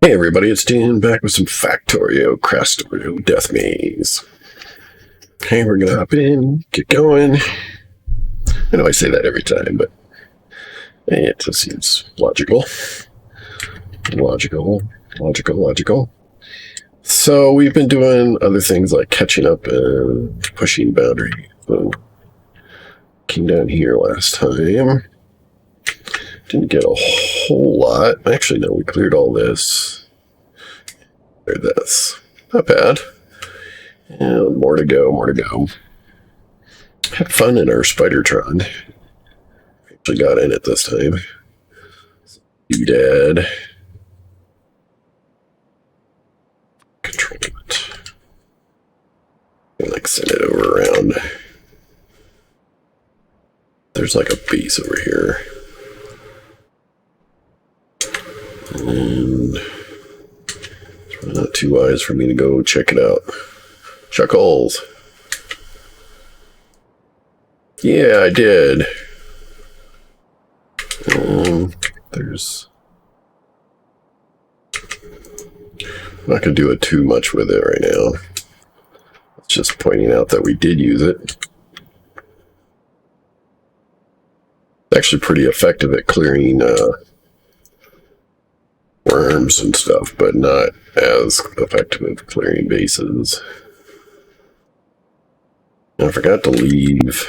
Hey everybody, it's Dan back with some Factorio, Krastorio Death Maze. Hey, we're gonna hop in, get going. I know I say that every time, but hey, it just seems logical. Logical. So we've been doing other things like catching up and pushing boundaries. So, came down here last time. Didn't get a whole lot. Actually, no, we cleared all this. Cleared this. Not bad. And more to go. Had fun in our Spidertron. Actually got in it this time. You dead. Control it. And like send it over around. There's like a base over here. And it's probably not too wise for me to go check it out. Chuckles. Yeah, I did. There's... I'm not going to do it too much with it right now. It's just pointing out that we did use it. It's actually pretty effective at clearing worms and stuff, but not as effective at clearing bases. I forgot to leave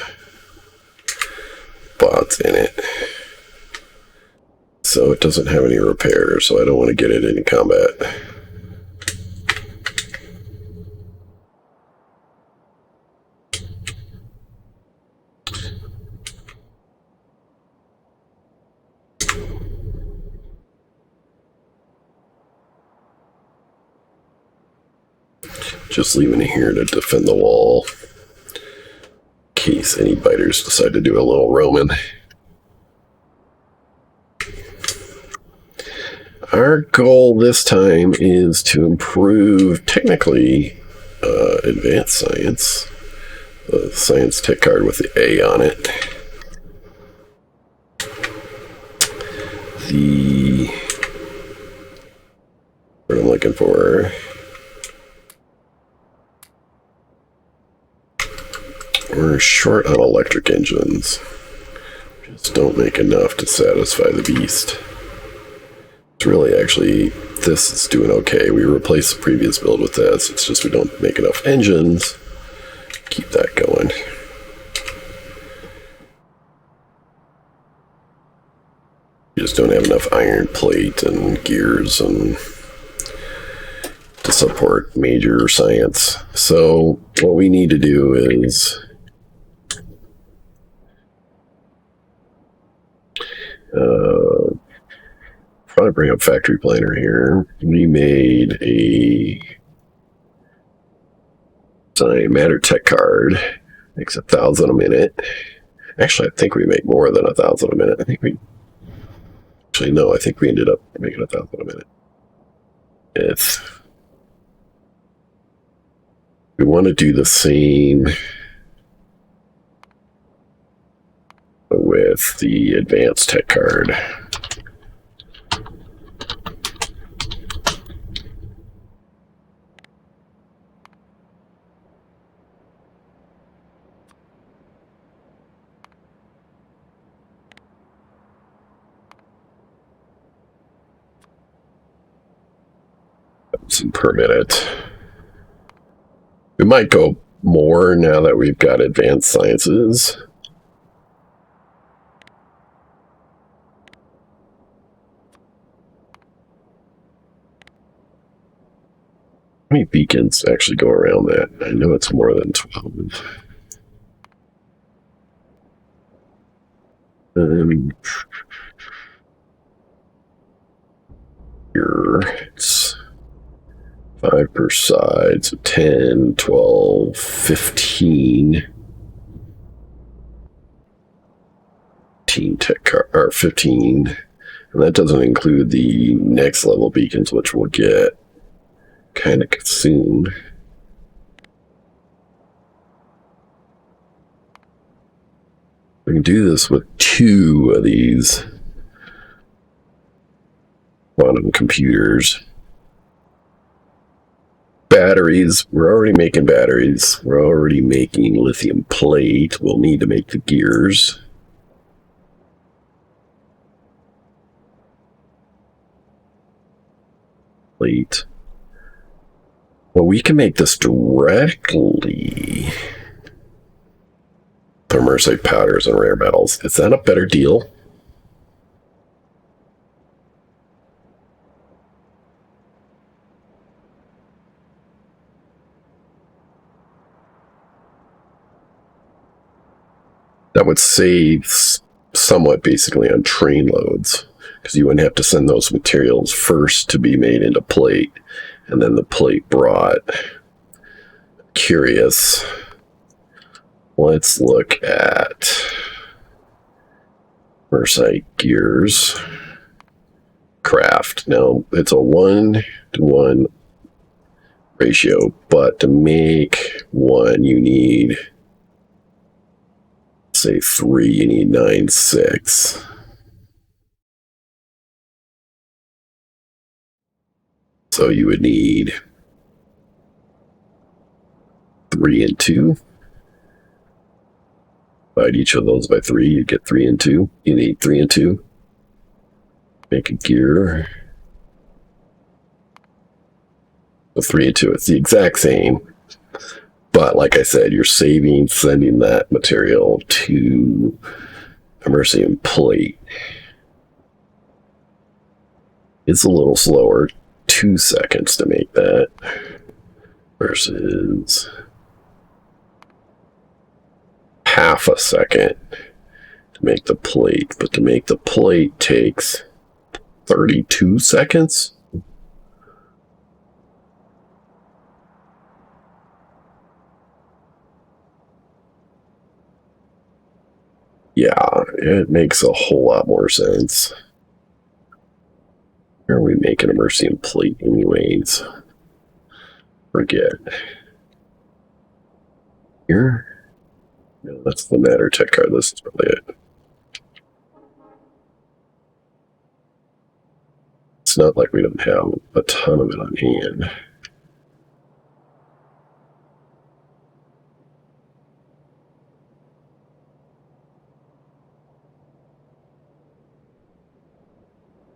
bots in it. So it doesn't have any repair, so I don't want to get it in combat. Just leaving it here to defend the wall in case any biters decide to do a little roaming. Our goal this time is to improve, technically, advanced science. The science tech card with the A on it. What I'm looking for. We're short on electric engines. Just don't make enough to satisfy the beast. It's really actually, this is doing okay. We replaced the previous build with this. It's just we don't make enough engines. Keep that going. You just don't have enough iron plate and gears and to support major science. So what we need to do is probably bring up Factory Planner here. We made a matter tech card. Makes 1,000 a minute. Actually, I think we make more than 1,000 a minute. I think we ended up making 1,000 a minute. If we want to do the same with the advanced tech card. Per minute. We might go more now that we've got advanced sciences. How many beacons actually go around that? I know it's more than 12. Here it's 5 per side, so 10, 12, 15. 15 tech car, or 15. And that doesn't include the next level beacons, which we'll get kind of soon. We can do this with 2 of these quantum computers. batteries. We're already making batteries. We're already making lithium plate. We'll need to make the gears. Plate. Well, we can make this directly. Thermocyte powders and rare metals. Is that a better deal? That would save somewhat basically on train loads, because you wouldn't have to send those materials first to be made into plate, and then the plate brought. Curious. Let's look at Mercite gears. Craft. Now, it's a 1-to-1 ratio, but to make one, you need, say 3, you need 9-6. So you would need 3 and 2. Divide each of those by 3, you get 3 and 2. You need 3 and 2. Make a gear. So 3 and 2, it's the exact same. But like I said, you're saving sending that material to Immersium plate. It's a little slower. 2 seconds to make that versus half a second to make the plate. But to make the plate takes 32 seconds. Yeah, it makes a whole lot more sense. Where are we making a Immersium plate anyways? Forget. Here? No, that's the Matter Tech card. This is probably it. It's not like we don't have a ton of it on hand.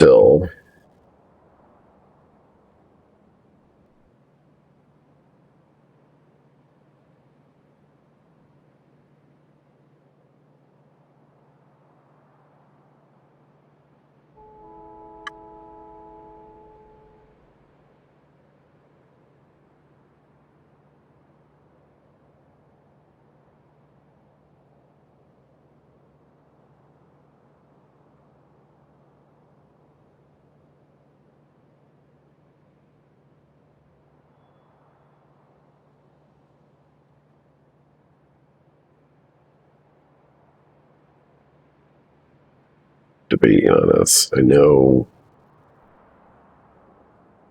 Still. Debating on us. I know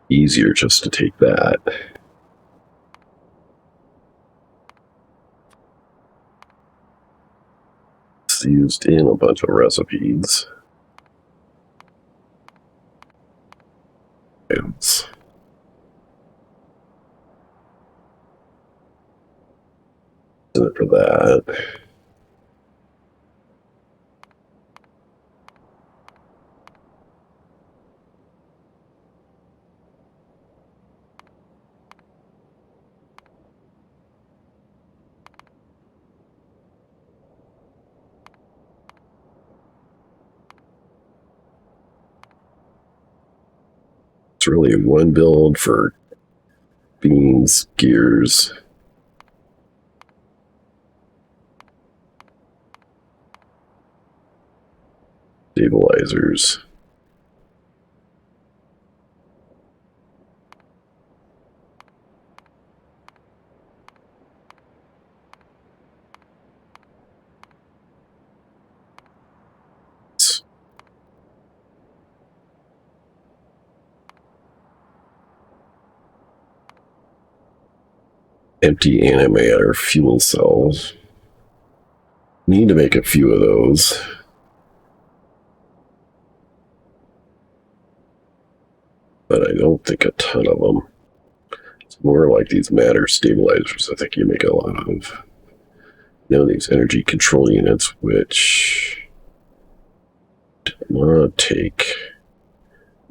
easier just to take that. It's used in a bunch of recipes. Items. It for that. It's really one build for beams, gears, stabilizers. Empty antimatter fuel cells. Need to make a few of those. But I don't think a ton of them. More like these matter stabilizers. I think you make a lot of. These energy control units, which do not take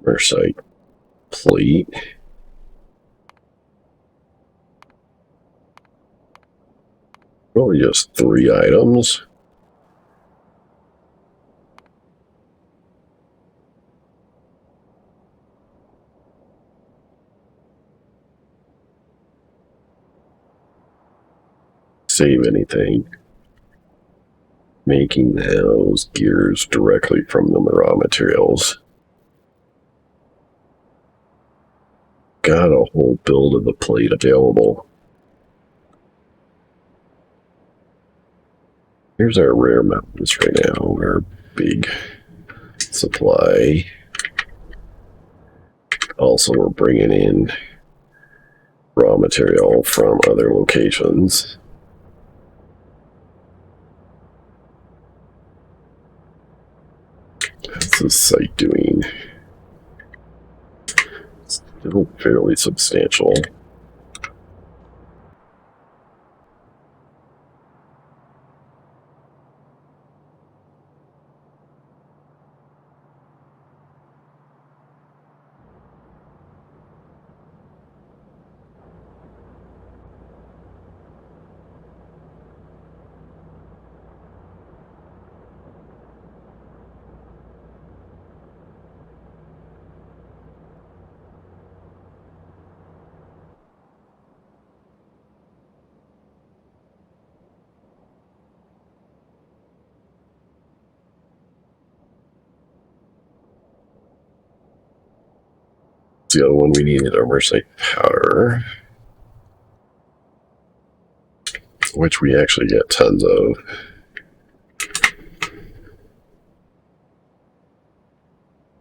Mercite plate. Only just 3 items. Save anything. Making those gears directly from the raw materials. Got a whole build of the plate available. Here's our rare metals right now, our big supply. Also, we're bringing in raw material from other locations. How's this site doing? Still fairly substantial. The other one we needed our Mercite powder, which we actually get tons of.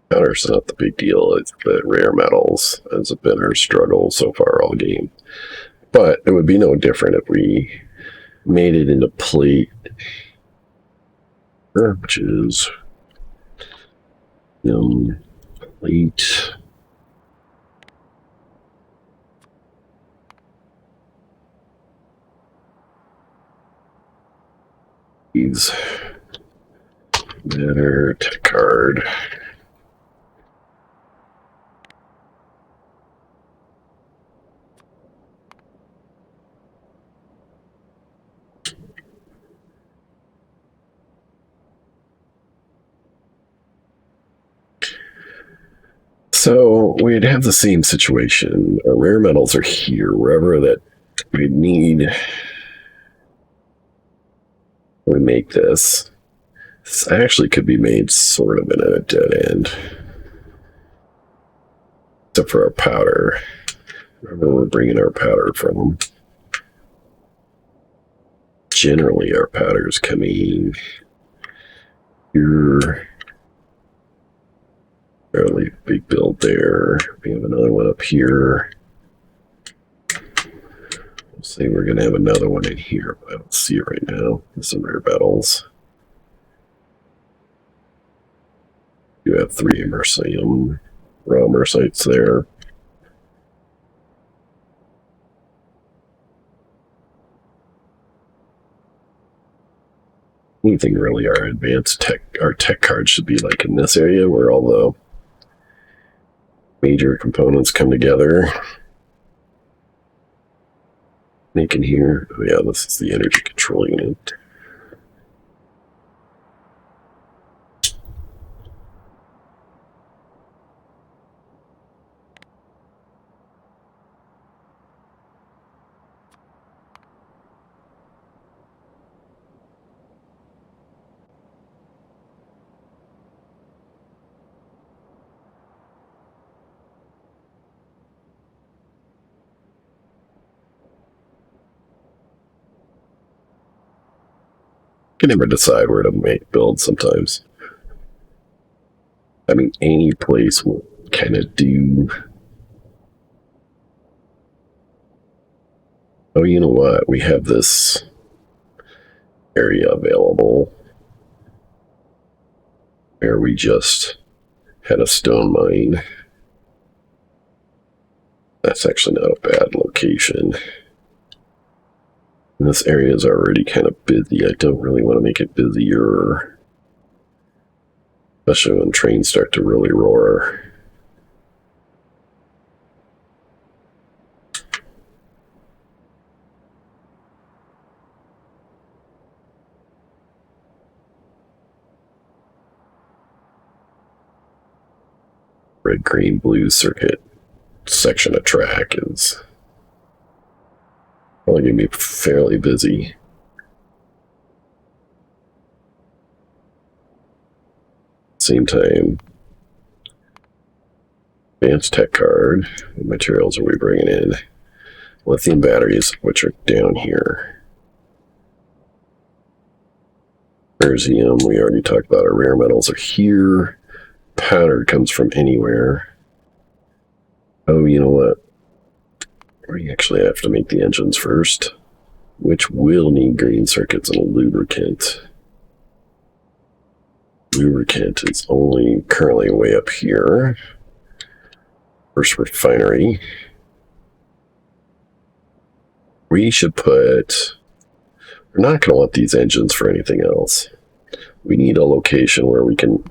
Powder's not the big deal. It's the rare metals has been our struggle so far all game. But it would be no different if we made it into plate, which is plate. These matter tech card. So we'd have the same situation. Our rare metals are here, wherever that we need. We make this. This actually could be made sort of in a dead end. Except for our powder. Wherever we're bringing our powder from. Generally, our powder is coming here. Fairly big build there. We have another one up here. We'll say we're going to have another one in here, but I don't see it right now. There's some rare metals. You have 3 Mercium, raw Mercites there. Anything really our advanced tech, our tech card should be like in this area where all the major components come together. Making here, oh yeah, this is the energy control unit. Can never decide where to make builds sometimes. I mean, any place will kind of do. Oh, you know what? We have this area available where we just had a stone mine. That's actually not a bad location. location. And this area is already kind of busy. I don't really want to make it busier, especially when trains start to really roar. Red, green, blue circuit section of track is probably going to be fairly busy. Same time, advanced tech card. What materials are we bringing in? Lithium batteries, which are down here. Erzium, we already talked about. Our rare metals are here. Powder comes from anywhere. Oh, you know what? We actually have to make the engines first, which will need green circuits and a lubricant. Lubricant is only currently way up here. First refinery. We should put... We're not going to want these engines for anything else. We need a location where we can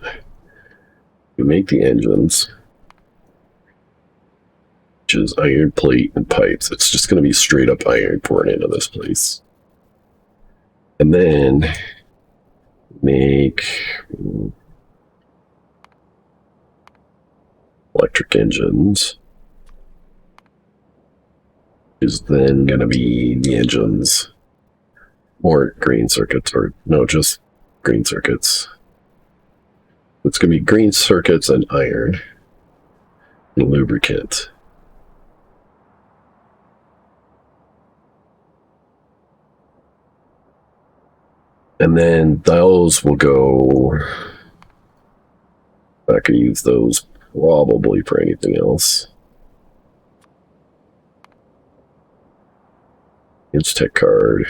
make the engines, which is iron plate and pipes. It's just going to be straight up iron poured into this place. And then make electric engines. Is then going to be the engines or green circuits, or no, just green circuits. It's going to be green circuits and iron and lubricant. And then those will go... I could use those probably for anything else. Insta card.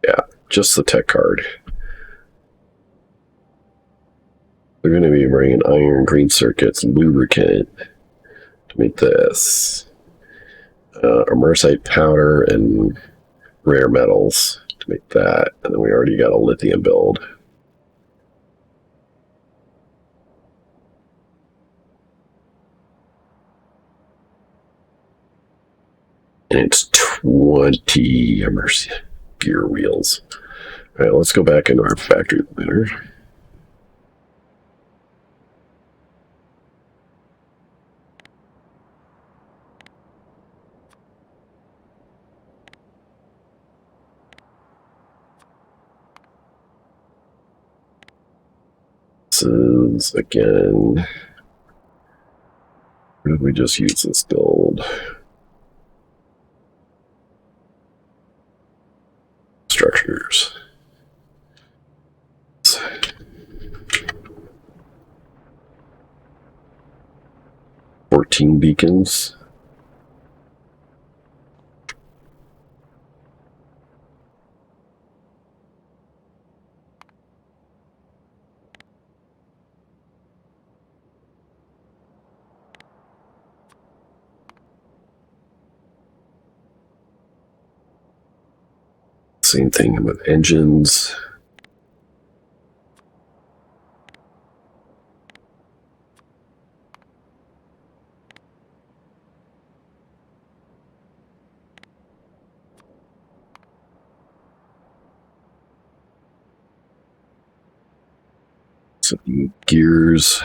Yeah, just the tech card. They're going to be bringing iron, green circuits, and lubricant to make this. Immersite powder and rare metals to make that. And then we already got a lithium build. And it's 20 immersive gear wheels. All right, let's go back into our factory planner. This is, again, where did we just use this gold? Structures. 14 beacons. Same thing with engines. Some gears.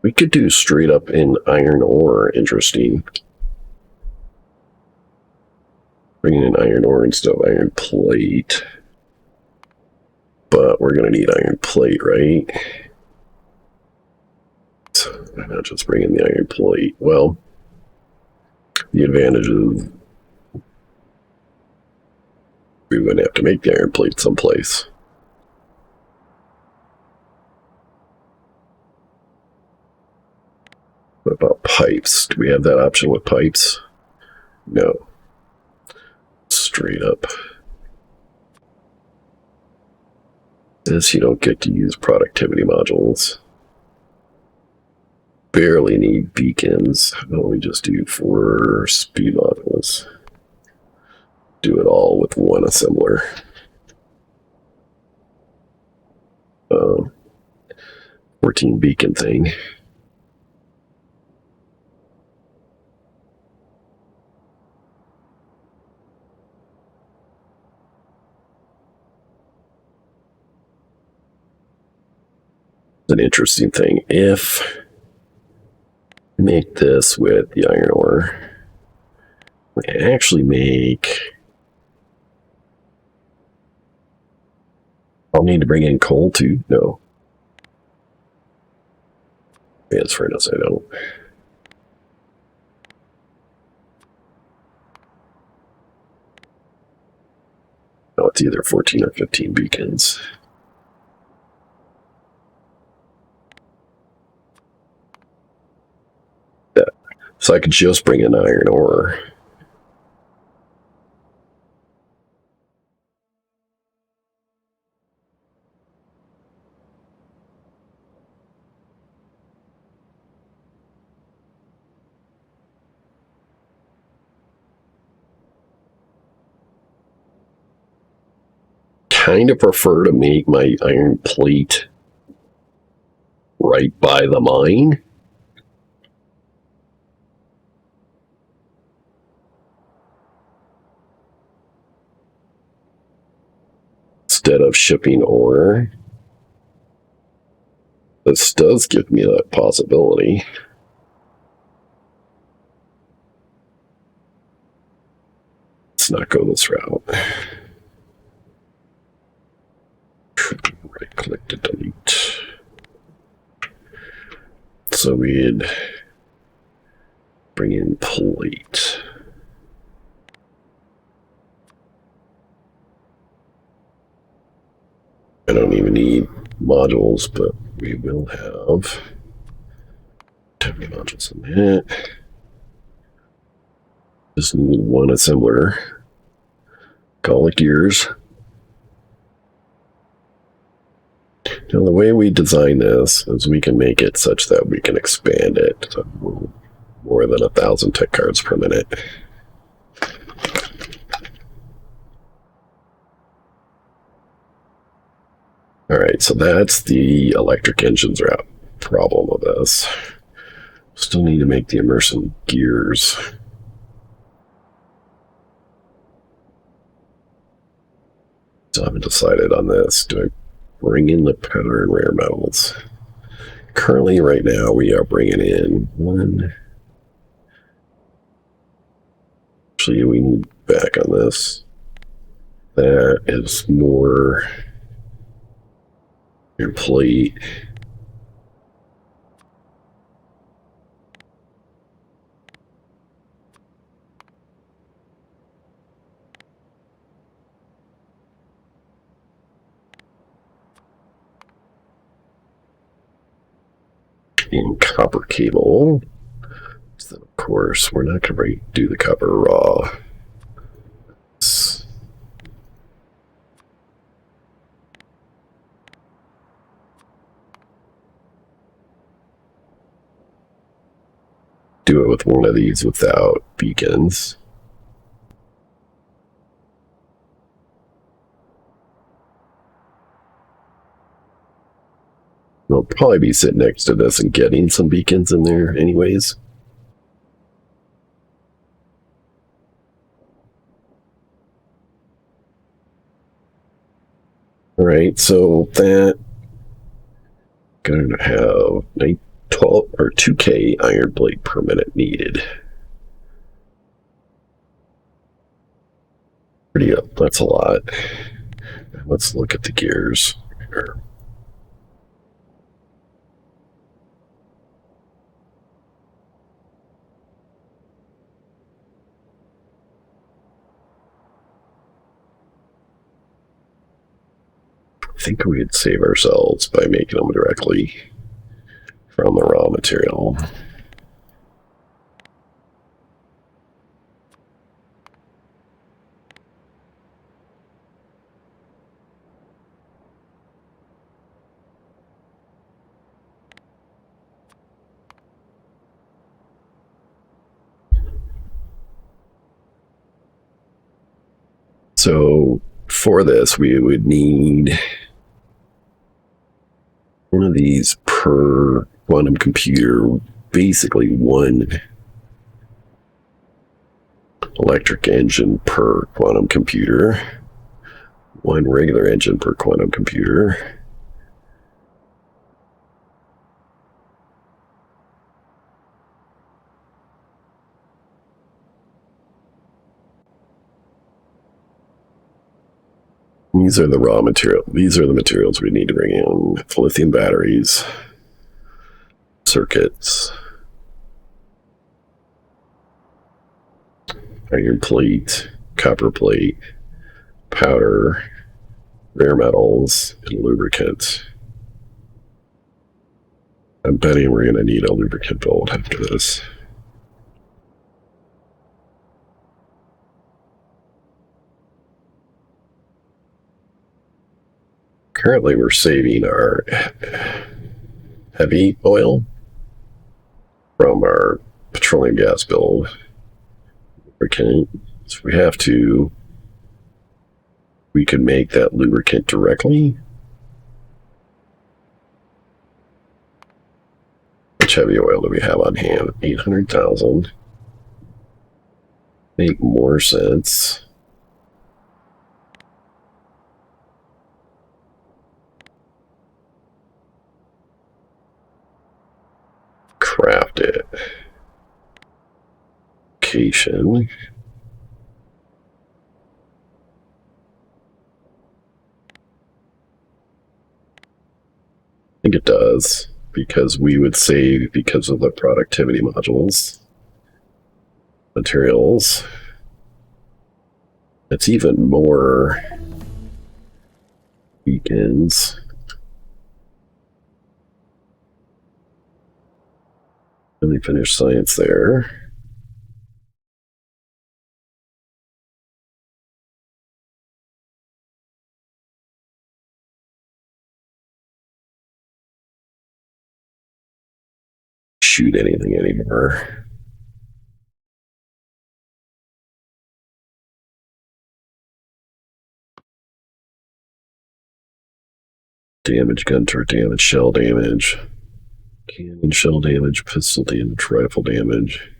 We could do straight up in iron ore. Interesting. Bringing in iron ore instead of iron plate. But we're going to need iron plate, right? So why not just bring in the iron plate? Well, the advantage is we're going to have to make the iron plate someplace. What about pipes? Do we have that option with pipes? No. Let's straight up. This, you don't get to use productivity modules. Barely need beacons. No, we just do 4 speed modules. Do it all with one assembler. 14 beacon thing. An interesting thing. If I make this with the iron ore, we actually make. I'll need to bring in coal too. No. Advanced furnace, I don't. No, it's either 14 or 15 beacons. Yeah. So I could just bring in iron ore. Kind of prefer to make my iron plate right by the mine. Instead of shipping ore. This does give me that possibility. Let's not go this route. Right click to delete. So we'd bring in plate. I don't even need modules, but we will have 10 modules in that. Just need one assembler. Call it gears. Now the way we design this is we can make it such that we can expand it to more than 1,000 tech cards per minute. All right, so that's the electric engines route problem of this. Still need to make the immersion gears. So I haven't decided on this. Do I bring in the powder and rare metals? Currently, right now, we are bringing in one. Actually, we need back on this. That is more your plate. In copper cable. So of course, we're not going to do the copper raw. Do it with one of these without beacons. We'll probably be sitting next to this and getting some beacons in there anyways. All right, so that going to have 12 or 2K iron blade per minute needed. Pretty up, that's a lot. Let's look at the gears here. I think we'd save ourselves by making them directly from the raw material. So for this, we would need one of these per quantum computer, basically one electric engine per quantum computer, one regular engine per quantum computer. These are the raw material. These are the materials we need to bring in. Lithium batteries, circuits, iron plate, copper plate, powder, rare metals, and lubricant. I'm betting we're going to need a lubricant bolt after this. Currently, we're saving our heavy oil from our petroleum gas build. Okay, so we have to. We could make that lubricant directly. Which heavy oil do we have on hand? 800,000. Make more sense. Craft it. Location. I think it does, because we would save because of the productivity modules. Materials. It's even more beacons. Let me finish science there. Shoot anything anymore. Damage, gun turret damage, shell damage, cannon shell damage, pistol damage, rifle damage,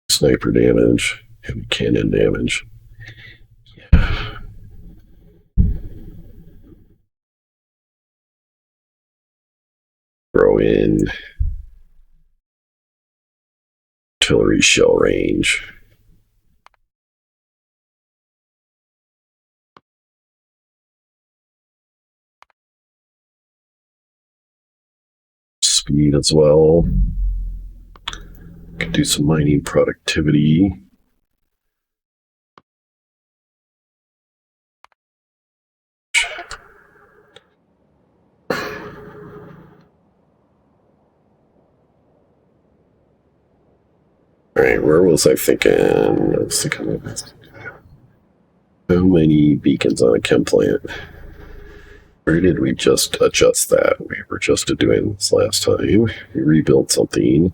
sniper damage, and cannon damage. Yeah. Throw in artillery shell range. Speed as well. Could do some mining productivity. All right, where was I thinking? I was thinking how many beacons on a chem plant? Where did we just adjust that? We were just doing this last time. We rebuilt something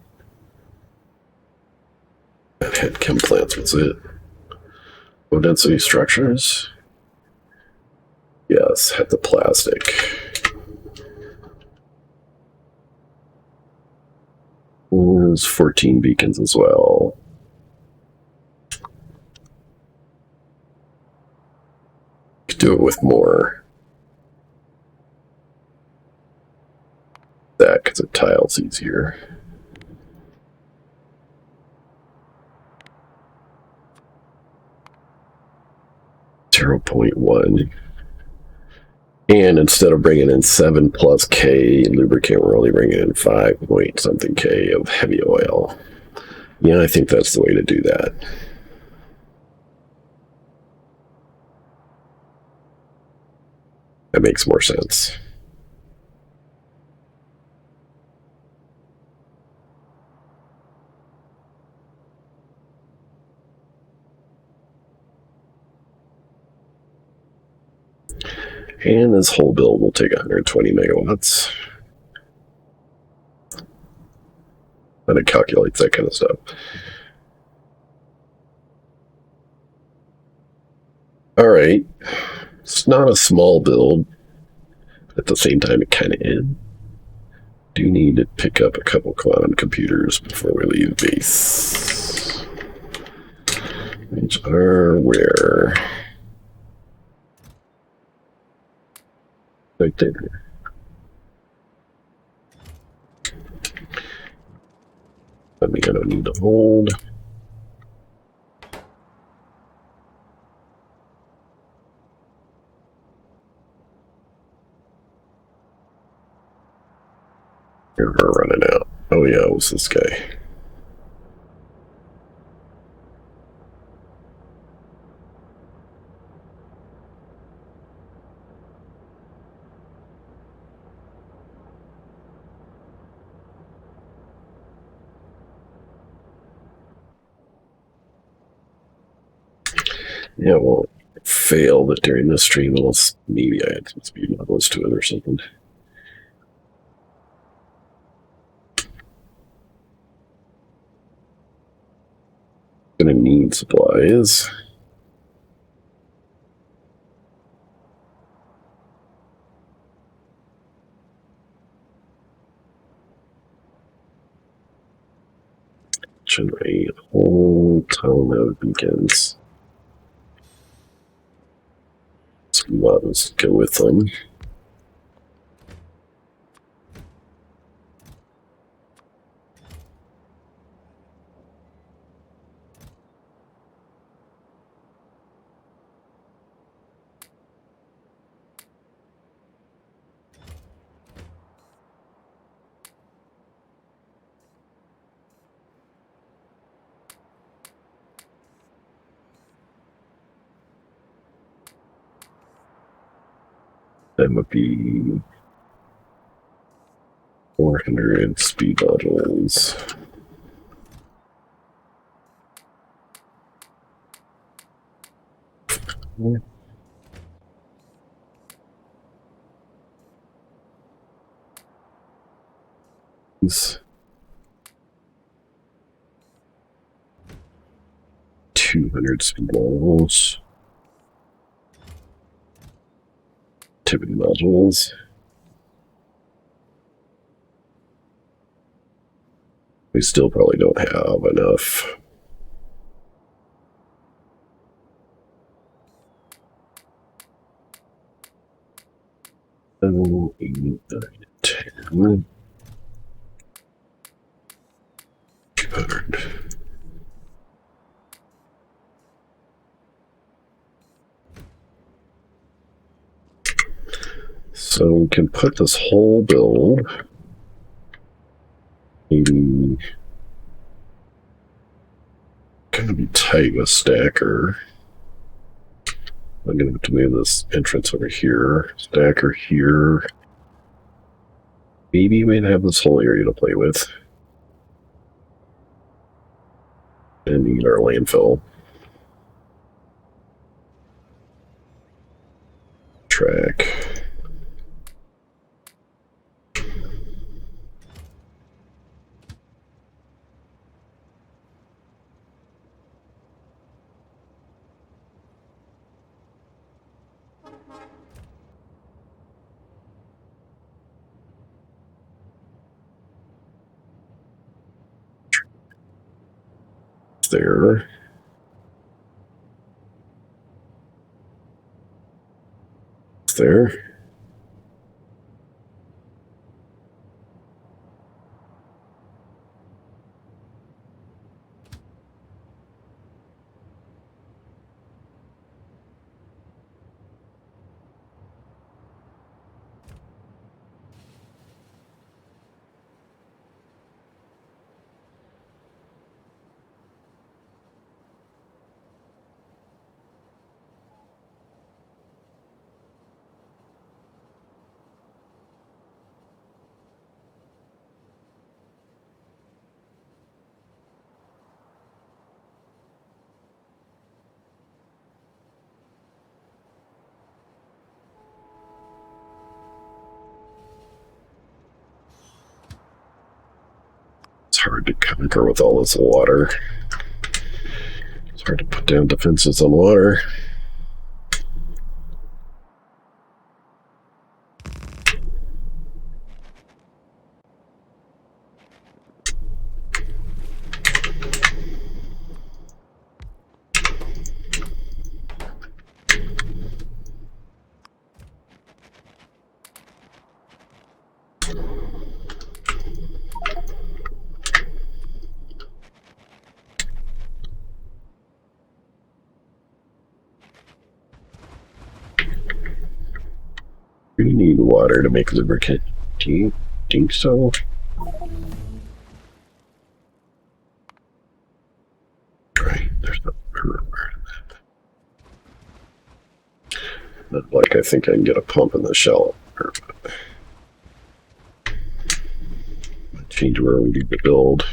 that had chem plants, was it? Low density structures? Yes, had the plastic. There's 14 beacons as well. Could do it with more. That because it tiles easier. .1. And instead of bringing in 7 plus K lubricant, we're only bringing in 5 point something K of heavy oil. Yeah, I think that's the way to do that. That makes more sense. And this whole build will take 120 megawatts. And it calculates that kind of stuff. All right. It's not a small build. At the same time, it kind of is. Do need to pick up a couple quantum computers before we leave base. Which are where? Right there. I think I don't need to hold. We're running out. Oh yeah, it was this guy. Yeah, it won't fail that during this stream, maybe I had some speed levels to it or something. Gonna need supplies. Generate a whole ton of beacons. Let's go with them. That would be 400 speed modules. These 200 speed modules. Activity modules. We still probably don't have enough. 7, 8, 9, 10. 200. So we can put this whole build, maybe, gonna be tight with stacker. I'm gonna have to move this entrance over here, stacker here. Maybe we'd have this whole area to play with. And need our landfill. Track. There. There. It's hard to conquer with all this water. It's hard to put down defenses on water. We need water to make lubricant. Do you think so? Right, there's no river. Not like I think I can get a pump in the shallow. Change where we need to build.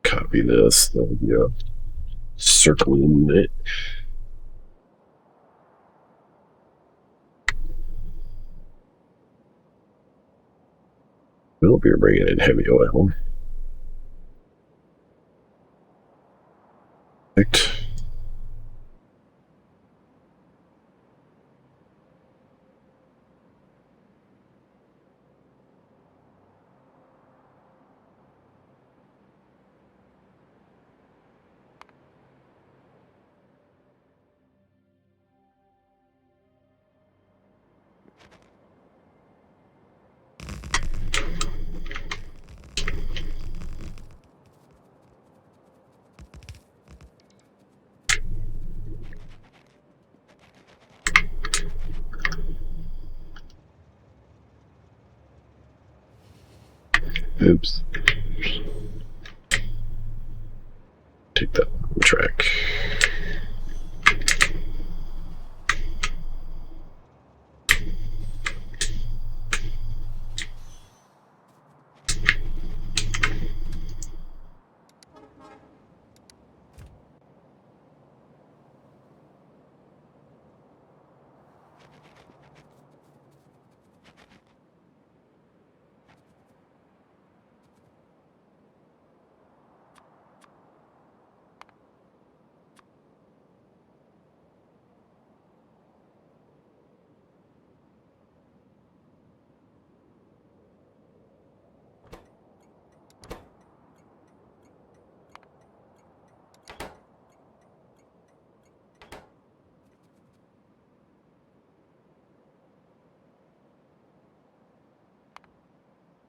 Copy this. There'll be a circling it. We'll be bringing in heavy oil. Right. Oops. Take that track.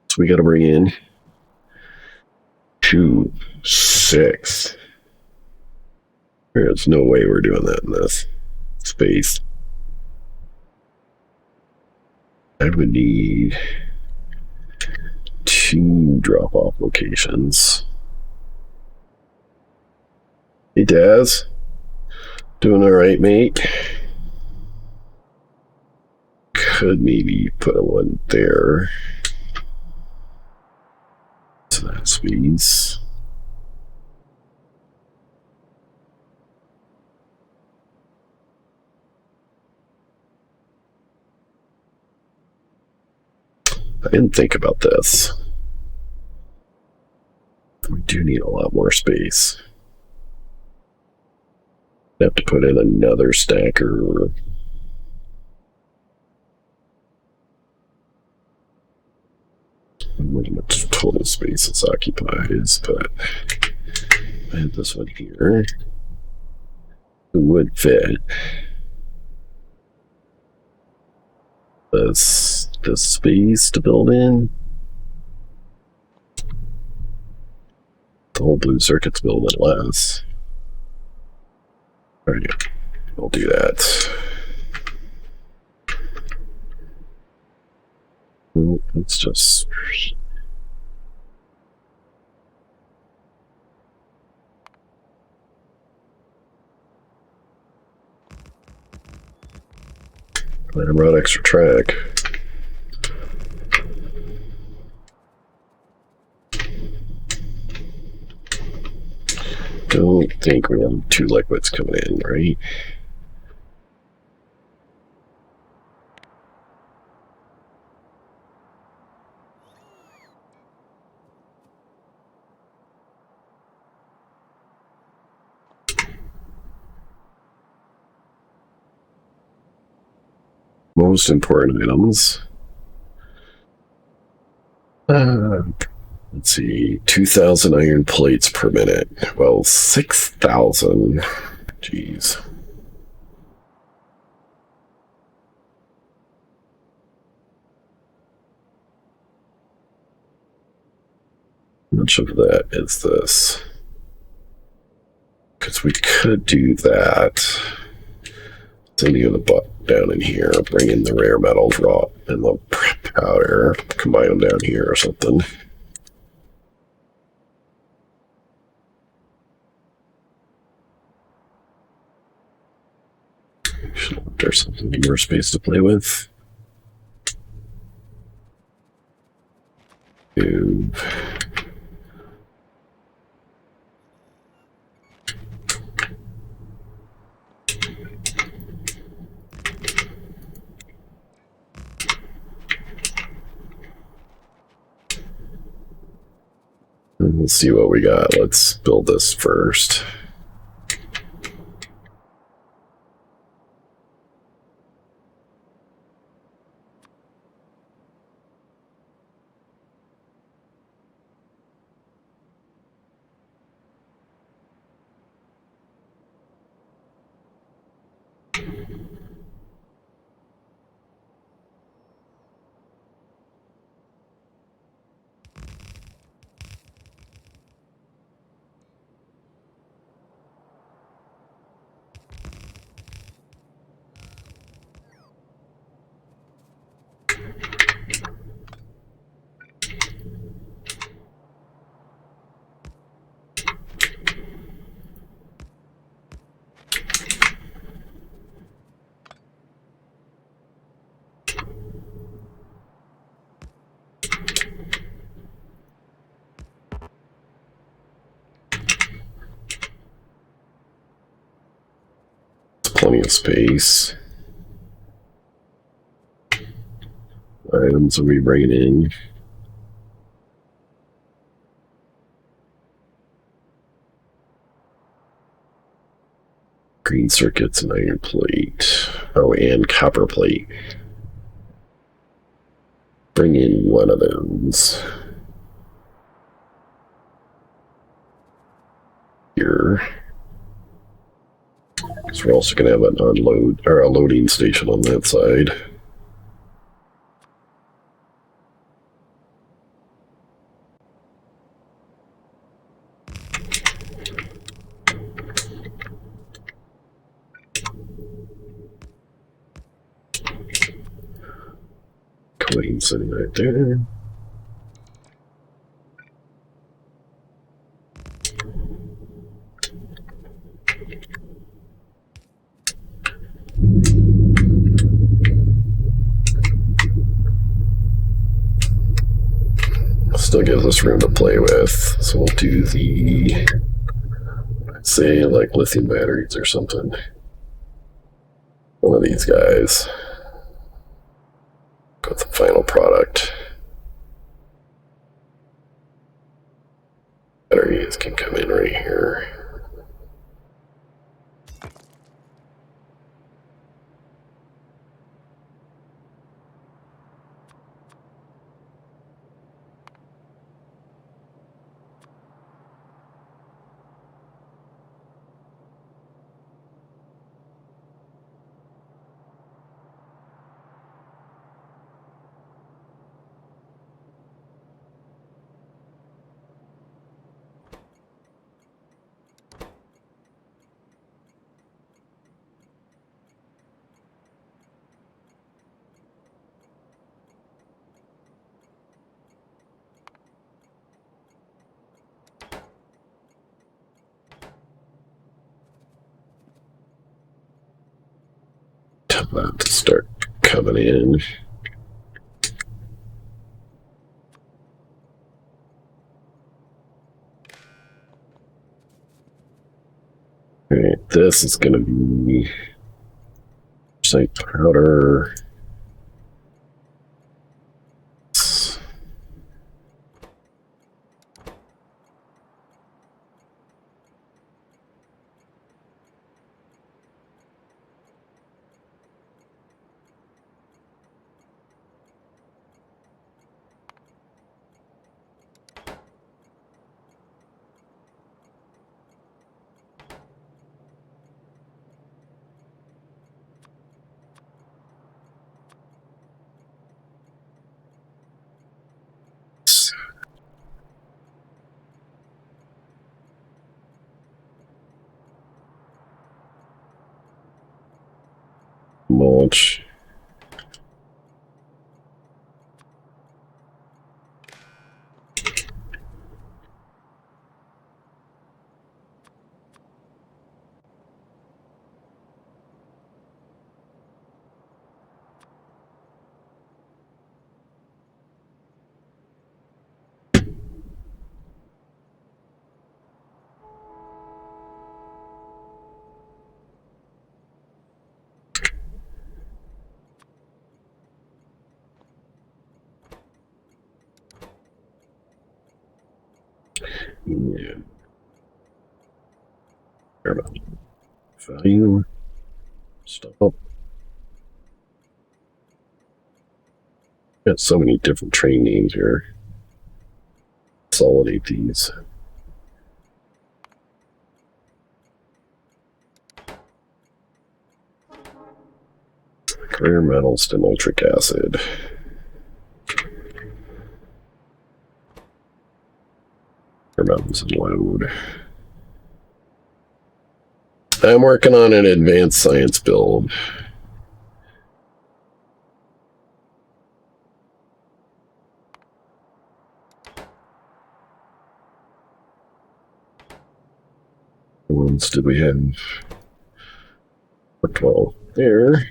So we got to bring in 2, 6. There's no way we're doing that in this space. I would need 2 drop-off locations. Hey, Daz. Doing all right, mate? Could maybe put a one there. So that speeds. I didn't think about this. We do need a lot more space. I have to put in another stacker. What much total space this occupies, but I have this one here. It would fit. This space to build in. The whole blue circuit's building less. All right, we'll do that. Let's just let him run extra track. Don't think we have 2 liquids coming in, right? Most important items. Let's see, 2,000 iron plates per minute. Well, 6,000. Jeez. How much of that is this? Because we could do that. Send you the butt down in here, bring in the rare metal drop and the powder, combine them down here or something. There's something more space to play with. Move. Let's see what we got. Let's build this first. Plenty of space. Items are we bringing in? Green circuits and iron plate. Oh, and copper plate. Bring in one of those. Here. Because we're also going to have an unload or a loading station on that side. Coin sitting right there. Still gives us room to play with. So we'll do the, say, like lithium batteries or something. One of these guys. Got the final product. Batteries can come in right here. Tell that to start coming in. Alright, this is going to be site powder. much. Yeah. Value. Stop. Got so many different train names here. Consolidate these. Rare metals to nitric acid. Rare metals and load. I'm working on an advanced science build. What ones did we have? 12 there.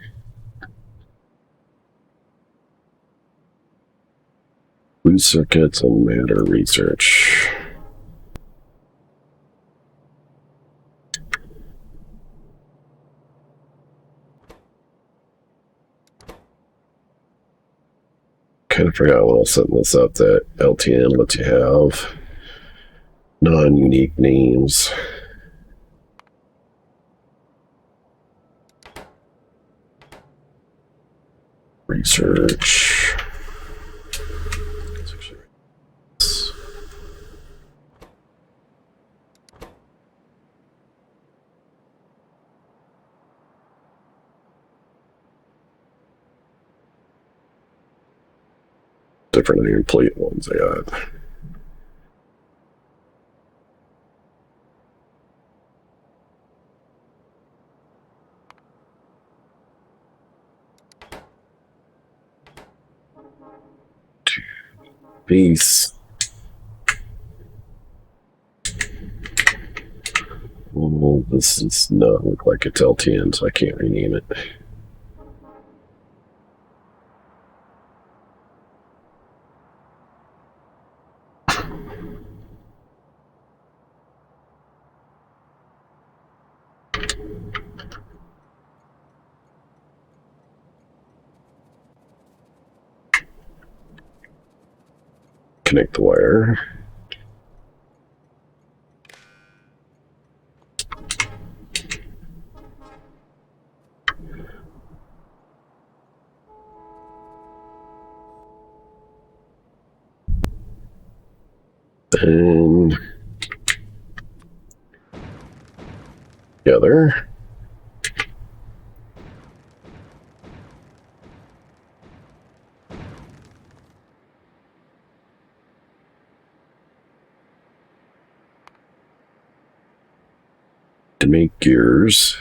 Blue circuits and matter research. Kind of forgot when I was setting this up that LTN lets you have non-unique names. Research. Different iron plate ones I got. Peace. Well, this does not look like it's LTN, so I can't rename it. Connect the wire. And together. To make gears.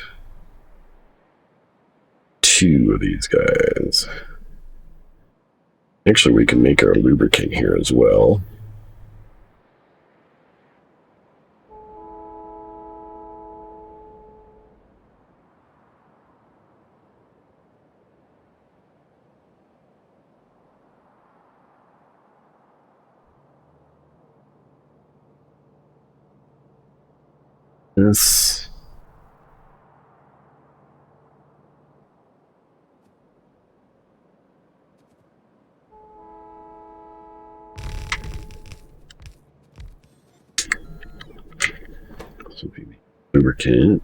2 of these guys. Actually, we can make our lubricant here as well. This. This would be lubricant.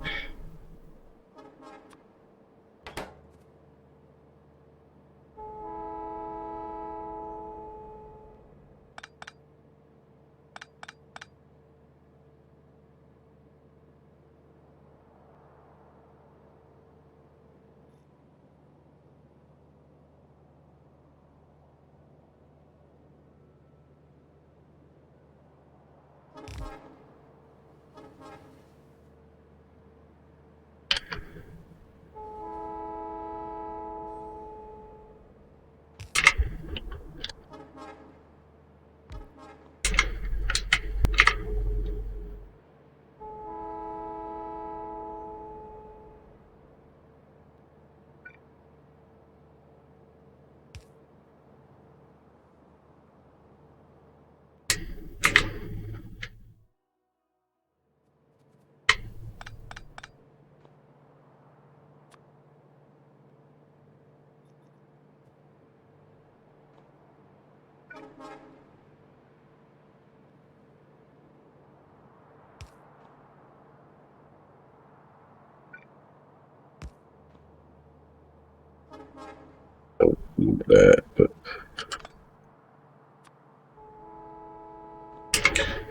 Don't need that, but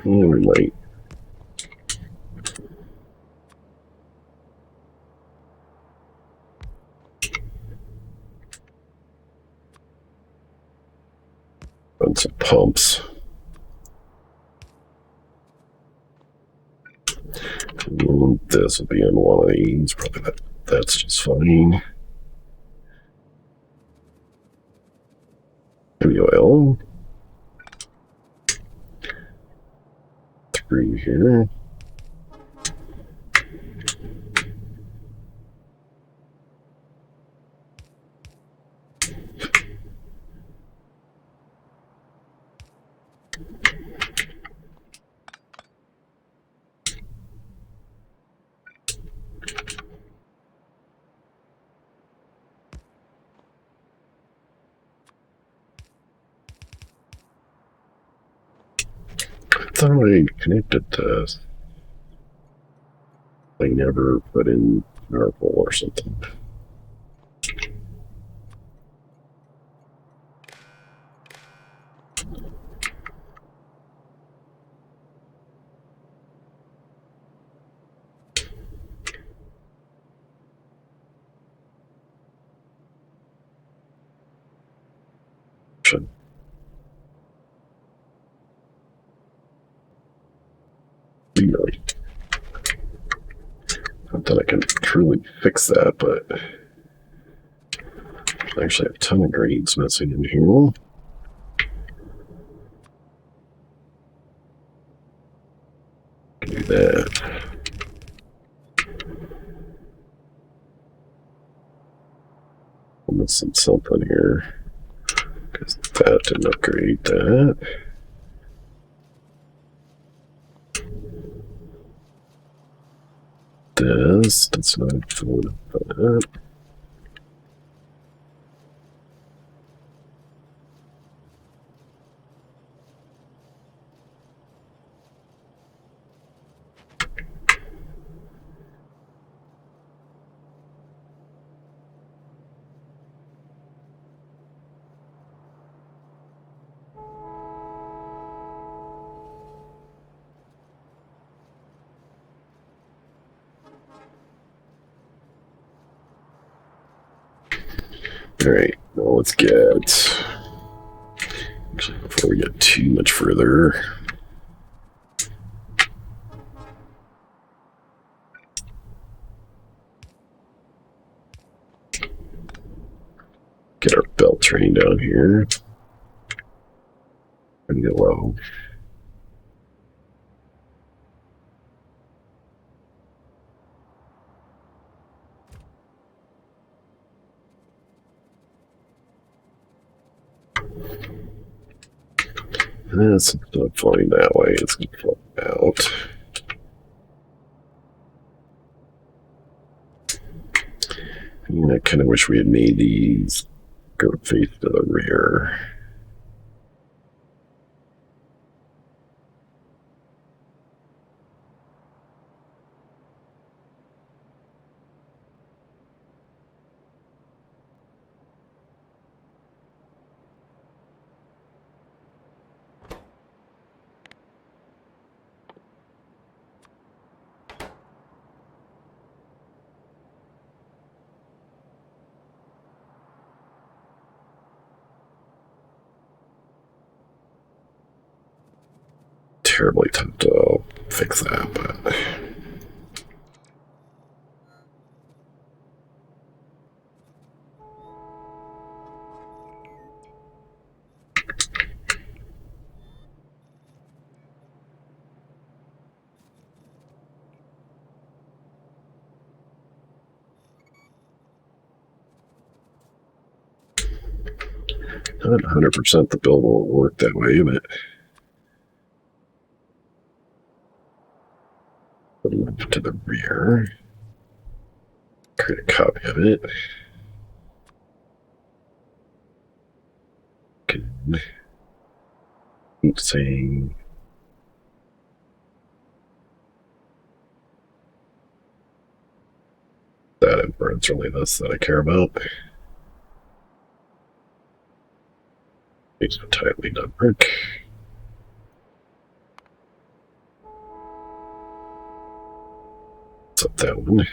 we might. Run some pumps. And this will be on one of these. Probably that's just fine. Heavy oil. 3 here. I thought I connected this. I never put in purple or something. Should really. Not that I can truly fix that, but I actually have a ton of greens missing in here. Do that. I'm missing something here because that didn't upgrade that. That's not filling up that. Alright, well, let's get. Actually, before we get too much further, get our belt train down here. Pretty low. It's not flying that way, it's going to fly out. And I kind of wish we had made these go face to the rear. Terribly tough to fix that, but not 100% the build won't work that way, but move to the rear. Create a copy of it. Okay. Keep saying that inference really this that I care about. These are tightly done work. What's up that one?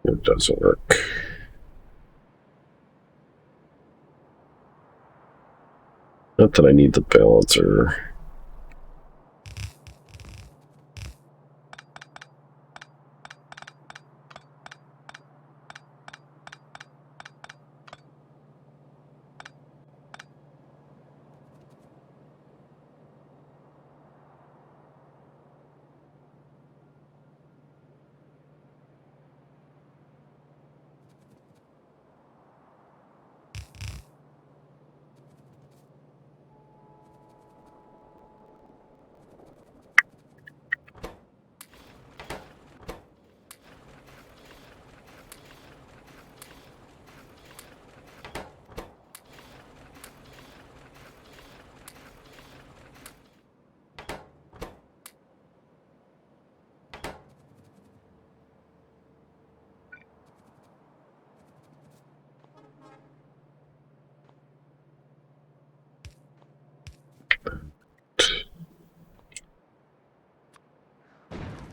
It doesn't work. Not that I need the balancer.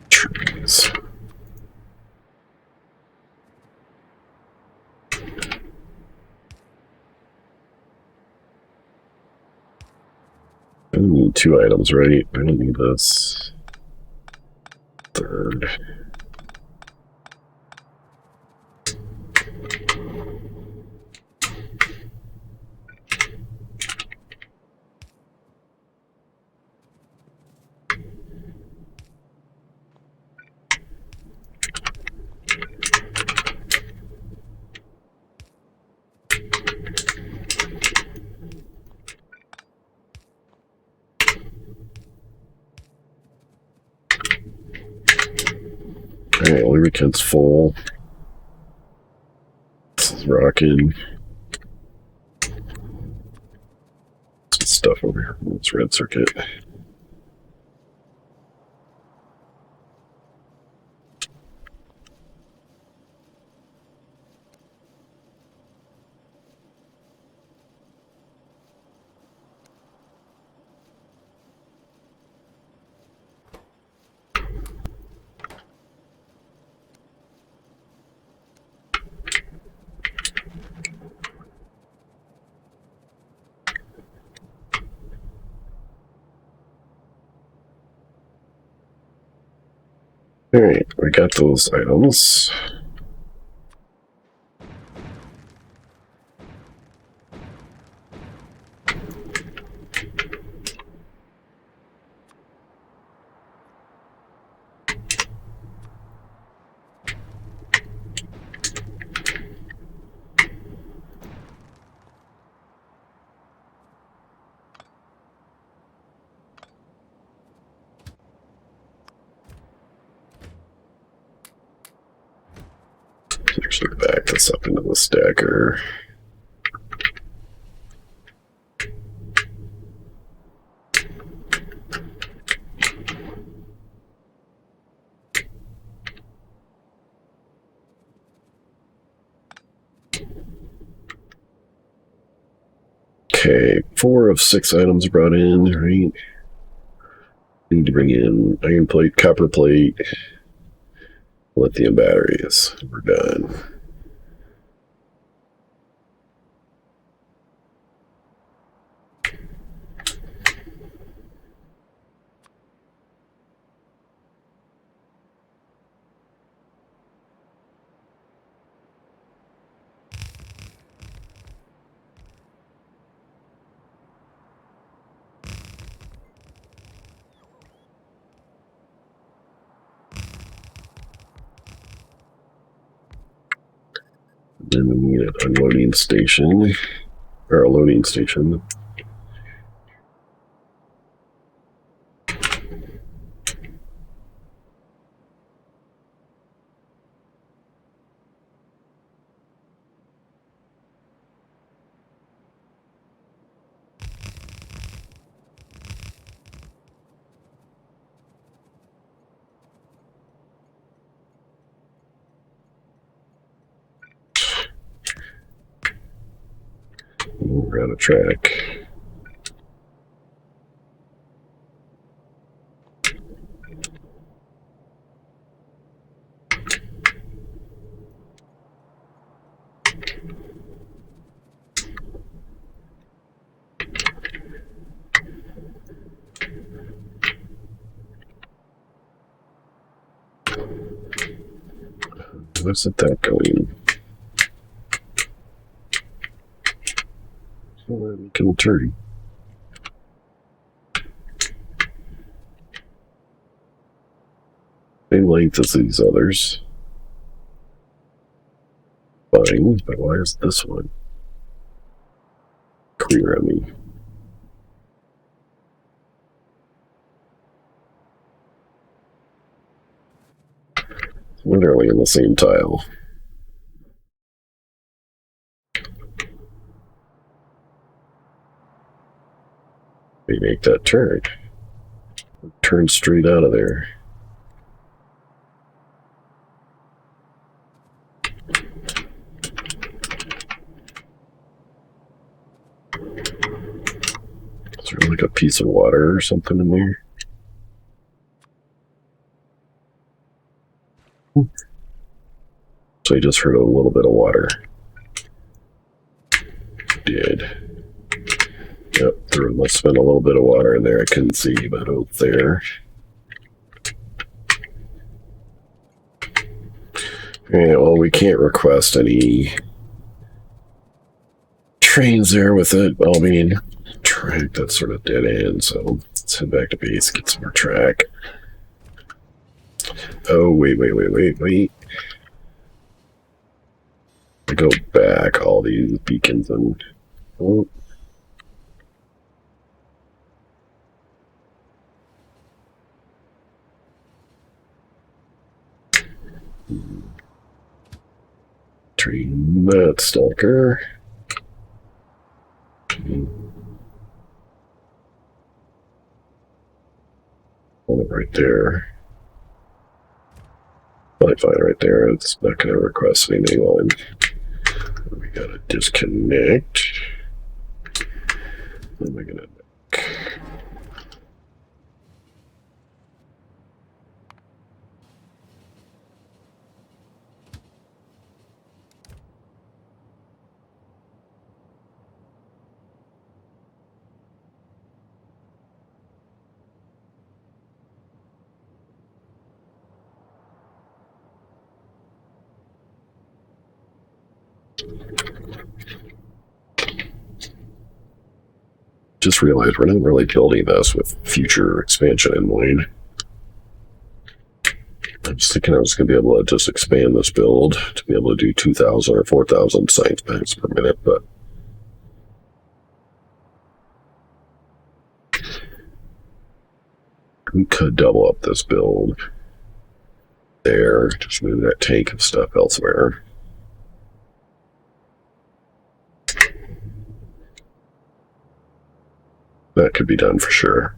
Trees. I need 2 items, right? I don't need this. Third. Alright, lubricant's full. This is rocking. Some stuff over here from this red circuit. Alright, we got those items. Actually back this up into the stacker. Okay, 4 of 6 items brought in, right? Need to bring in iron plate, copper plate, lithium batteries. We're done. Then we need an unloading station, or a loading station. We're on a track. Where's that going? We can turn. Same length as these others. Fine, but why is this one clear on me? Literally in the same tile. We make that turn. Turn straight out of there. Is there like a piece of water or something in there? So I just heard a little bit of water. Did. Yep, there must have been a little bit of water in there. I couldn't see, but out there. Yeah, well, we can't request any trains there with it. I mean, track, that's sort of dead end, so let's head back to base, get some more track. Oh, wait. I go back all these beacons and... Oh. Train that stalker. Hold it right there. Fine right there. It's not going to request anything on. We got to disconnect. What am I going to... Just realized we're not really building this with future expansion in mind. I'm just thinking I was going to be able to just expand this build to be able to do 2,000 or 4,000 science packs per minute, but we could double up this build there, just move that tank of stuff elsewhere. That could be done for sure.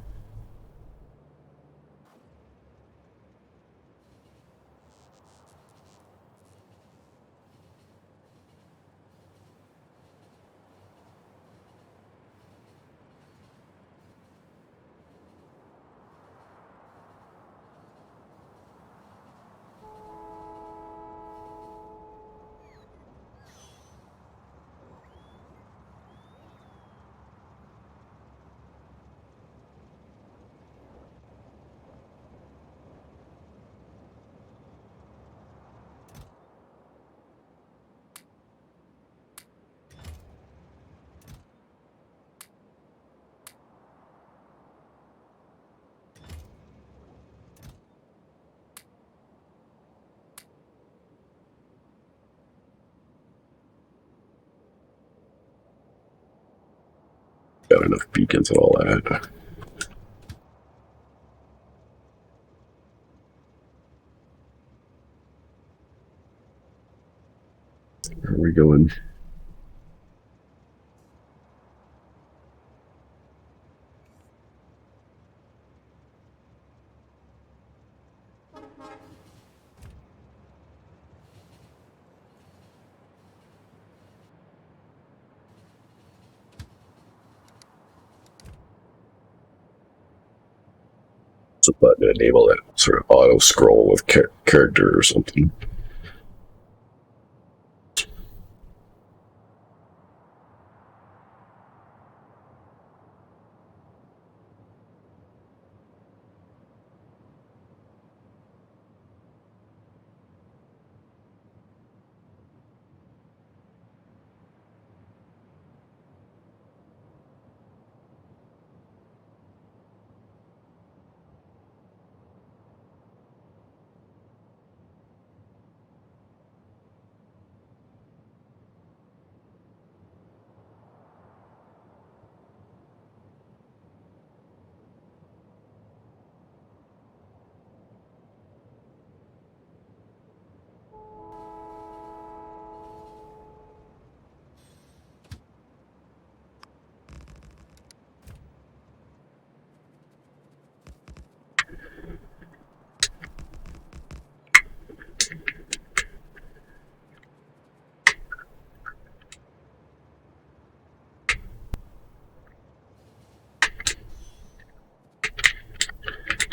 Got enough beacons and all that. Where are we going? It's a button to enable that sort of auto scroll with character or something.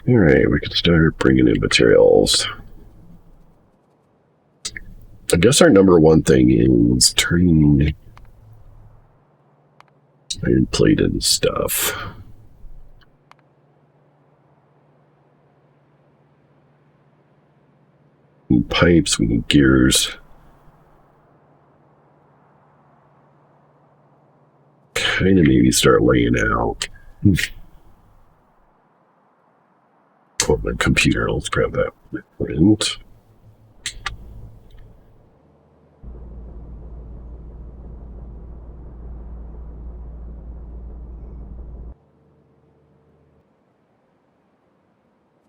All right, we can start bringing in materials. I guess our number one thing is turning iron plate into stuff. We need pipes, we need gears. Kind of maybe start laying out. Put my computer, let's grab that print.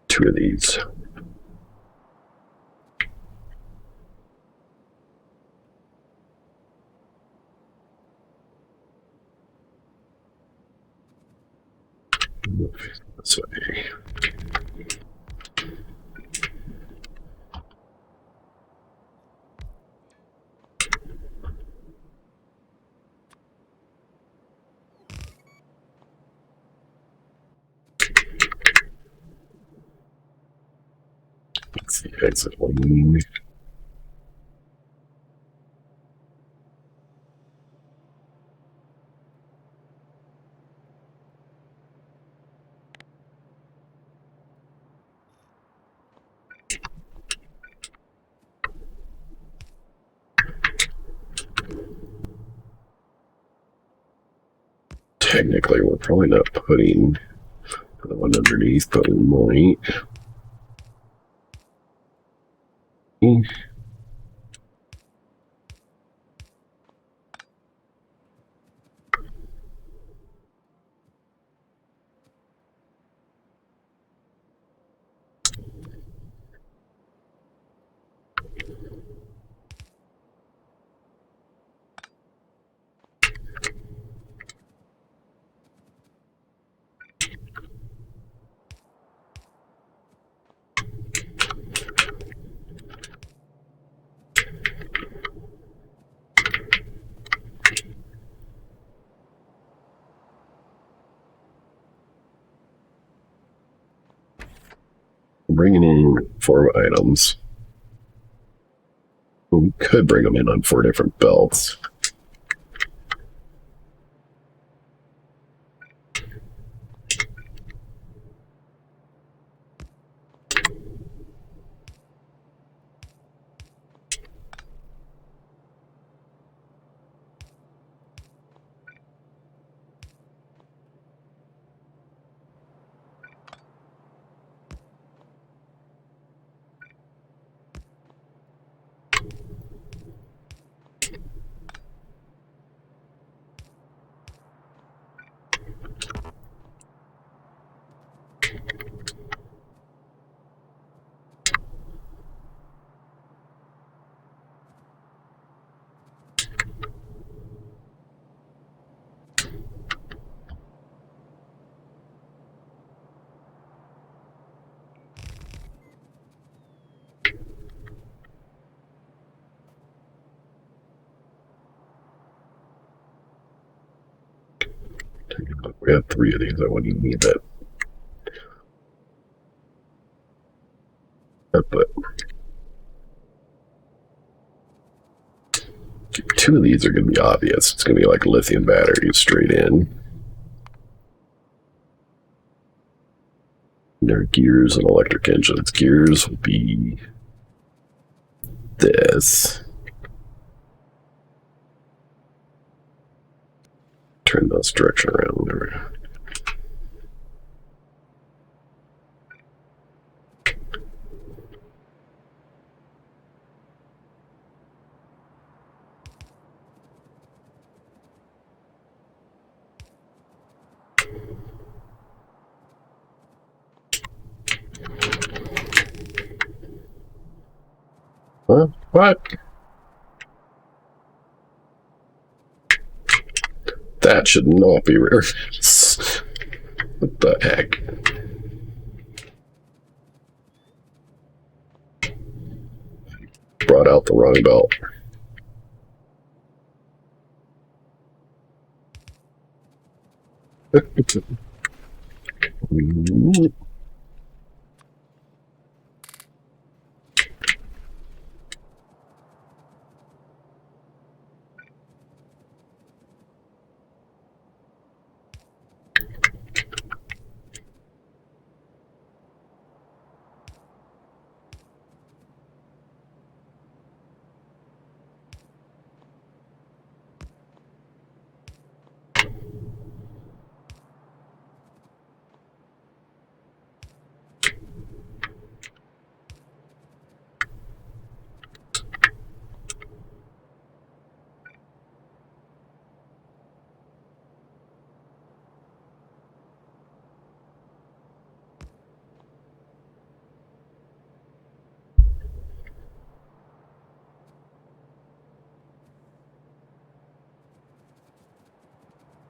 Two of these. This way. Let's see, exit lane. Technically, we're probably not putting the one underneath, but we might. Bringing in 4 items. We could bring them in on 4 different belts. We have 3 of these. I wouldn't need that. two of these are going to be obvious. It's going to be like lithium batteries straight in. Their gears and electric engines. Gears will be this. Turn this direction around. There we go. Huh? What? That should not be reversed. What the heck? Brought out the wrong belt.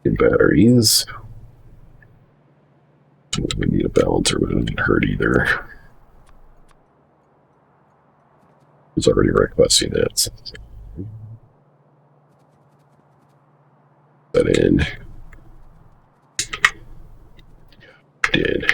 Batteries. We need a balancer, but it doesn't hurt either. He's already requesting that. So that in. Did.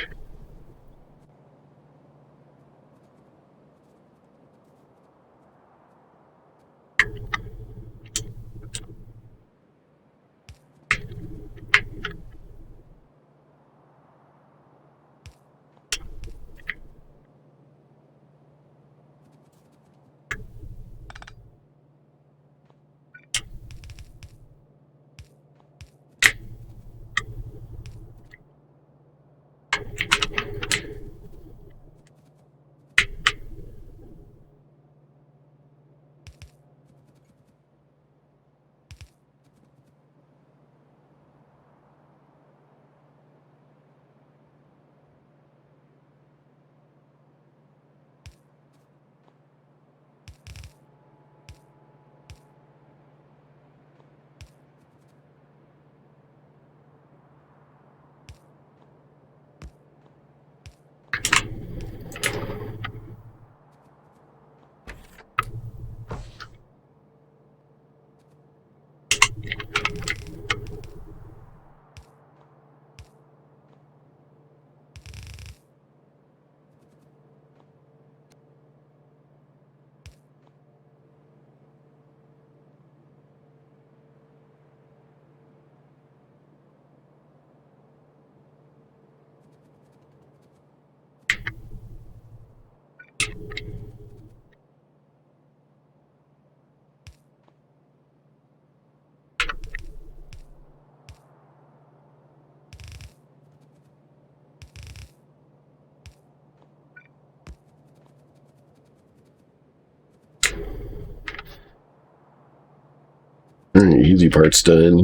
Easy part's done.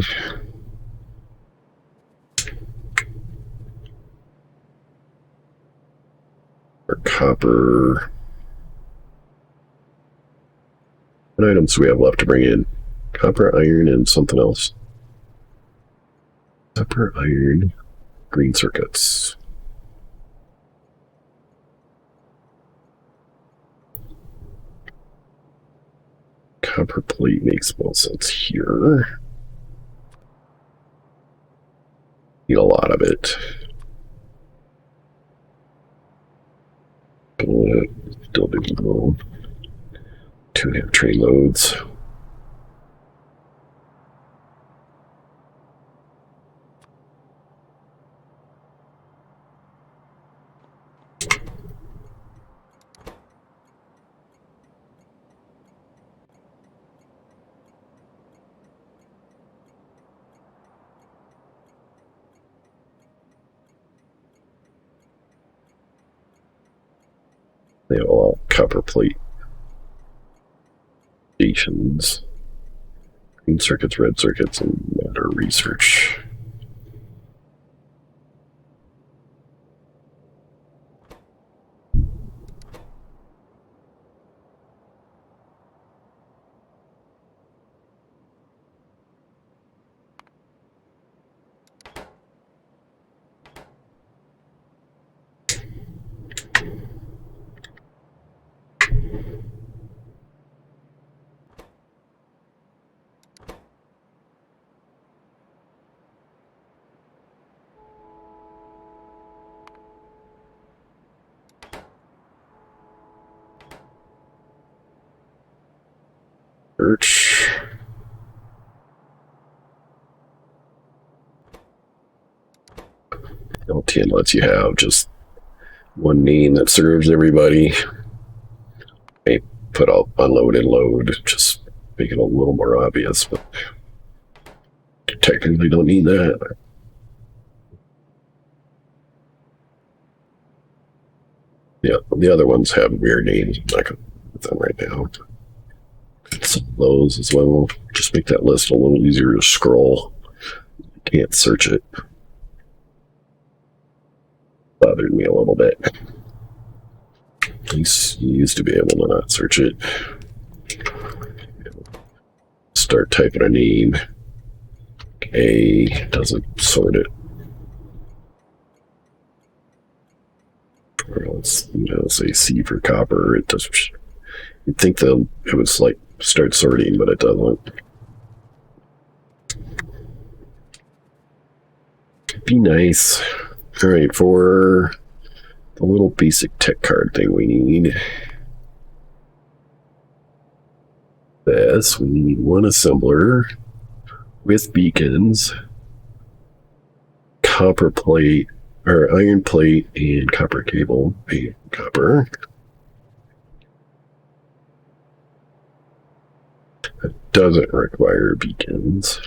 Our copper. What items do we have left to bring in? Copper, iron, and something else. Copper, iron, green circuits. Copper plate makes more sense here. Need a lot of it. But still do 2.5 train loads. They have all copper plate stations. Green circuits, red circuits, and matter research. Search. LTN lets you have just one name that serves everybody. They put up unload and load, just make it a little more obvious, but technically don't need that. Yeah, the other ones have weird names. I'm not going to put them right now. Some of those as well. Just make that list a little easier to scroll. You can't search it. Bothered me a little bit. At least you used to be able to not search it. Start typing a name. A doesn't sort it. Or else, say C for copper. It does. You'd think that it was like start sorting, but it doesn't. Be nice. All right, for the little basic tech card thing we need. We need one assembler with beacons, copper plate, or iron plate, and copper cable. Copper. It doesn't require beacons.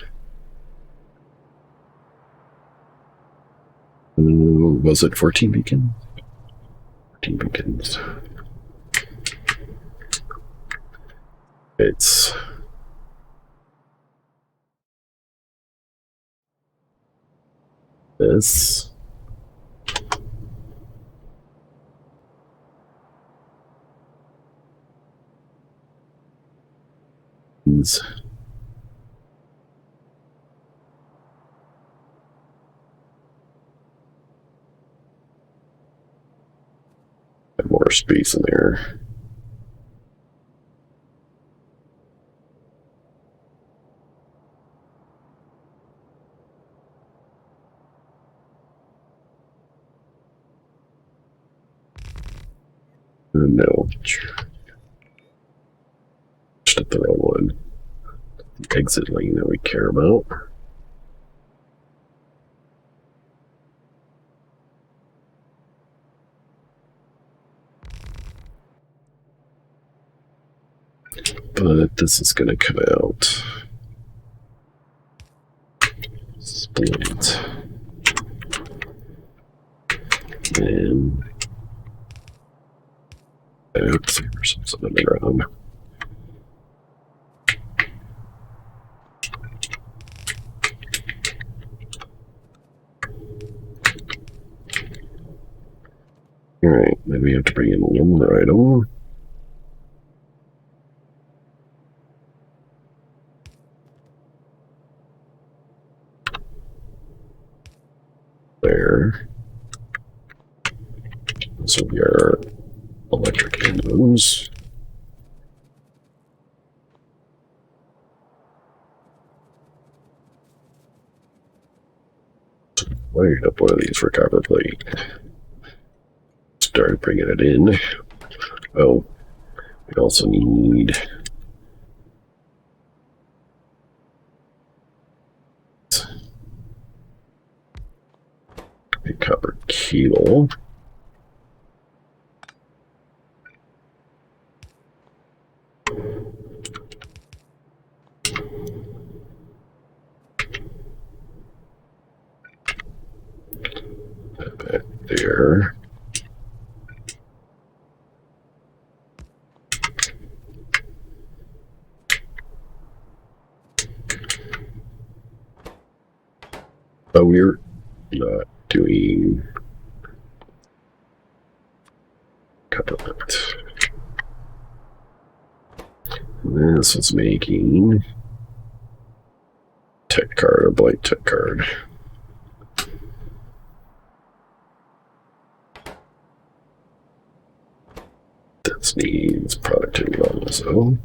Was it 14 beacons? 14 beacons. It's this. Have more space in there. No. Just at the wrong one. The exit lane that we care about. But this is going to come out. Split. And oops, there's something wrong. All right, then we have to bring in one more item. There. This will be our electric engines. Wired up one of these for copper plate. Start bringing it in. Oh, we also need a copper cable. Back there. But we're not doing covenant. This is making tech card, a blank tech card. This needs productivity on its own.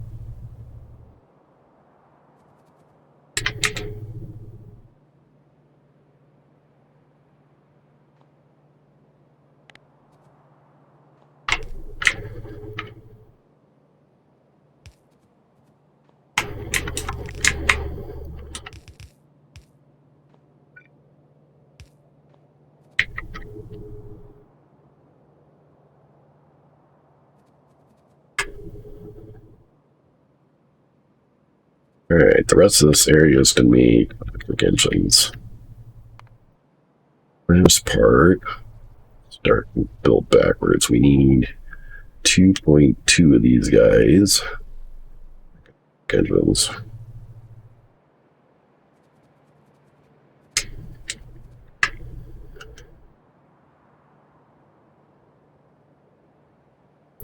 Alright, the rest of this area is going to be electric engines. First part, start and build backwards. We need 2.2 of these guys. Engines.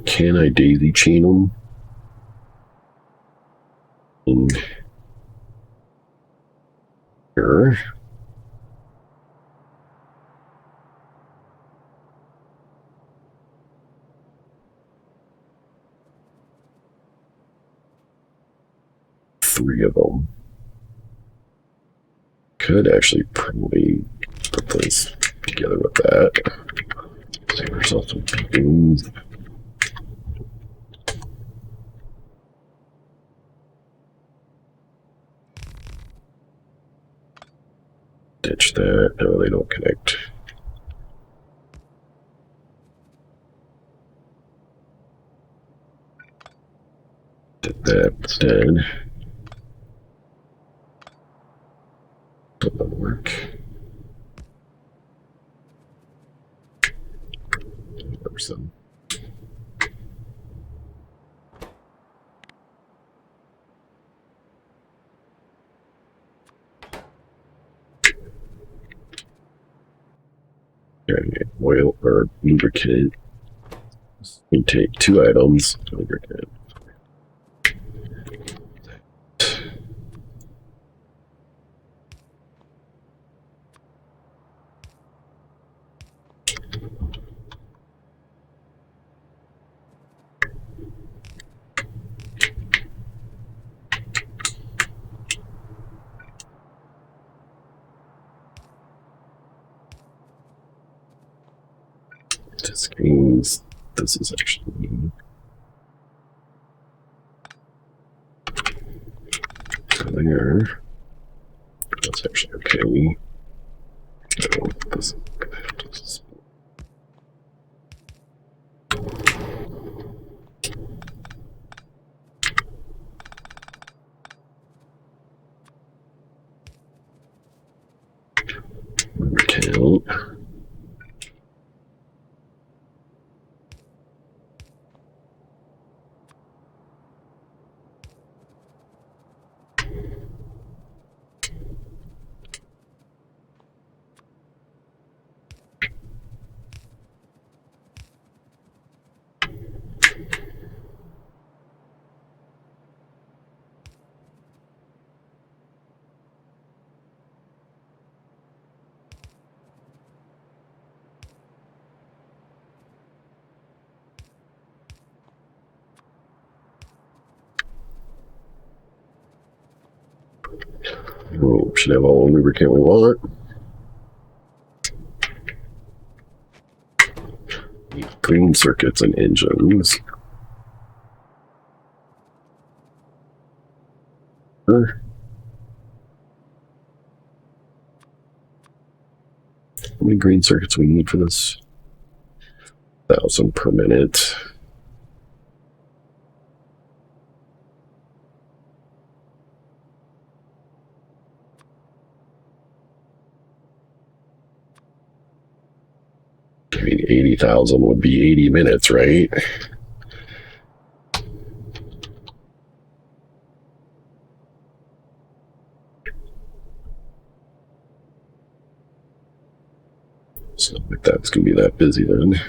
Can I daisy chain them? In here. Three of them. Could actually probably put this together with that. Save ourselves some beans. Ditch that. No, they don't connect. Did that instead. Doesn't work. Some. Okay, oil or lubricant. We take 2 items. Lubricant. Screens. This is actually there. That's actually okay. No, this is count. Oh, should have all the lubricant we want. Green circuits and engines. How many green circuits we need for this? 1,000 per minute. I mean, 80,000 would be 80 minutes, right? It's not like that's going to be that busy then.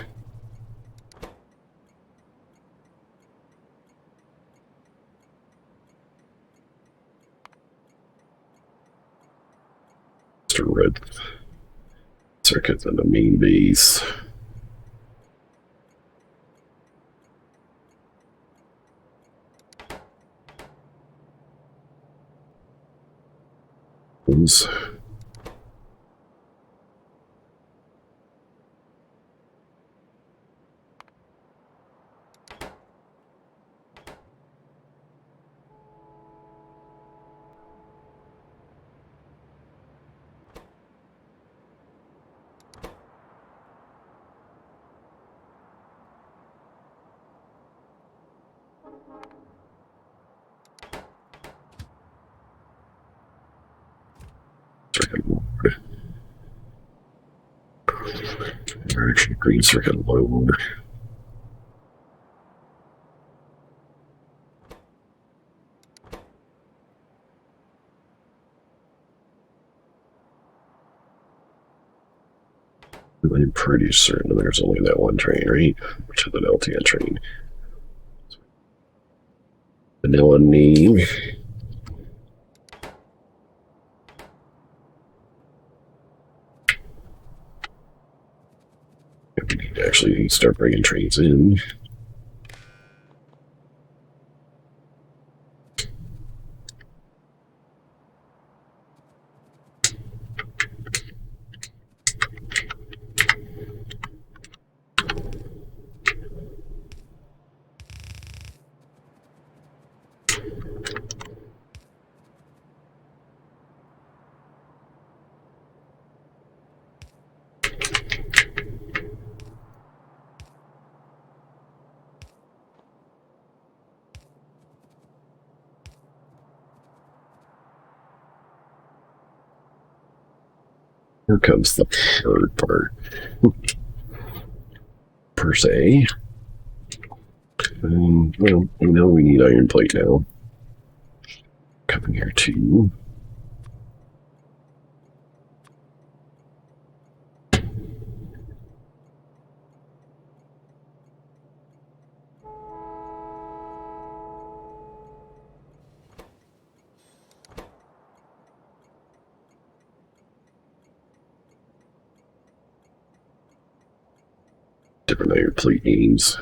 Just a red circuit and the main base. Just actually green circuit load. I'm pretty certain there's only that one train, right? Which is an LTN train. Vanilla name. We need to actually start bringing trains in. Here comes the hard part, per se. Well, we know we need iron plate now. Coming here too. Different iron plate names.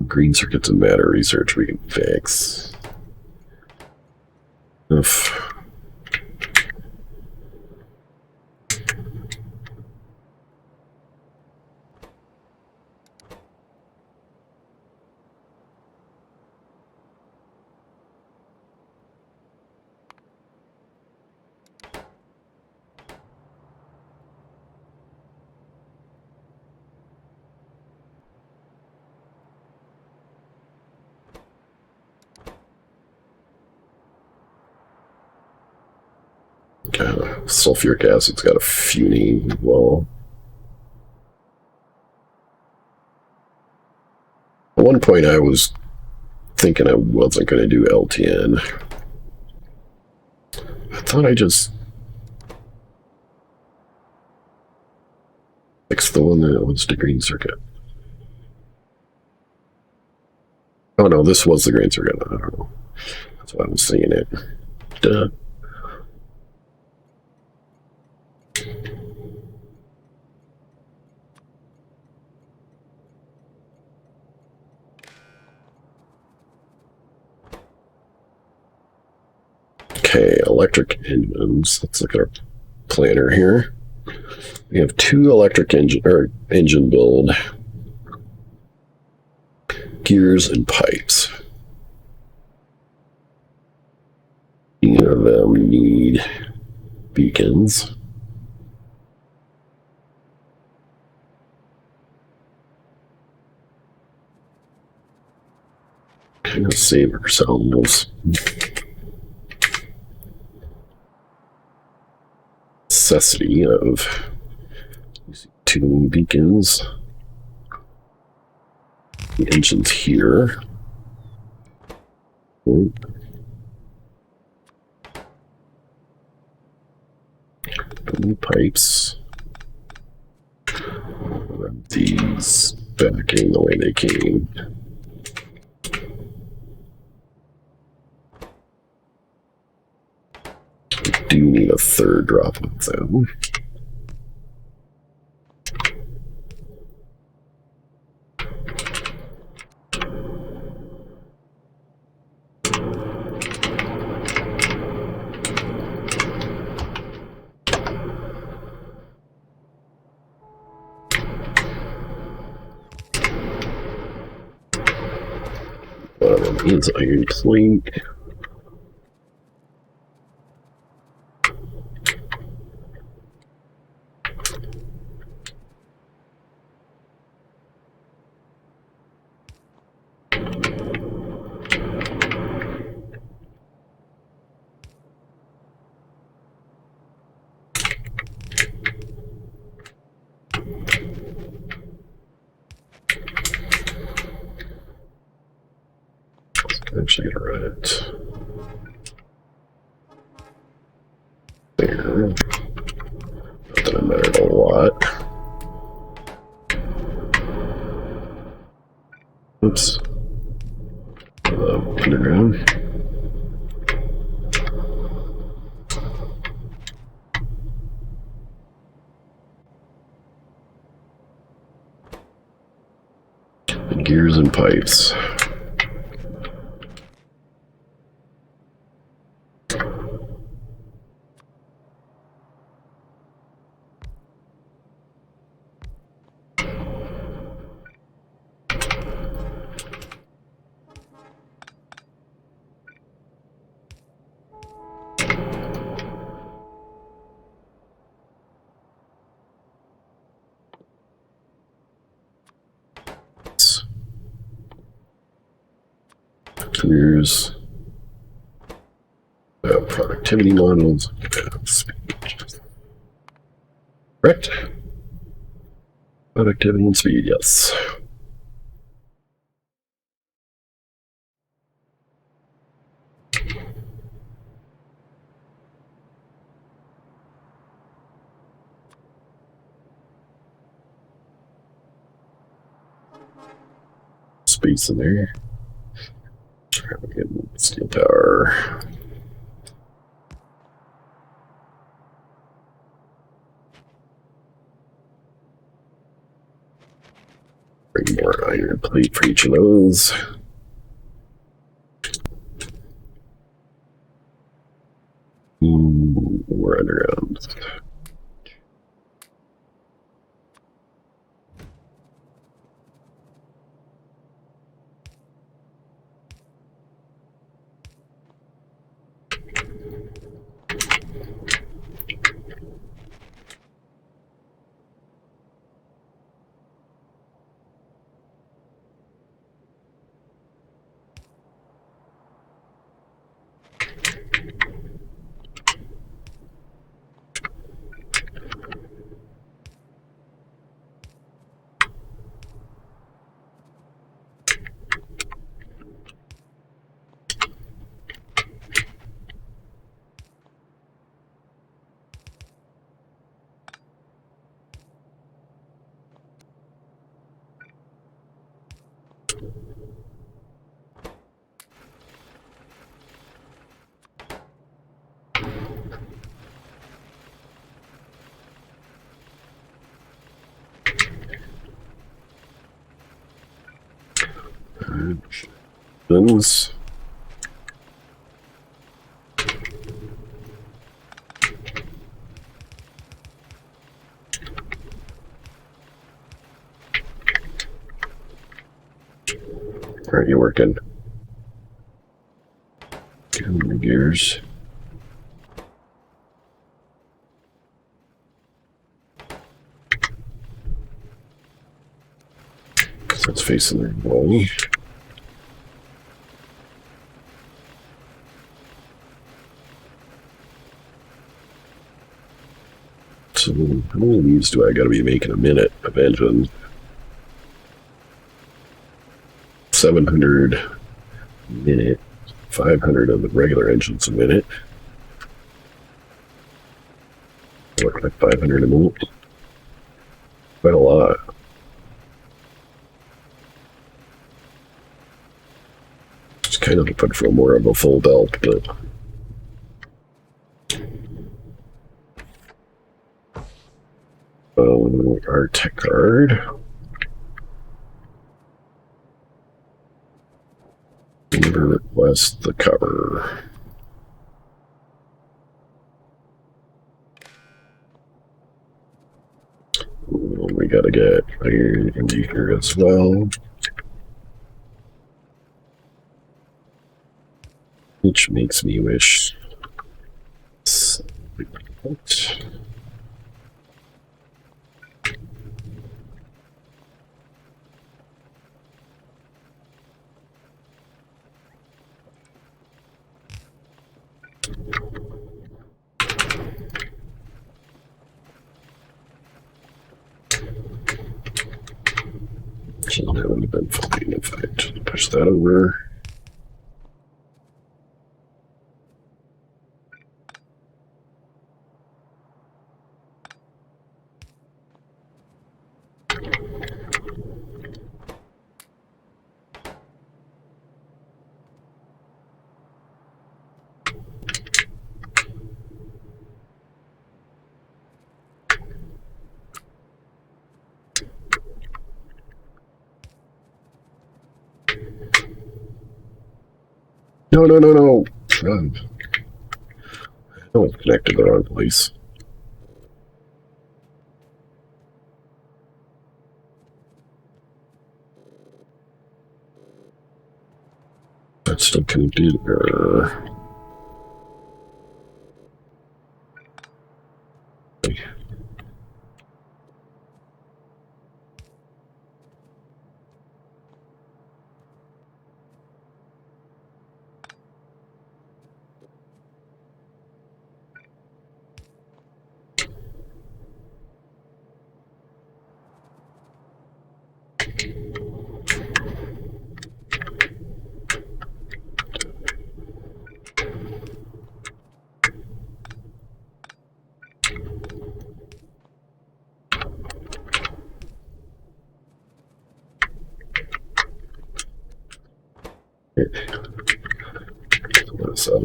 Green circuits and matter research we can fix. Ugh. Sulfuric acid's got a few names. Well, at one point I was thinking I wasn't going to do LTN. I thought I just fixed the one that was the green circuit. Oh no, this was the green circuit. I don't know. That's why I was seeing it. Duh. Okay, electric engines. Let's look at our planner here. We have 2 electric engine build gears and pipes. Either of them need beacons. Kind of save ourselves. Necessity of 2 beacons. The engine's here. Ooh. New pipes. These backing the way they came. We do need a third drop of them. One of them is iron plate. Actually gonna run it there. Not that it mattered a lot. Oops. Underground. And gears and pipes. Careers. Productivity models. Speed. Correct. Productivity and speed, yes. Space in there. Steel tower. Bring more iron plate for each of those. We're underground. Guns. Where are you working? The gears. So it's facing the way. So how many of these do I gotta be making a minute of engine? 700 a minute, 500 of the regular engines a minute. Look like 500 a minute. Quite a lot. Just kind of hoping for more of a full belt, but our tech card. Never request the cover. We gotta get iron in here as well. Which makes me wish. That would have been fine if I just push that over. No, no, no, no. I connected the wrong place. That's still connected. What's up?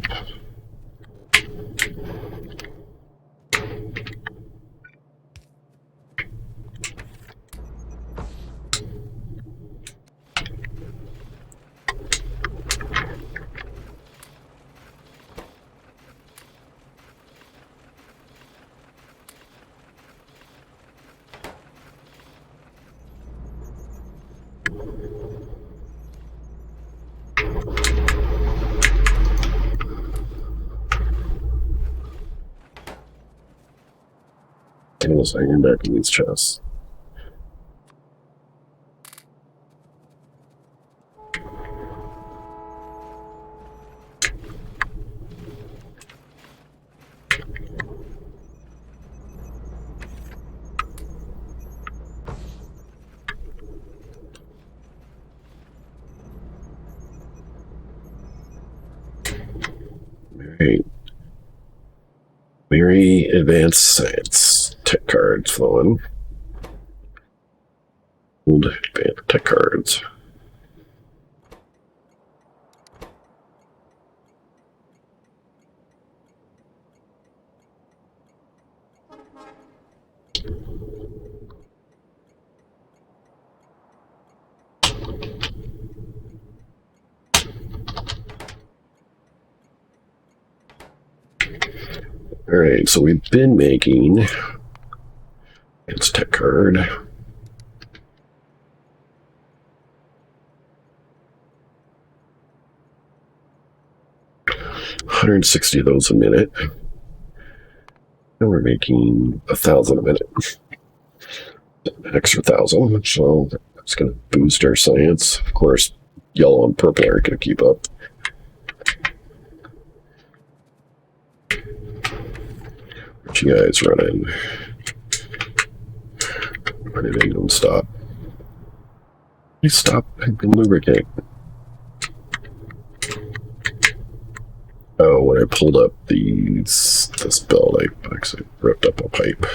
Unless I end back in these chests. Alright. Very advanced science. Tech cards flowing. Old advanced tech cards. Alright, so we've been making its tech card. $160 of those a minute. And we're making 1,000 a minute. An extra 1,000, so that's going to boost our science. Of course, yellow and purple aren't going to keep up. What you guys running? Running in, don't stop. Please stop and lubricate. pulled up this belt. I actually ripped up a pipe.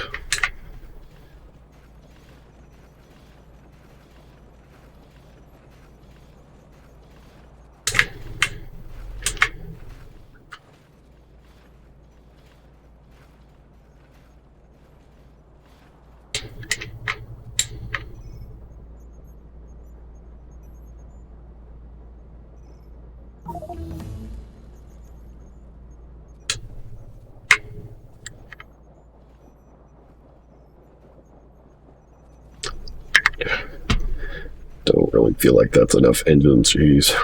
Don't really feel like that's enough engine cheese.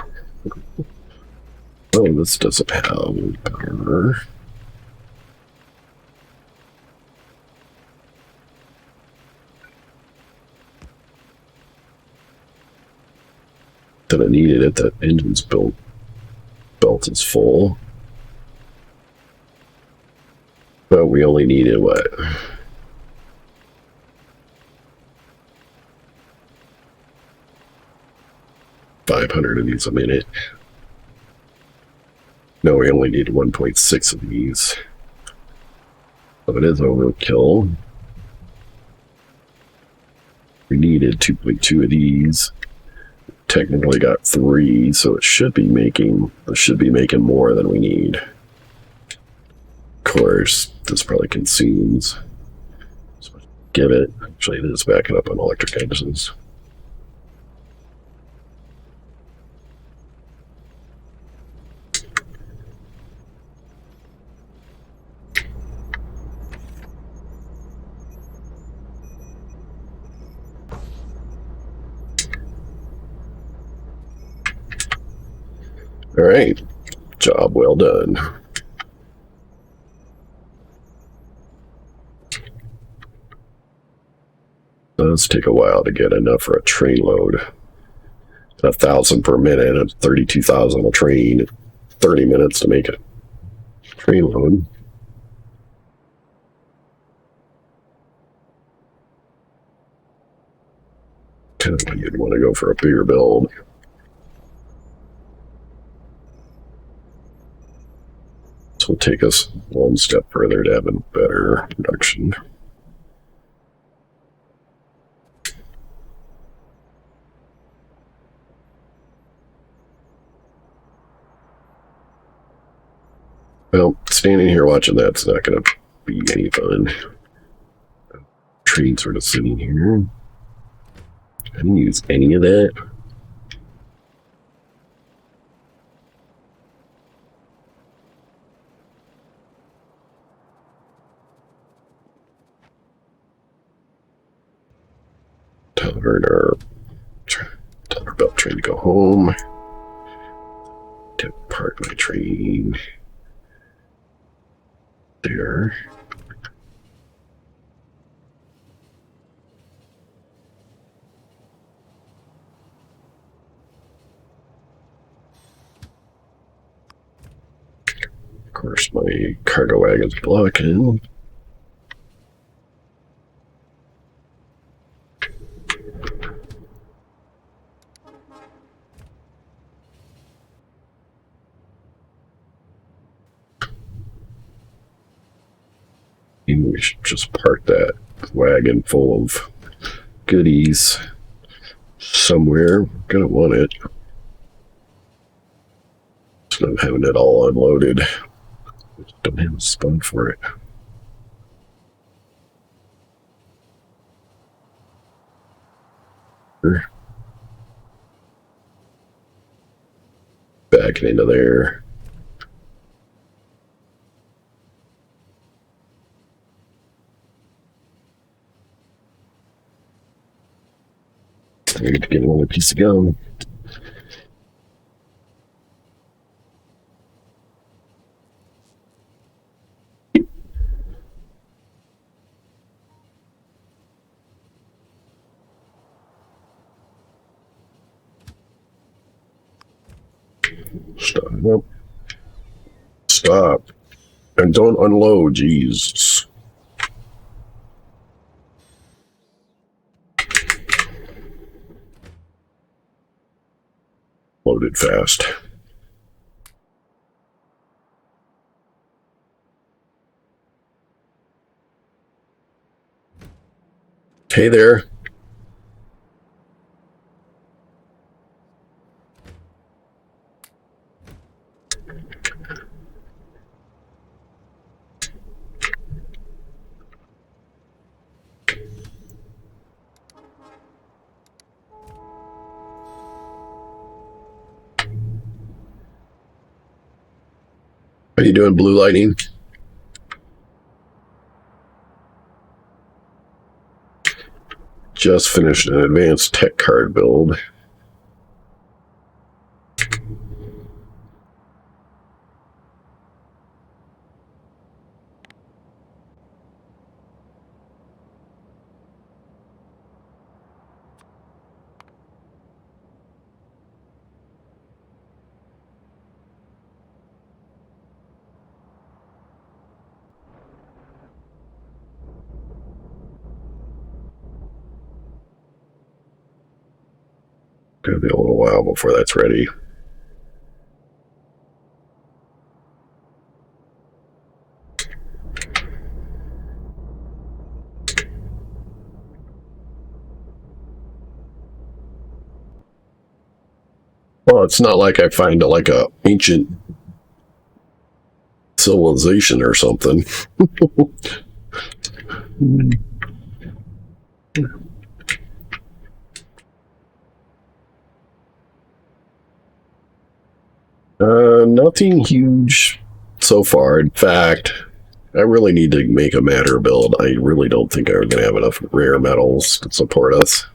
Oh, this doesn't have power. That I needed it. That engine's belt is full. But we only needed what? 500 of these a minute. No, we only need 1.6 of these. So it is overkill. We needed 2.2 of these. Technically got 3, so it should be making more than we need. Of course, this probably consumes. So get it. Actually, it is backing up on electric engines. All right, job well done. It does take a while to get enough for a train load. 1,000 per minute, and 32,000 a train. 30 minutes to make a train load. Kind of you'd want to go for a bigger build. This will take us one step further to have a better production. Well, standing here watching that's not going to be any fun. Train sort of sitting here. I didn't use any of that. Tell our belt train to go home. To park my train there. Of course, my cargo wagon's blocking. Maybe we should just park that wagon full of goodies somewhere. We're gonna want it. Instead of having it all unloaded. We just don't have a spot for it. Backing into there. I need to get another piece of gum. Stop. Stop. And don't unload, Jesus. Loaded fast. Hey there. Are you doing blue lighting? Just finished an advanced tech card build. Gonna be a little while before that's ready. Well, it's not like I find like a ancient civilization or something. Nothing huge so far. In fact, I really need to make a matter build. I really don't think I'm going to have enough rare metals to support us.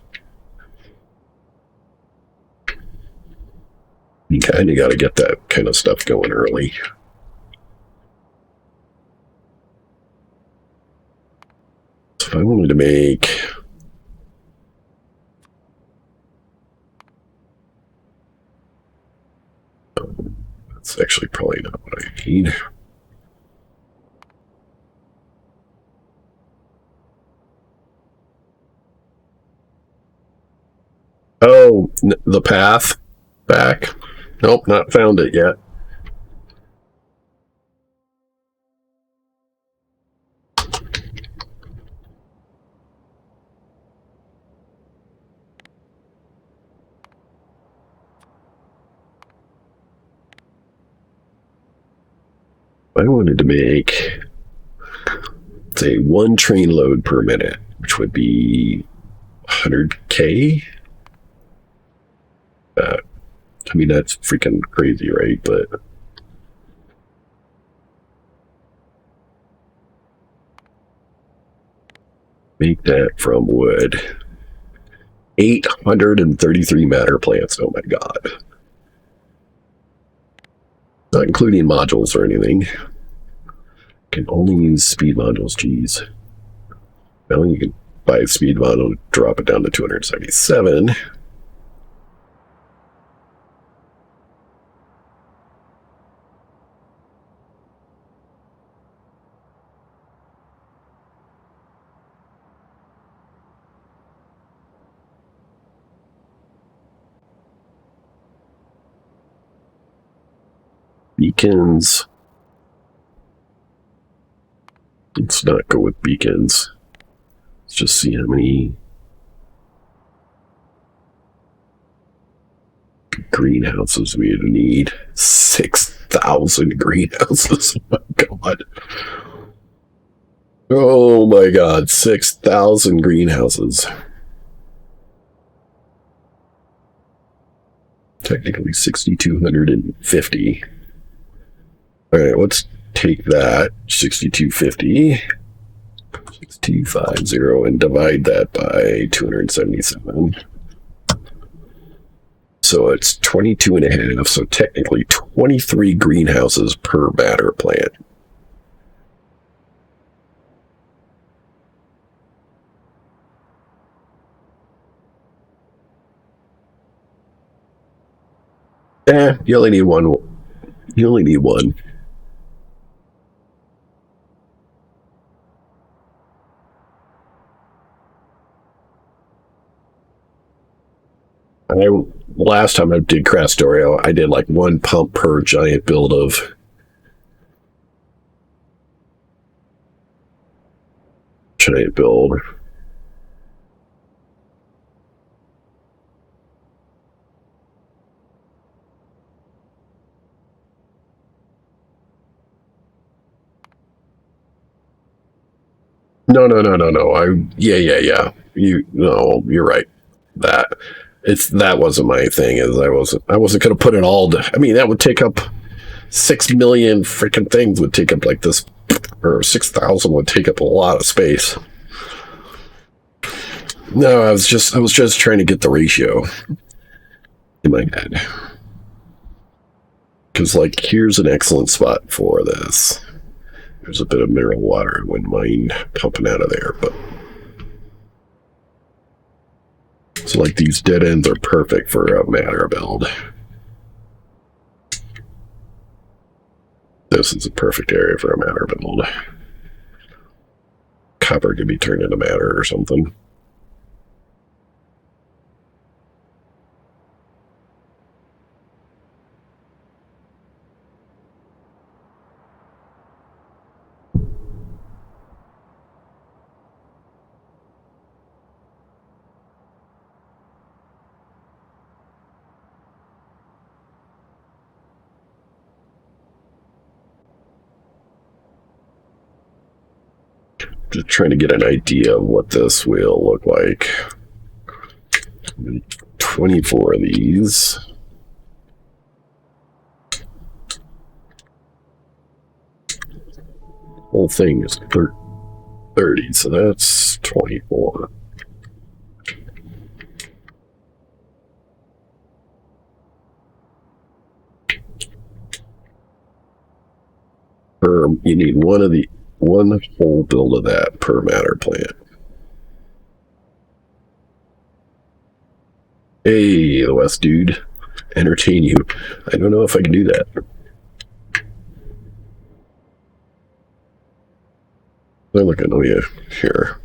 You kind of got to get that kind of stuff going early. So if I wanted to make... That's actually probably not what I need. Oh, the path back? Nope, not found it yet. I wanted to make, say, 1 train load per minute, which would be 100K. I mean, that's freaking crazy, right? But make that from wood. 833 matter plants. Oh my god. Not including modules or anything. Can only use speed modules. Geez. Well, you can buy a speed module, drop it down to 277. Beacons. Let's not go with beacons. Let's just see how many greenhouses we need. 6,000 greenhouses. Oh my god. Oh my god, 6,000 greenhouses. Technically 6,250. Alright, let's take that. 6,250. 6,250 and divide that by 277. So it's 22 and a half, so technically 23 greenhouses per batter plant. You only need one. You only need one. Last time I did Krastorio, I did like 1 pump per giant build of giant build. No, no, no, no, no. Yeah. No, you're right. That wasn't my thing. Is I wasn't going to put it all. I mean, that would take up 6 million freaking things. Would take up like this, or 6,000 would take up a lot of space. No, I was just trying to get the ratio in my head. Because like, here's an excellent spot for this. There's a bit of mineral water. I wouldn't mind pumping out of there, but. So like these dead ends are perfect for a matter build. This is a perfect area for a matter build. Copper could be turned into matter or something. Just trying to get an idea of what this will look like. 24 of these. Whole thing is 30, so that's 24. You need one whole build of that per matter plant. Hey, the West dude, entertain you. I don't know if I can do that. I'm looking. Oh yeah, here.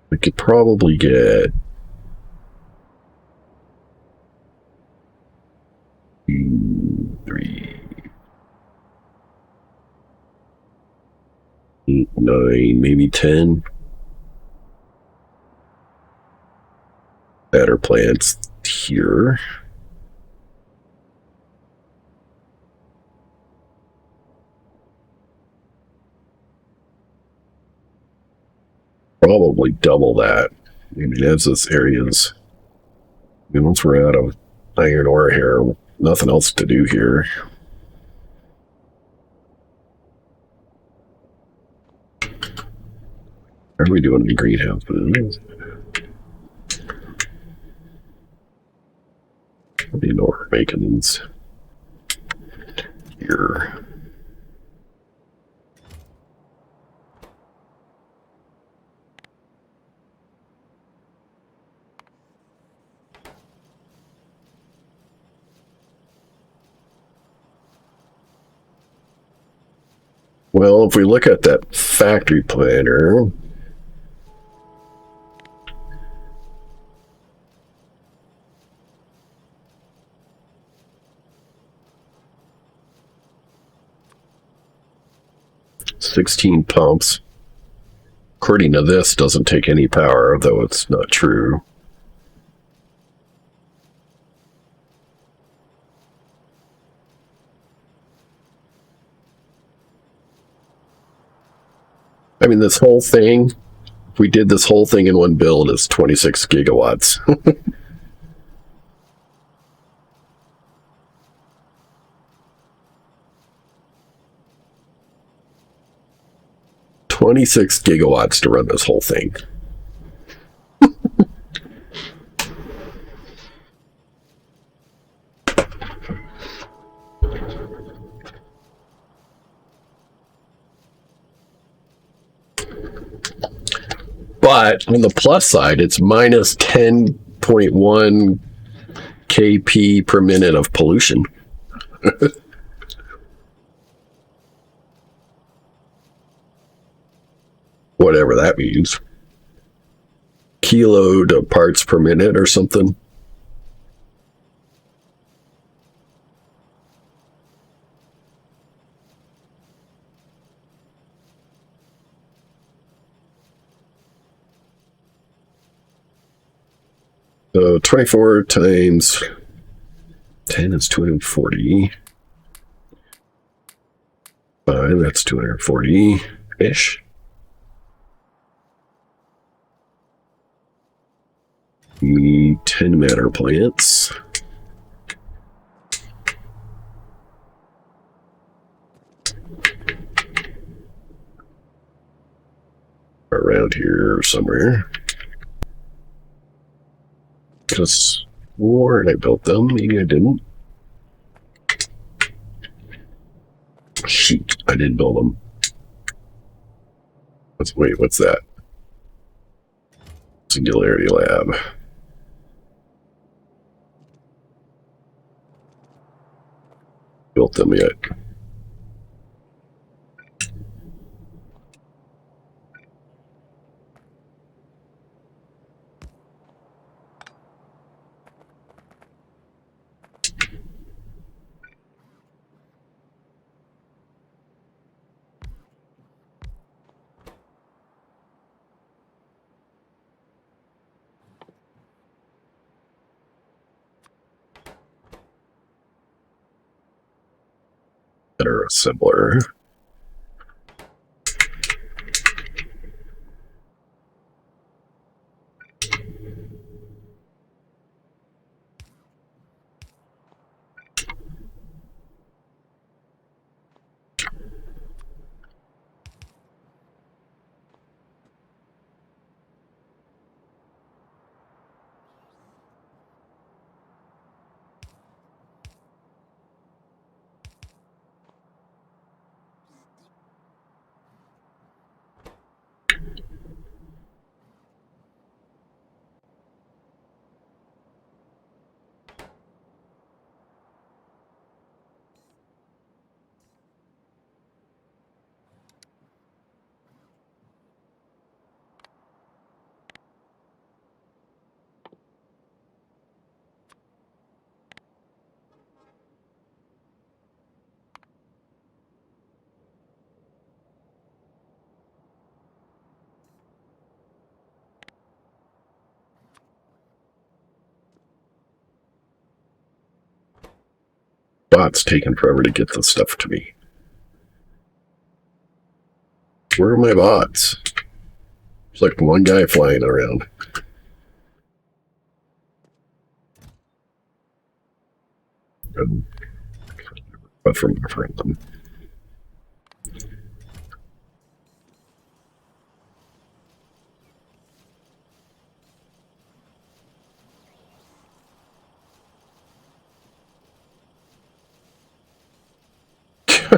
We could probably get 2, 3, 8, 9, maybe 10 batter plants here. Probably double that. I mean, as this area's. I mean, once we're out of iron ore here, nothing else to do here. How are we doing in the greenhouse? The ore makings here. Well, if we look at that factory planner, $16 pumps. According to this, doesn't take any power, though it's not true. I mean, this whole thing, if we did this whole thing in one build, is 26 gigawatts. 26 gigawatts to run this whole thing. But on the plus side, it's minus 10.1 kp per minute of pollution. Whatever that means. Kilo to parts per minute or something. So 24 times 10 is 240. 5 5, that's 240-ish. The 10 matter plants. Around here somewhere. Because where I built them, maybe I didn't. Shoot, I didn't build them. Wait, what's that? Singularity Lab. Built them yet? Better assembler. Bot's taking forever to get this stuff to me. Where are my bots? There's like one guy flying around. But from them.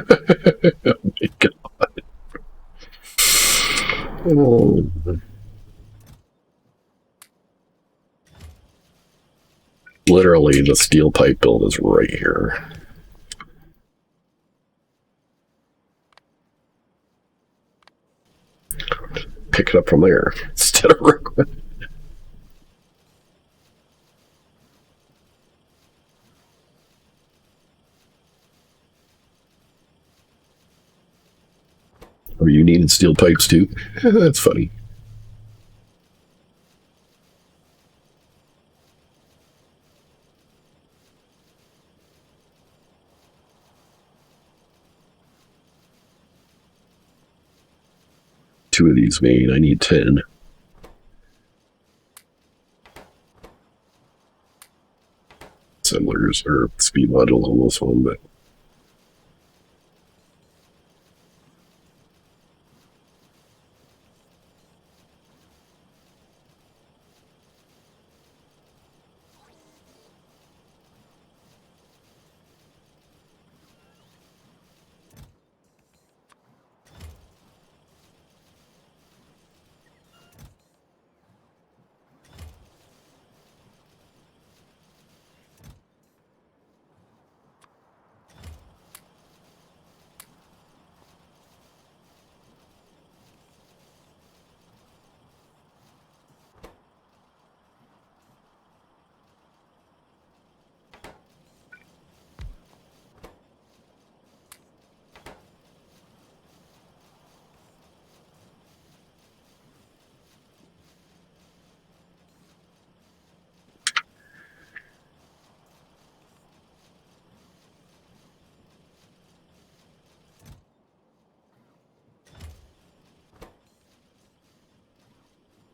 Oh my god. Oh. Literally, the steel pipe build is right here. Pick it up from there instead of Rookwood. Oh, you needed steel pipes too? That's funny. Two of these made. I need 10. Assemblers or speed modules on this one, but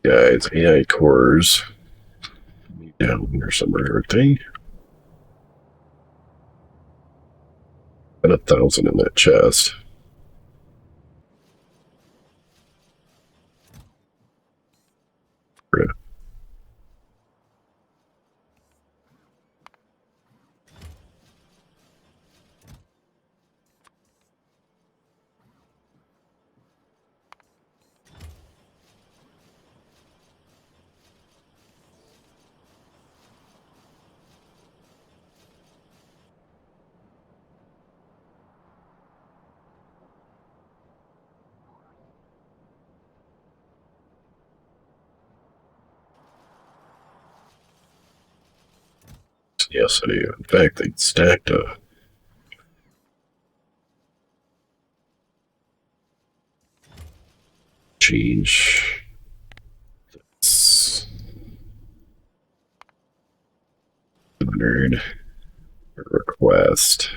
Yeah, it's AI cores. Down here somewhere, aren't they? Got 1,000 in that chest. Yes, I do. In fact, they stacked a change. 100 request.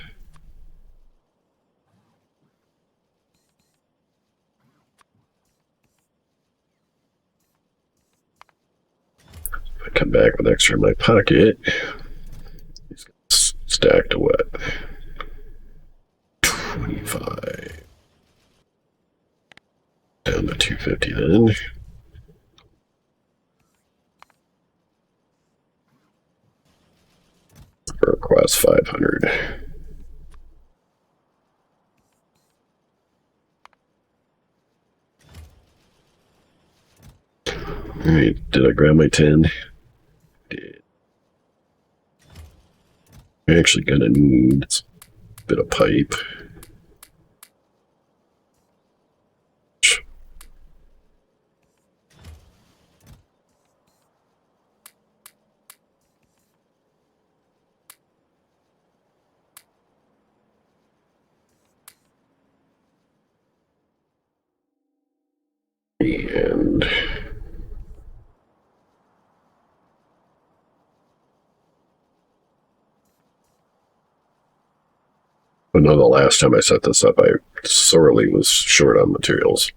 I come back with extra in my pocket. Stacked to what? 25. Down to 250 then. Request 500. Alright, did I grab my 10? Did. I'm actually gonna need a bit of pipe. And I know the last time I set this up, I sorely was short on materials.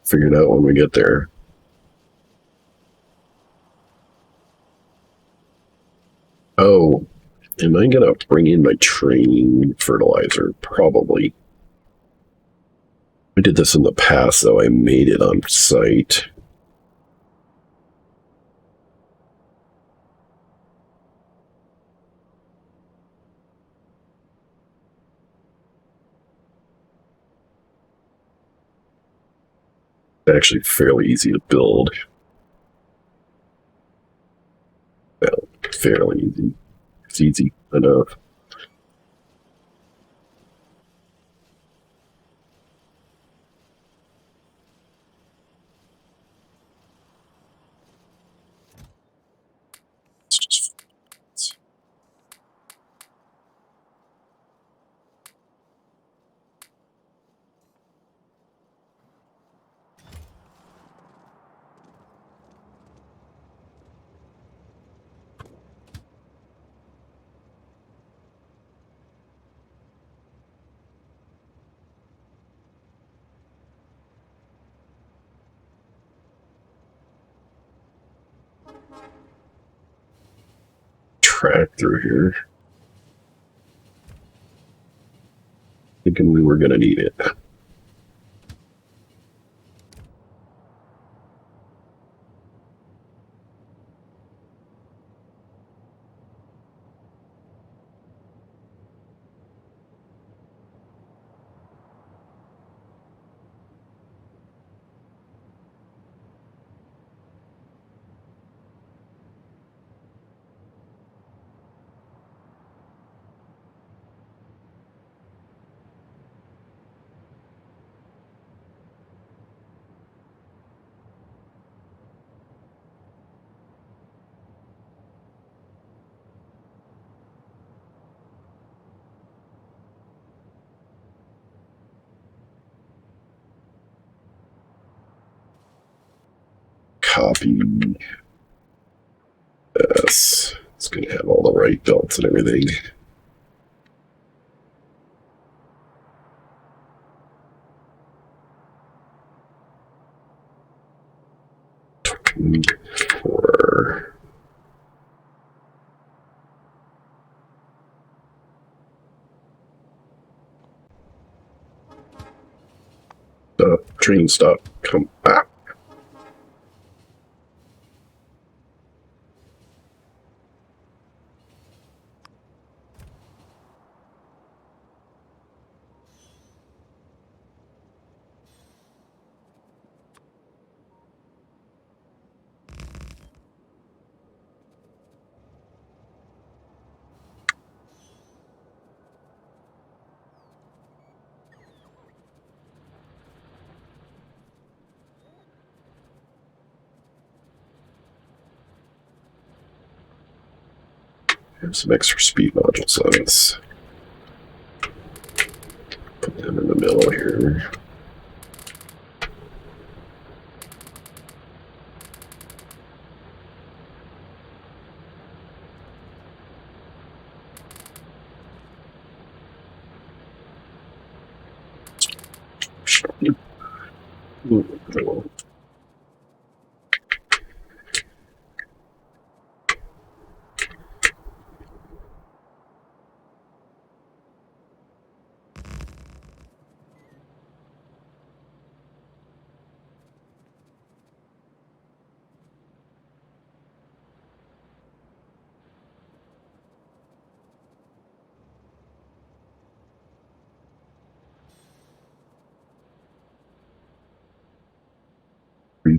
Figure it out when we get there. Oh, am I gonna bring in my training fertilizer? Probably. I did this in the past, though. I made it on site. It's actually fairly easy to build. Well, fairly easy. It's easy enough. It's just track through here. Thinking we were gonna need it. Copy this. It's going to have all the right belts and everything. For train stop. Come back. Have some extra speed modules on us. Put them in the middle here.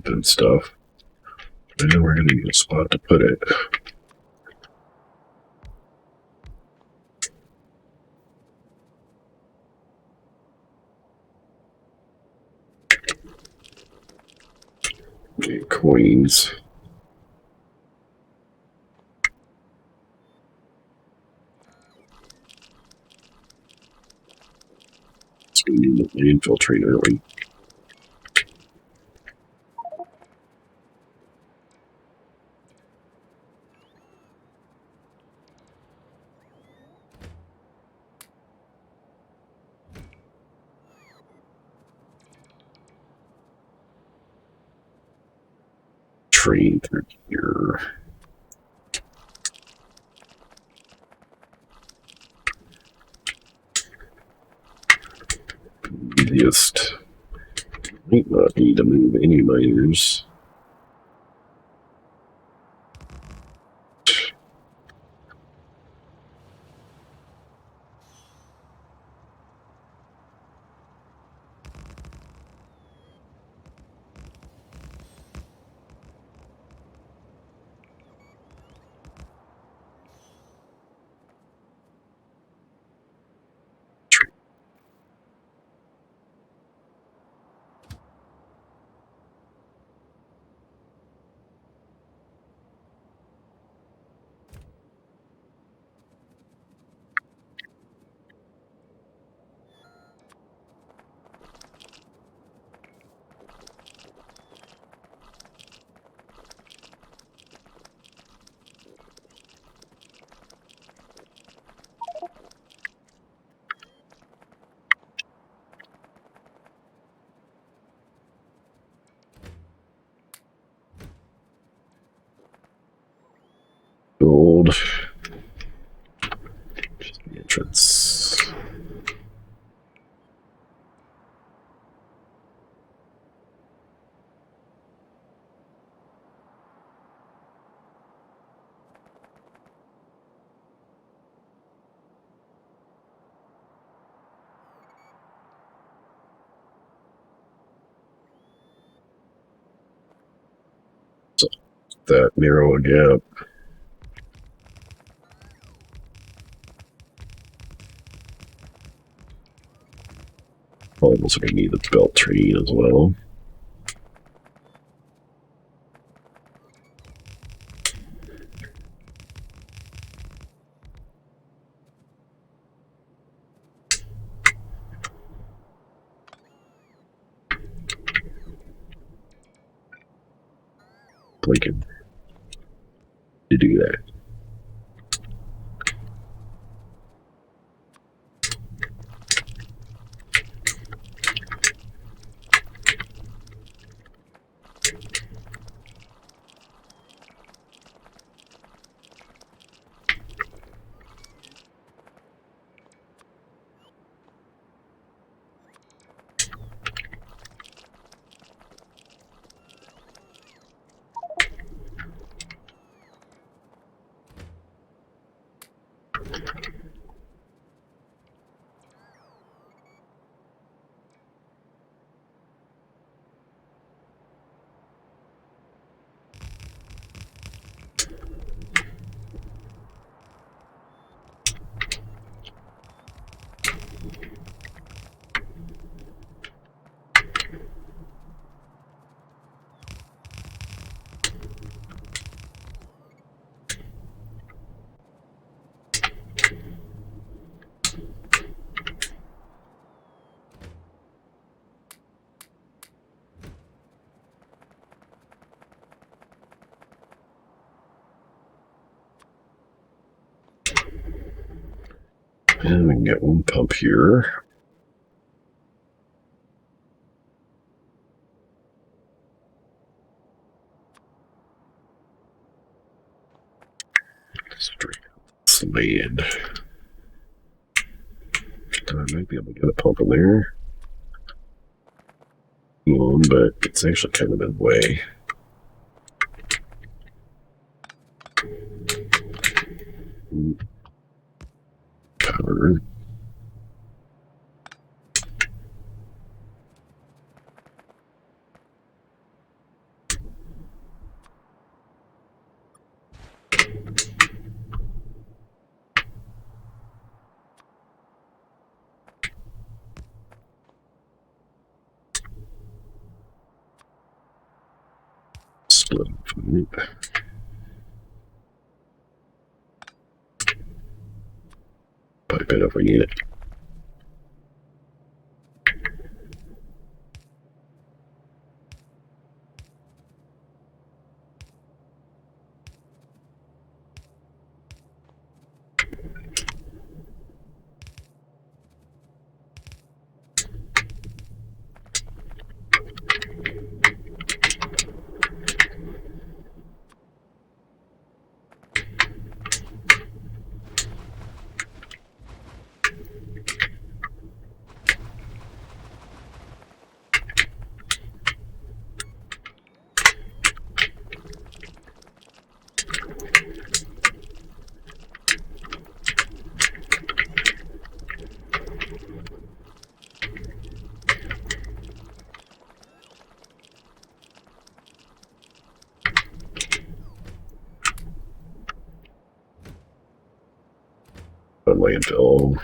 And stuff. I know we're going to need a spot to put it. Okay, coins. It's going to need an infiltrator, aren't we? Train through here. Just might not need to move any miners. Gold. Just the entrance. So that narrow a gap. Almost going to need a belt train as well. Blinking to do that. And we can get one pump here. Straight sled. I might be able to get a pump in there. But it's actually kind of in the way. Power. Split. Pipe it if we need it. Landfill.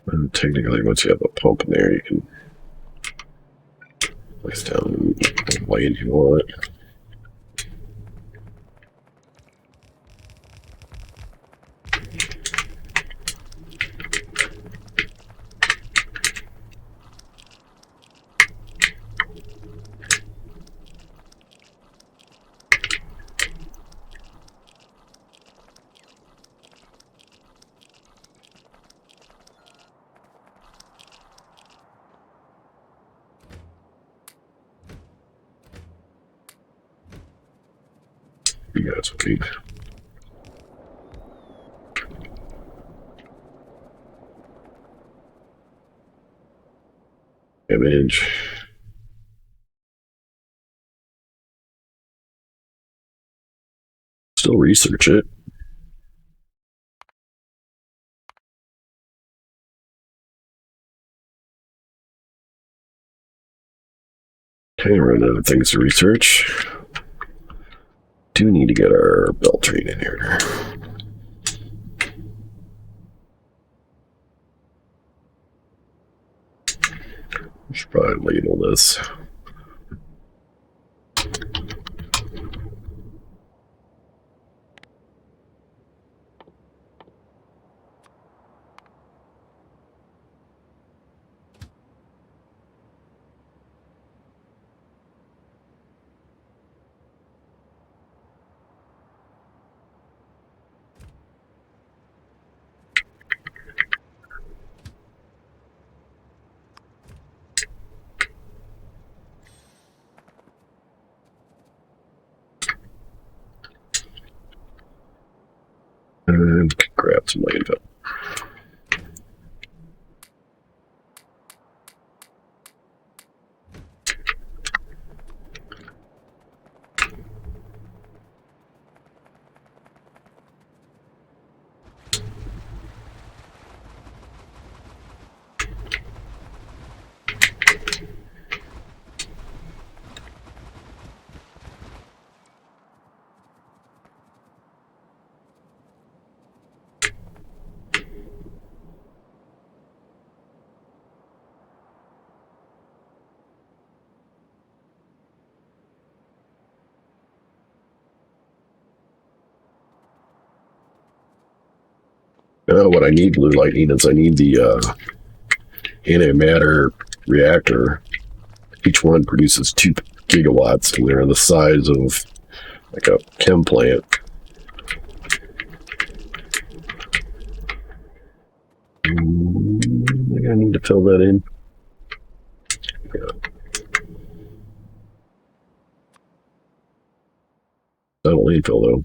And technically, once you have a pump in there, you can place down the weight if you want. You guys will need image. Still research it. Okay, run out of things to research. Do need to get our belt train in here. We should probably label this. some landfill. What I need blue lightning is I need the antimatter reactor. Each one produces 2 gigawatts, and they're the size of like a chem plant. I think I need to fill that in. Yeah. Not a landfill though.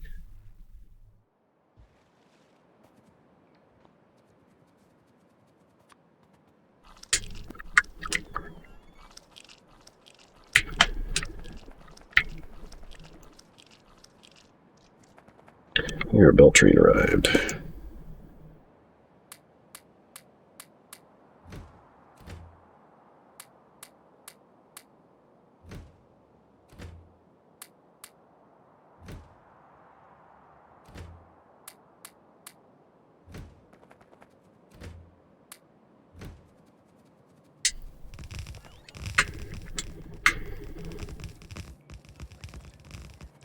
Here, belt train arrived.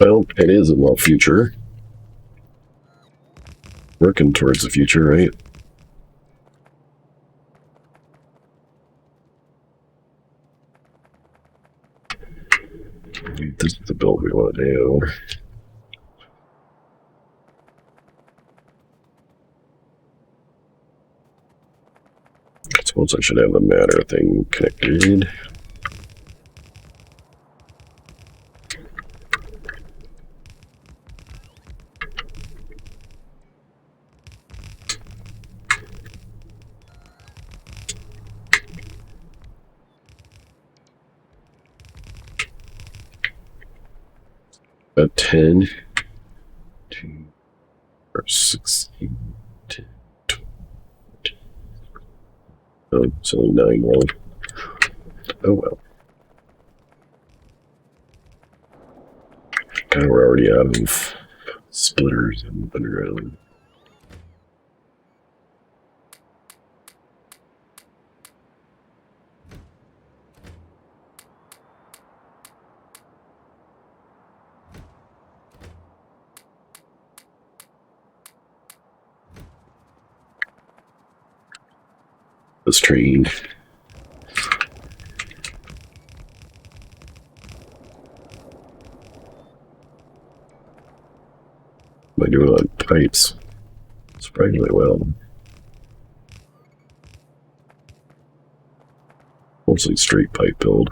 Well, it is in the future. Working towards the future, right? This is the build we want to do. I suppose I should have the matter thing connected. About 10, 2, or 16, 10, 12. Oh, it's only 9 roll. Oh well. We're already out of splitters and underground. This train. Am I doing on pipes? Surprisingly well. Mostly straight pipe build.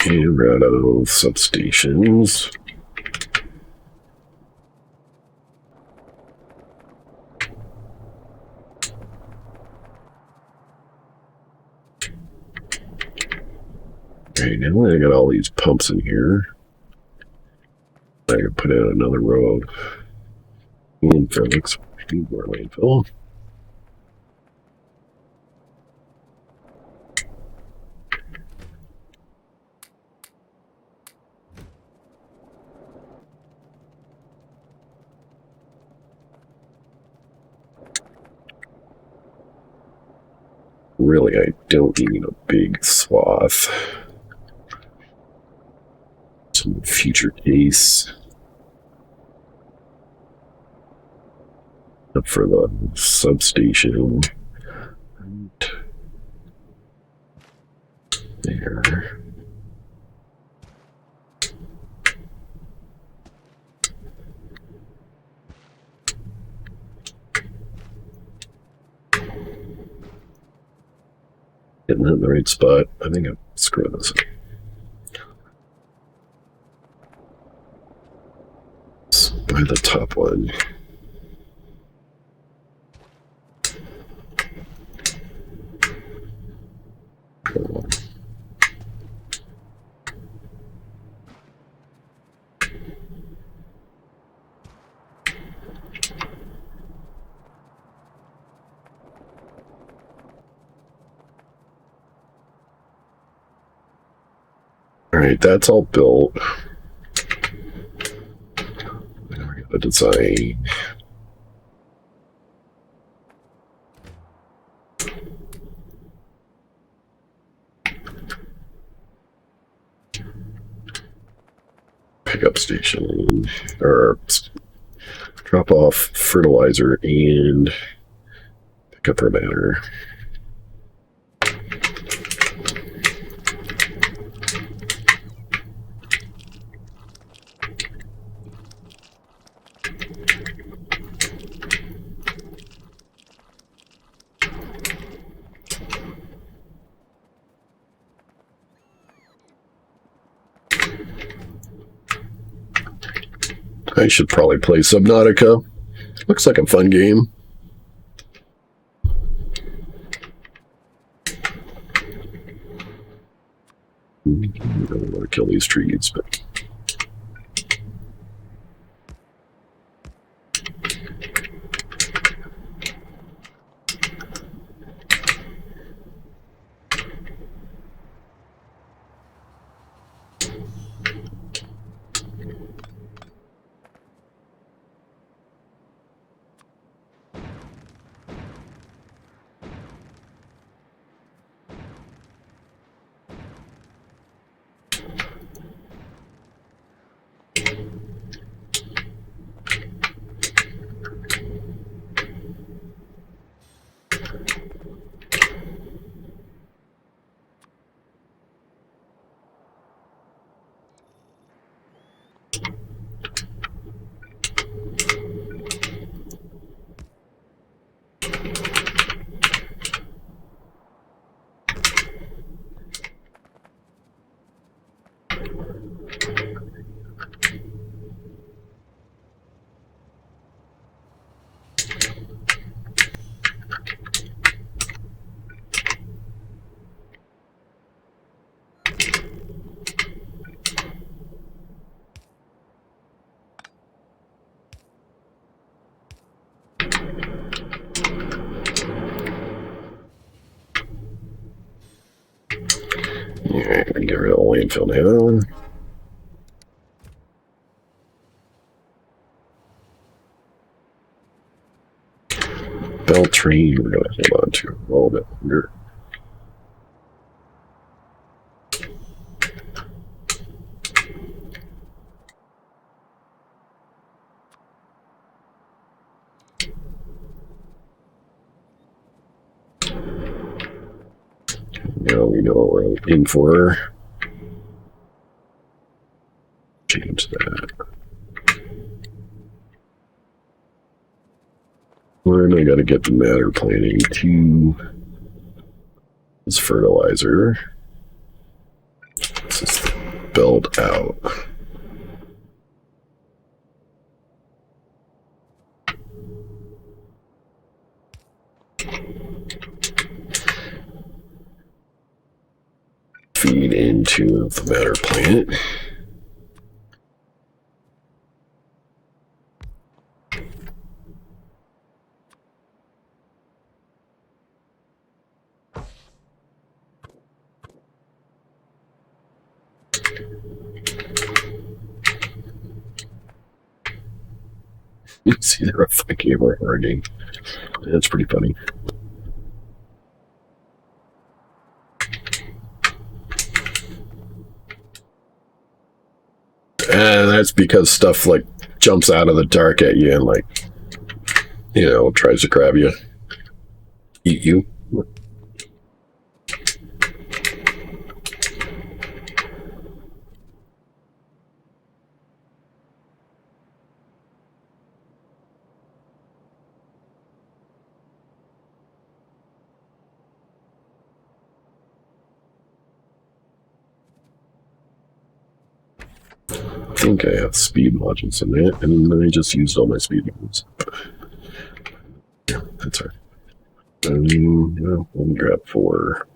Okay, we're out of substations. Okay, now I got all these pumps in here. I can put in another row of landfills. Need more landfill. really, I don't need a big swath. Some future case. Up for the substation. There. Getting that in the right spot. I think I'm screwing this up. By the top one. Cool. Alright, that's all built. Now we got the design. Pickup station, or drop off fertilizer and pick up our banner. I should probably play Subnautica. Looks like a fun game. I don't want to kill these trees, but... Alright, I'm gonna get rid of the landfill now. Bell train, we're gonna hold on to a little bit longer. Now we know what we're in for. Change that. And I gotta get the matter planning to this fertilizer. This is build out. Feed into the matter plant. You see, they're a fucking game. That's pretty funny. it's because stuff like jumps out of the dark at you and like, you know, tries to grab you, eat you. I think I have speed modules in it, and then I just used all my speed modules. Yeah, that's right. Well, let me grab 4.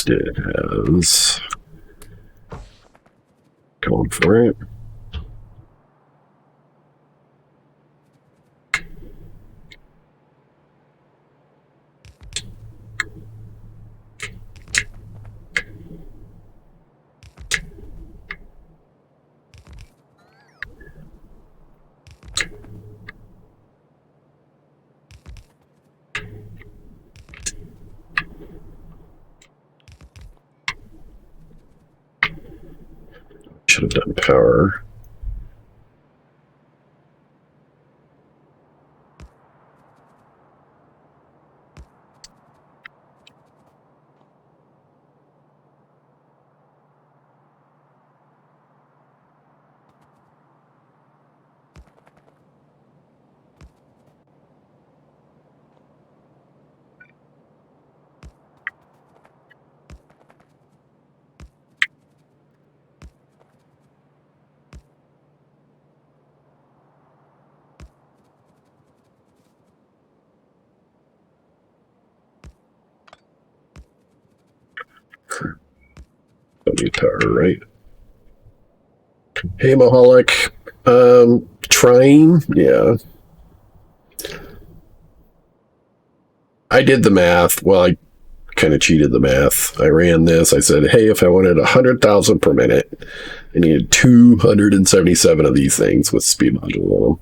It has going for it. Should have done power. Don't need power, right? Hey, Mahalik. Trying? Yeah. I did the math. Well, I kind of cheated the math. I ran this. I said, hey, if I wanted 100,000 per minute, I needed 277 of these things with speed module on them.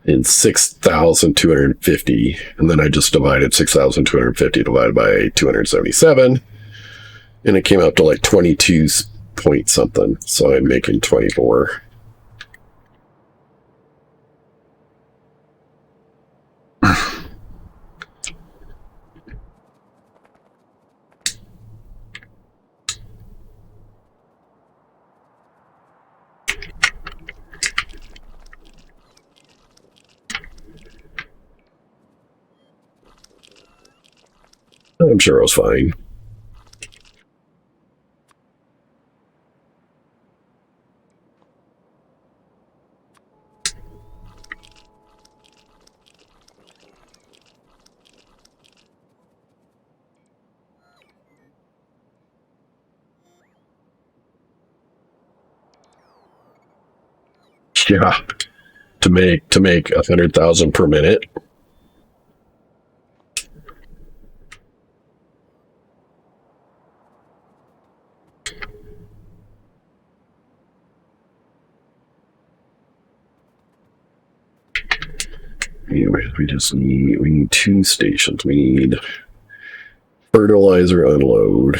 And 6,250. And then I just divided 6,250 divided by 277. And it came out to like 22 point something. So I'm making 24. I'm sure I was fine. Yeah, to make 100,000 per minute. Anyway, we need 2 stations. We need fertilizer unload.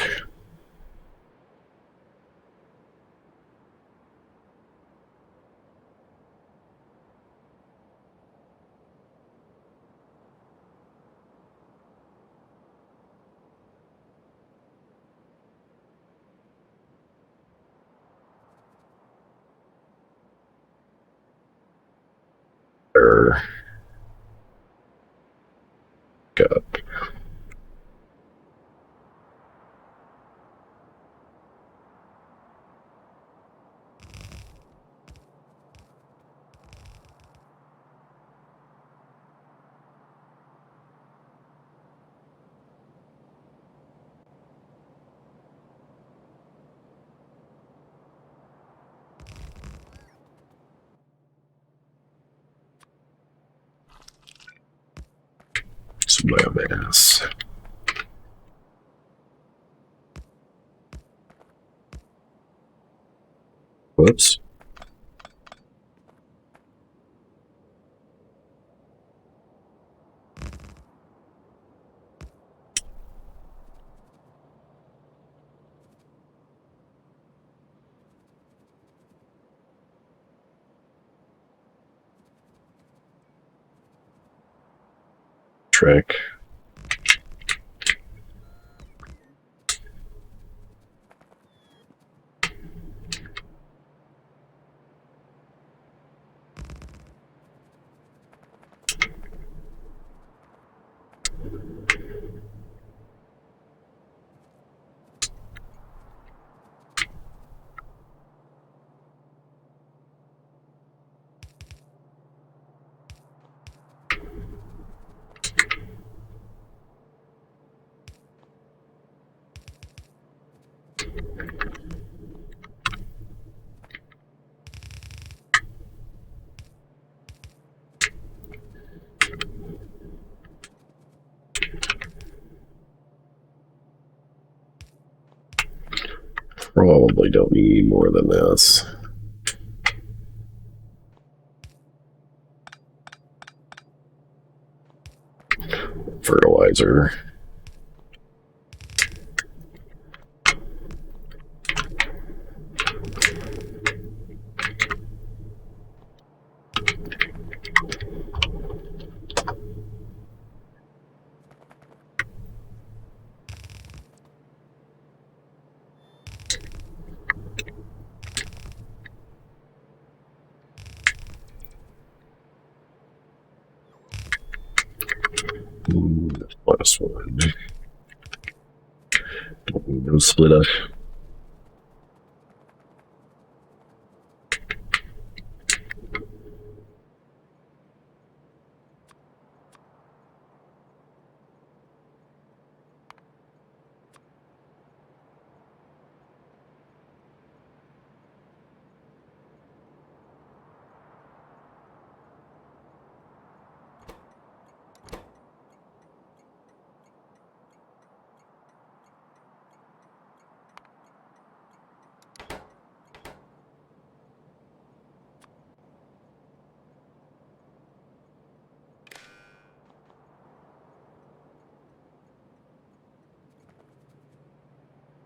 God. Some biomass. Whoops. track. Probably don't need more than this. Fertilizer. Last one. Don't need no splitter.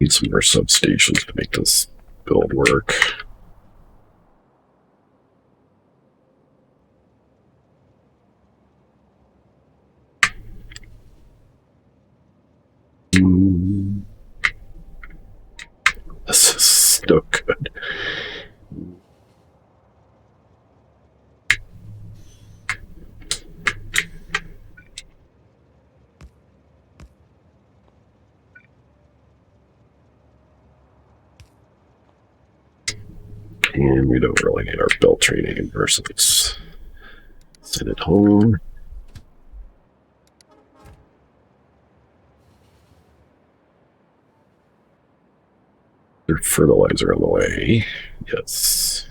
Need some more substations to make this build work. This is so good. And we don't really need our belt training anymore, so let's send it home. There's fertilizer on the way. Yes.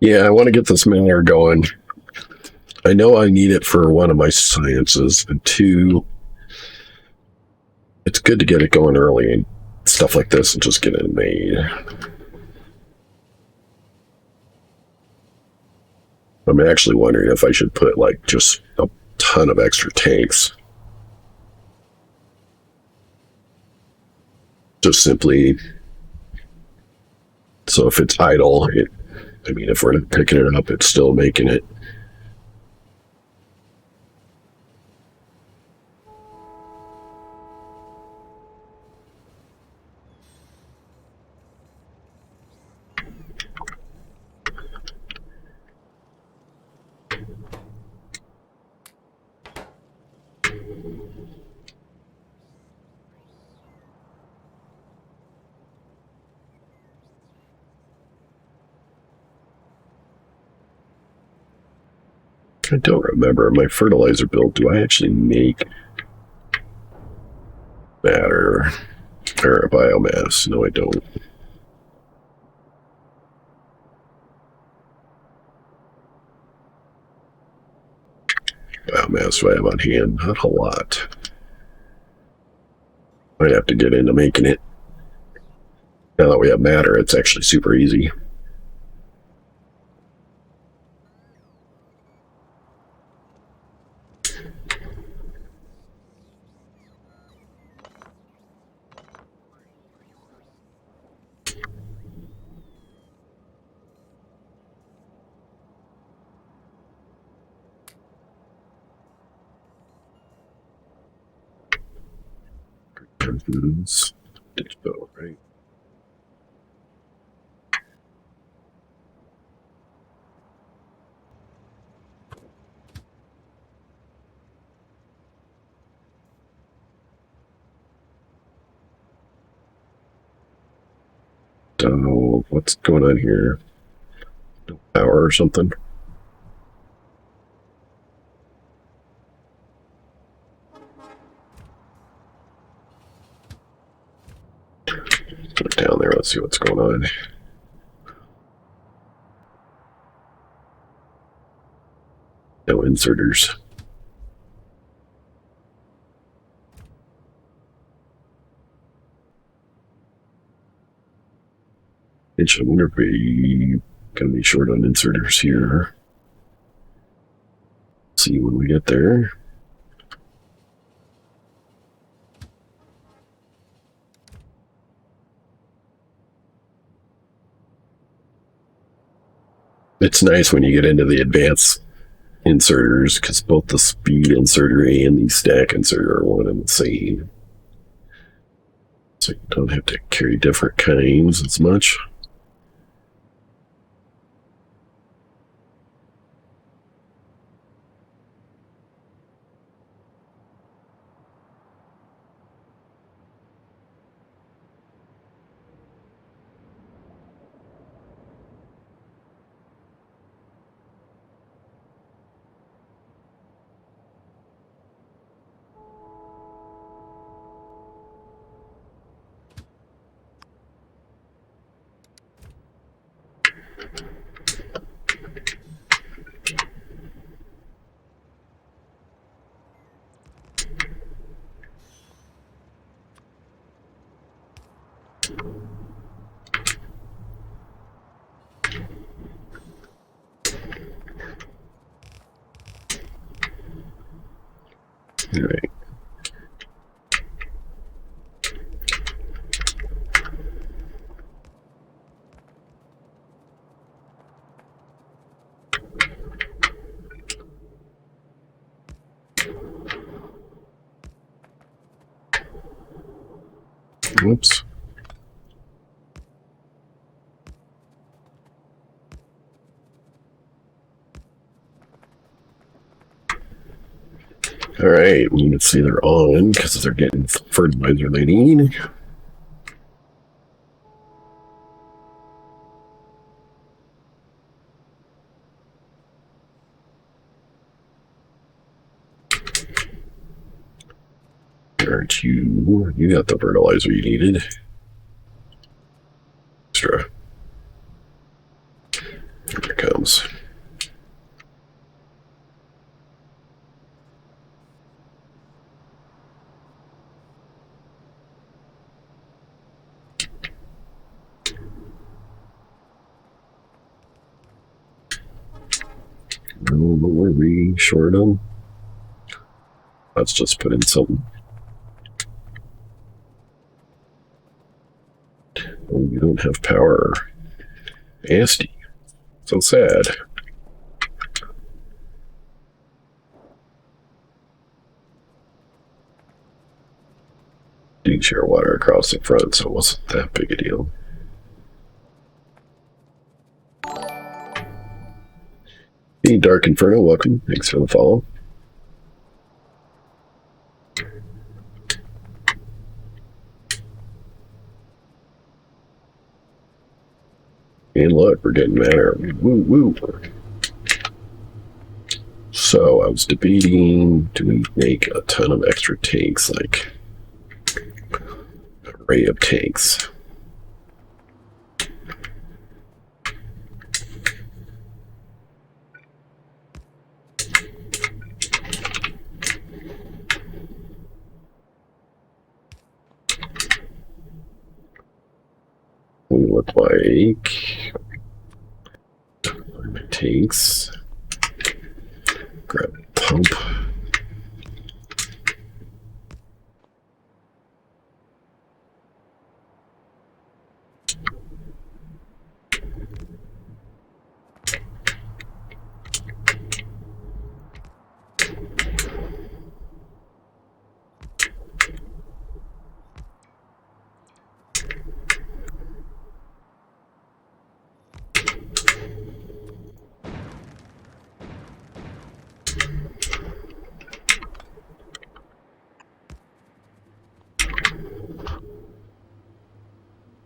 Yeah, I want to get this miner going. I know I need it for one of my sciences, and two, it's good to get it going early and stuff like this and just get it made. I'm actually wondering if I should put like just a ton of extra tanks. Just simply, so if it's idle, I mean, if we're picking it up, it's still making it. I don't remember my fertilizer build. Do I actually make matter or biomass? No, I don't. Biomass do I have on hand? Not a lot. Might have to get into making it. Now that we have matter, it's actually super easy. Digital, right? So what's going on here? Power or something? Put it down there. Let's see what's going on. No inserters. I wonder if we going to be short on inserters here. See when we get there. It's nice when you get into the advanced inserters because both the speed inserter and the stack inserter are one and the same. So you don't have to carry different kinds as much. All right. Whoops. All right, we can see they're on because they're getting fertilizer they need. Aren't you? You got the fertilizer you needed. Extra. Here it comes. No, but we're re-short them. Let's just put in something. Oh, you don't have power. Nasty. So sad. You share water across the front, so it wasn't that big a deal. Hey, Dark Inferno, welcome. Thanks for the follow. And look, we're getting matter. Woo woo. So I was debating, do we make a ton of extra tanks, like an array of tanks? look like. My tanks. Grab a pump.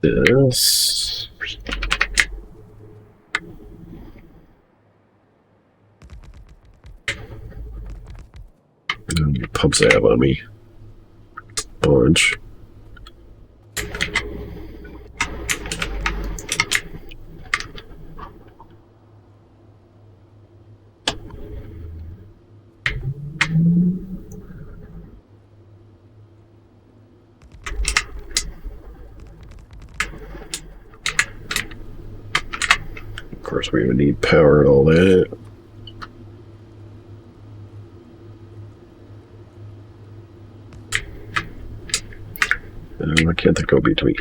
This. How many pumps I have on me? Bunch. Of course, we would need power and all that. I can't think go between.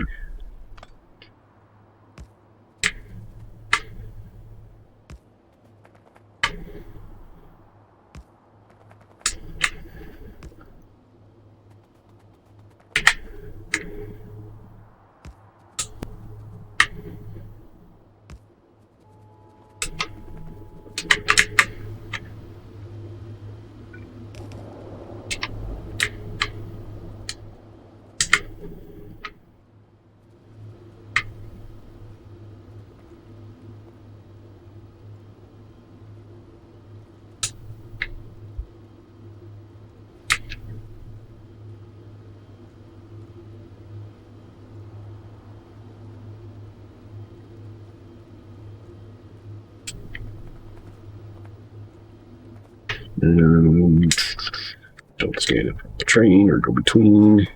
Don't scan it from the train or go between.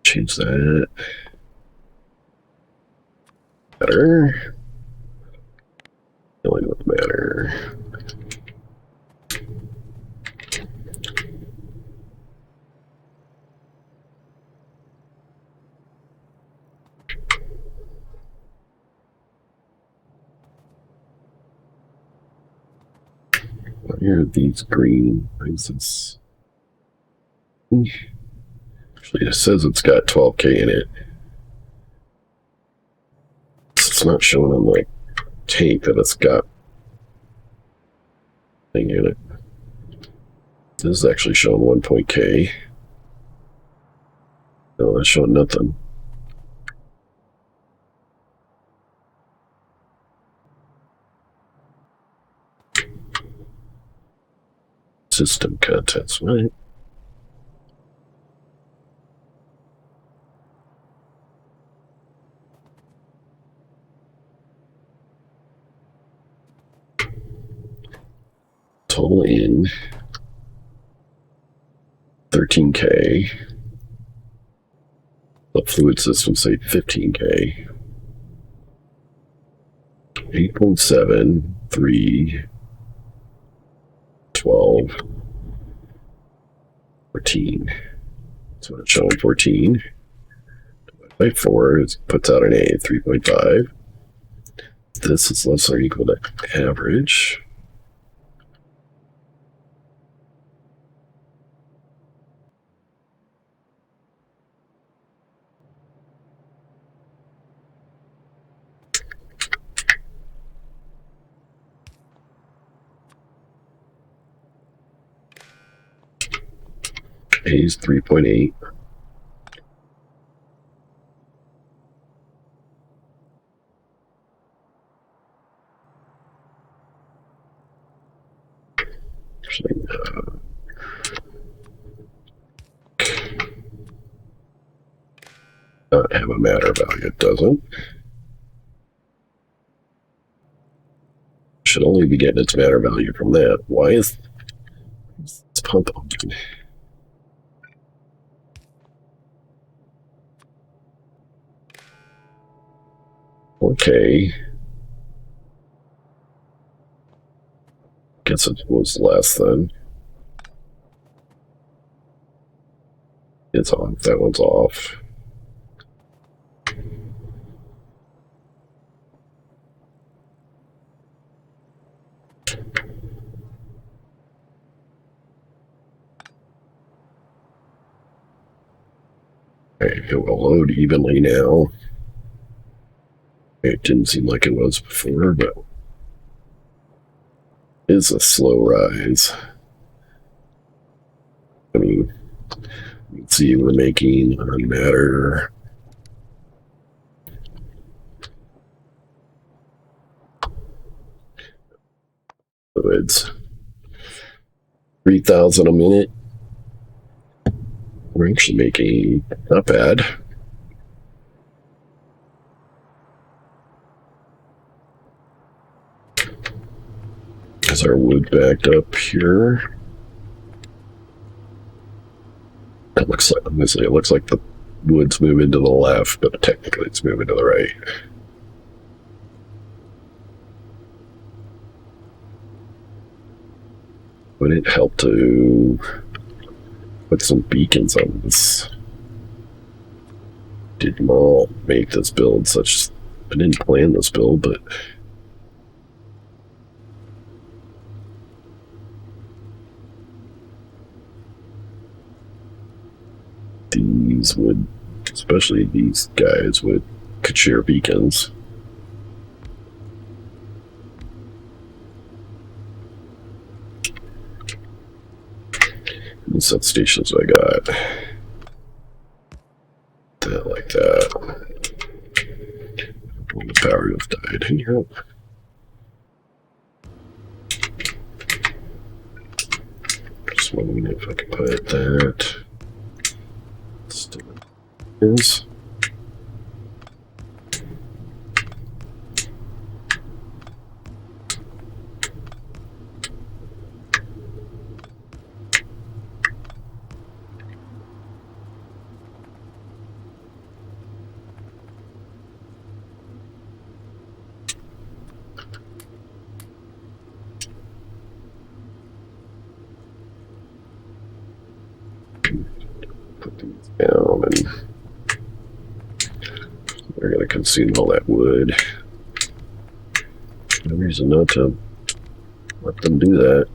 Change that. Matter. Dealing with matter. Why are these green? Why is this? Actually, it says it's got 12K in it. It's not showing on the tank that it's got thing in it. This is actually showing 1.K. No, that's showing nothing. System contents, right? Total in 13K. The fluid system say 15K. 8.7, 3, 12, 14. So it's showing 14. By 4, it puts out an A, 3.5. This is less or equal to average. A is 3.8. Not have a matter value, it doesn't. Should only be getting its matter value from that. Why is this pump open? Okay. Guess it was less then. It's off. That one's off. Okay, it will load evenly now. It didn't seem like it was before, but it's a slow rise. I mean, you can see we're making on matter. Fluids. 3,000 a minute. We're actually making not bad. Is our wood backed up here? It looks like, honestly, it looks like the wood's moving to the left, but technically it's moving to the right. Would it help to put some beacons on this? Did Maul make this build such? I didn't plan this build, but these would, especially these guys, could share beacons. What substations I got? That like that. When the power has died in here. Just wondering if I can put that. Still is. Put these down, and they're going to consume all that wood. No reason not to let them do that.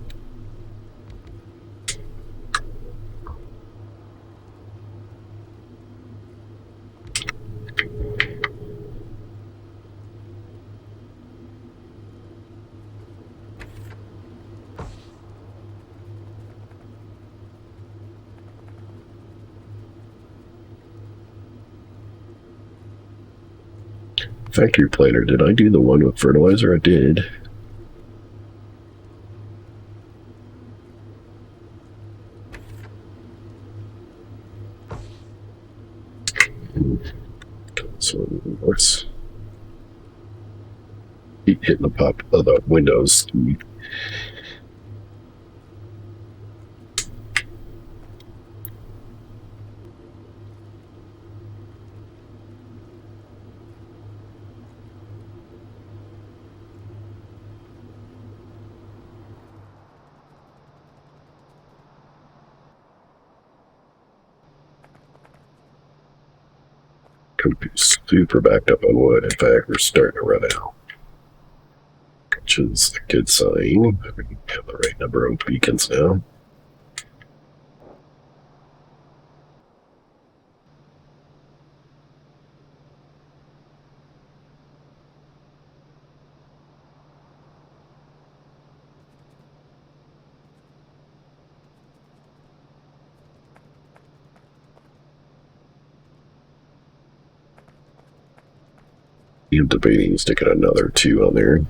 Factory planner, did I do the one with fertilizer? I did. So let's keep hitting the pop of the Windows key. Could be super backed up on wood. In fact, we're starting to run out, which is a good sign. We have the right number of beacons now. I'm debating sticking another 2 on there.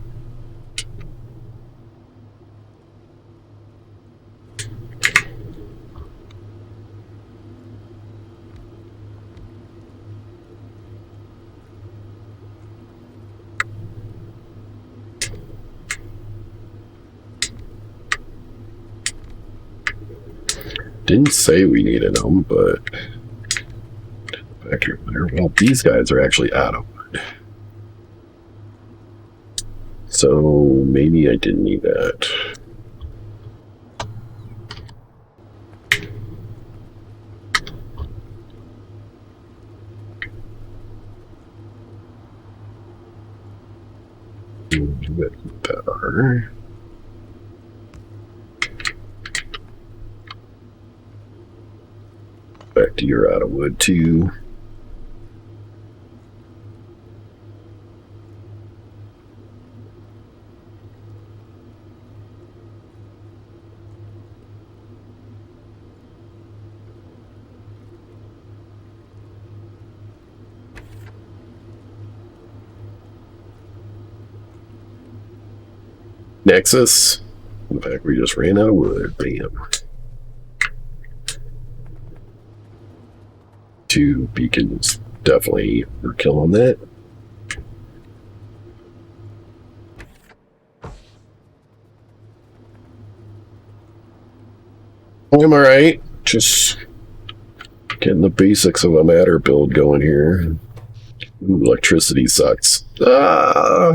Didn't say we needed them, but factory there. Well, these guys are actually out of wood. So maybe I didn't need that. Power. Back to your out of wood too. Nexus. In fact, we just ran out of wood. Bam. 2 beacons. Definitely overkill on that. I'm alright. Just getting the basics of a matter build going here. Ooh, electricity sucks. Ah!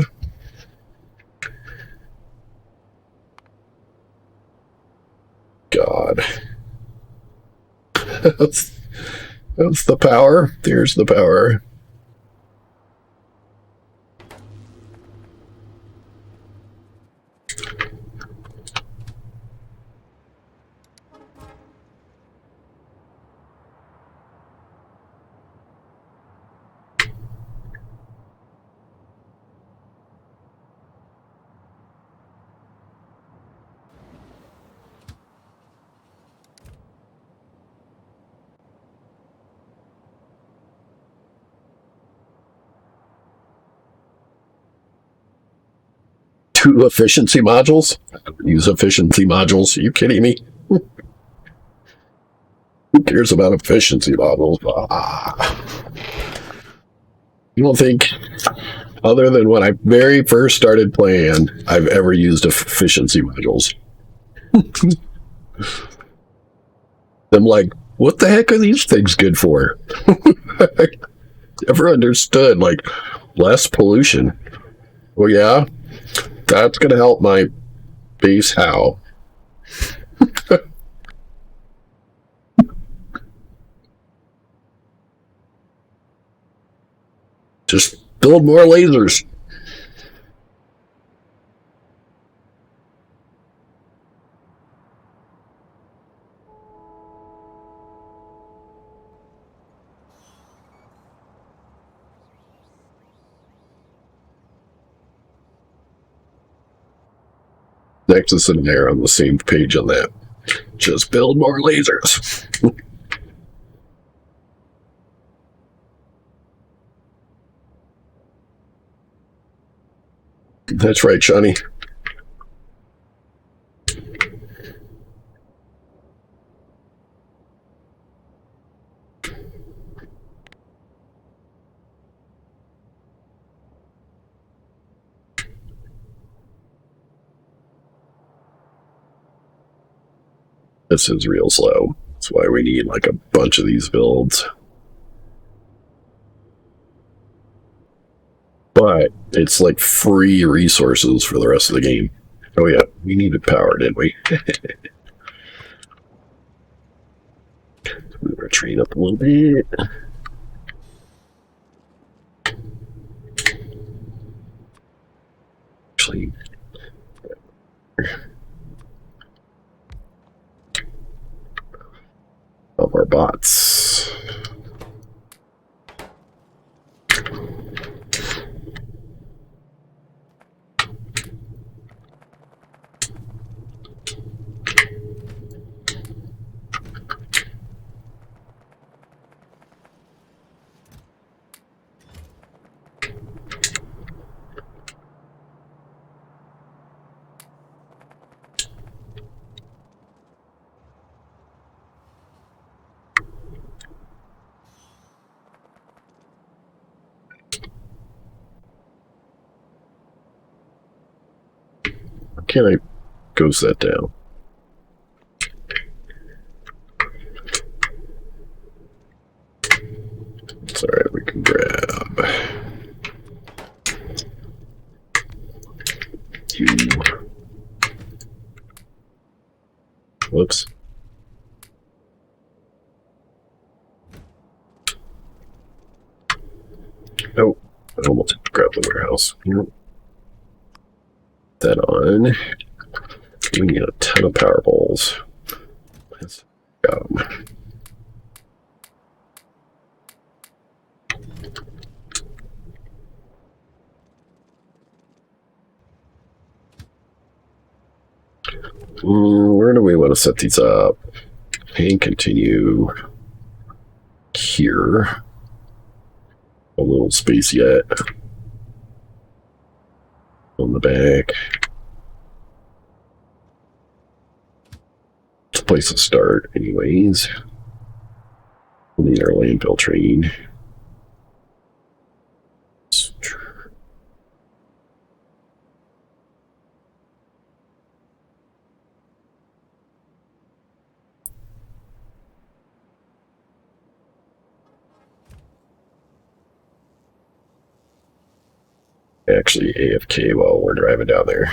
God. that's the power. There's the power. Two efficiency modules? Use efficiency modules. Are you kidding me? Who cares about efficiency modules? Ah. You don't think, other than when I very first started playing, I've ever used efficiency modules? I'm like, what the heck are these things good for? I never understood. Like, less pollution. Well, yeah, that's going to help my base how? Just build more lasers. Nexus and Air on the same page on that. Just build more lasers. That's right, Johnny. This is real slow. That's why we need like a bunch of these builds. But it's like free resources for the rest of the game. Oh yeah, we needed power, didn't we? Move our train up a little bit. Actually, of our bots. Can I ghost that down? It's alright, we can grab. I almost grabbed the warehouse. Yep. That on. We need a ton of power poles. Let's go. Where do we want to set these up? And continue here. A little space yet. On the back. It's a place to start, anyways. We'll need our landfill train. Actually, AFK while we're driving down there.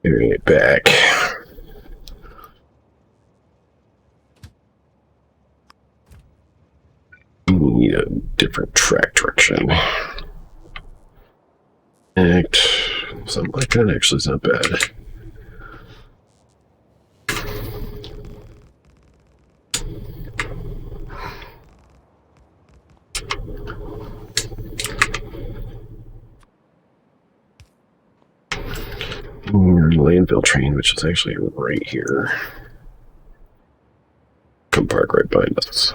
Bring it back. We need a different track direction. Something like that actually is not bad. Landfill train, which is actually right here. Come park right behind us.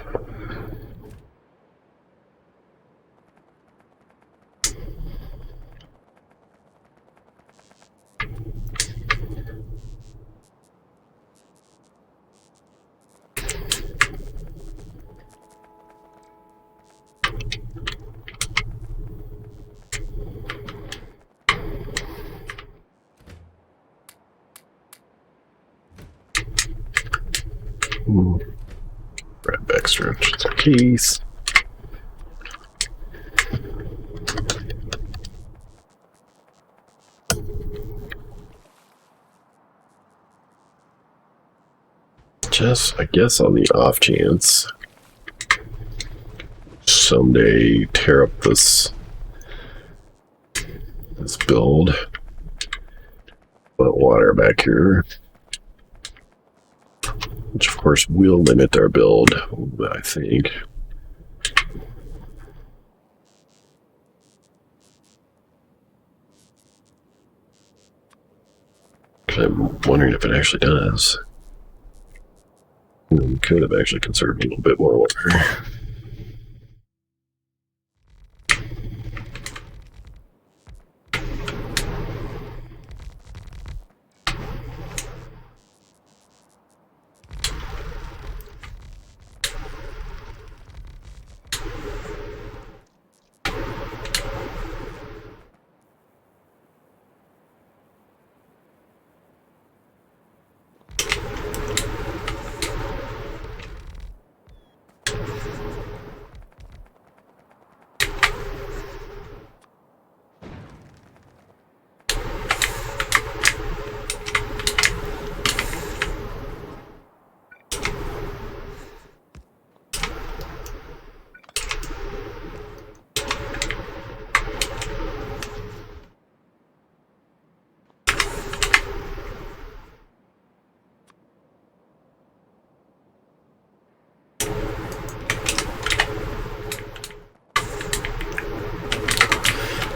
Grab extra just in case. Just, I guess, on the off chance someday tear up this build. Put water back here, which of course will limit our build, I think. I'm wondering if it actually does. We could have actually conserved a little bit more water.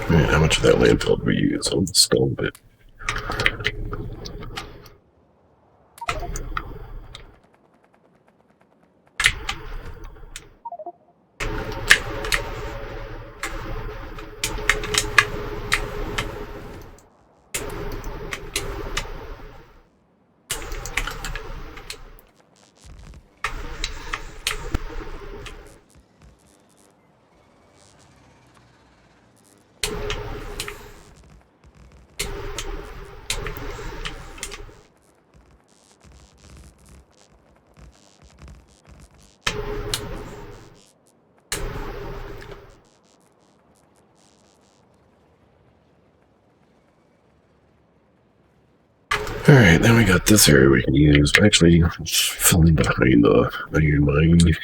Man, how much of that landfill do we use on the stone bit? Alright, then we got this area we can use. Actually, it's filling behind the iron mine.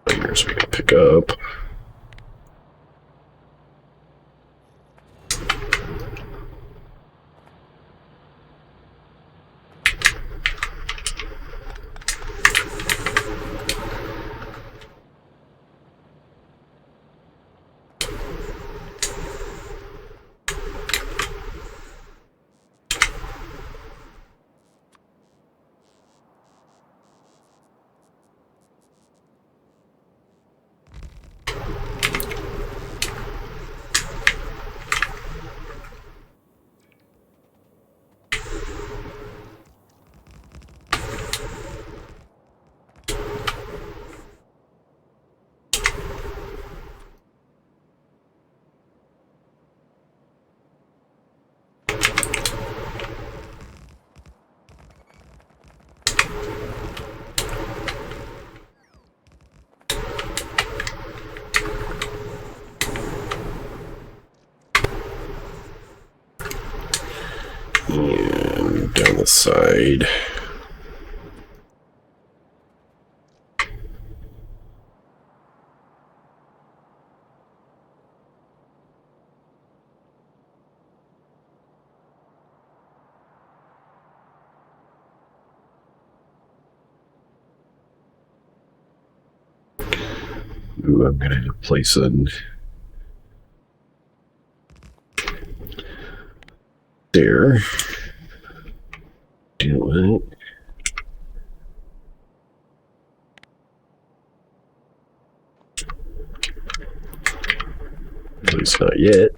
Miners we can pick up. And down the side. Ooh, I'm gonna place in there. Do it. At least not yet.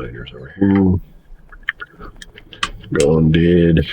miners over here. Gone dead.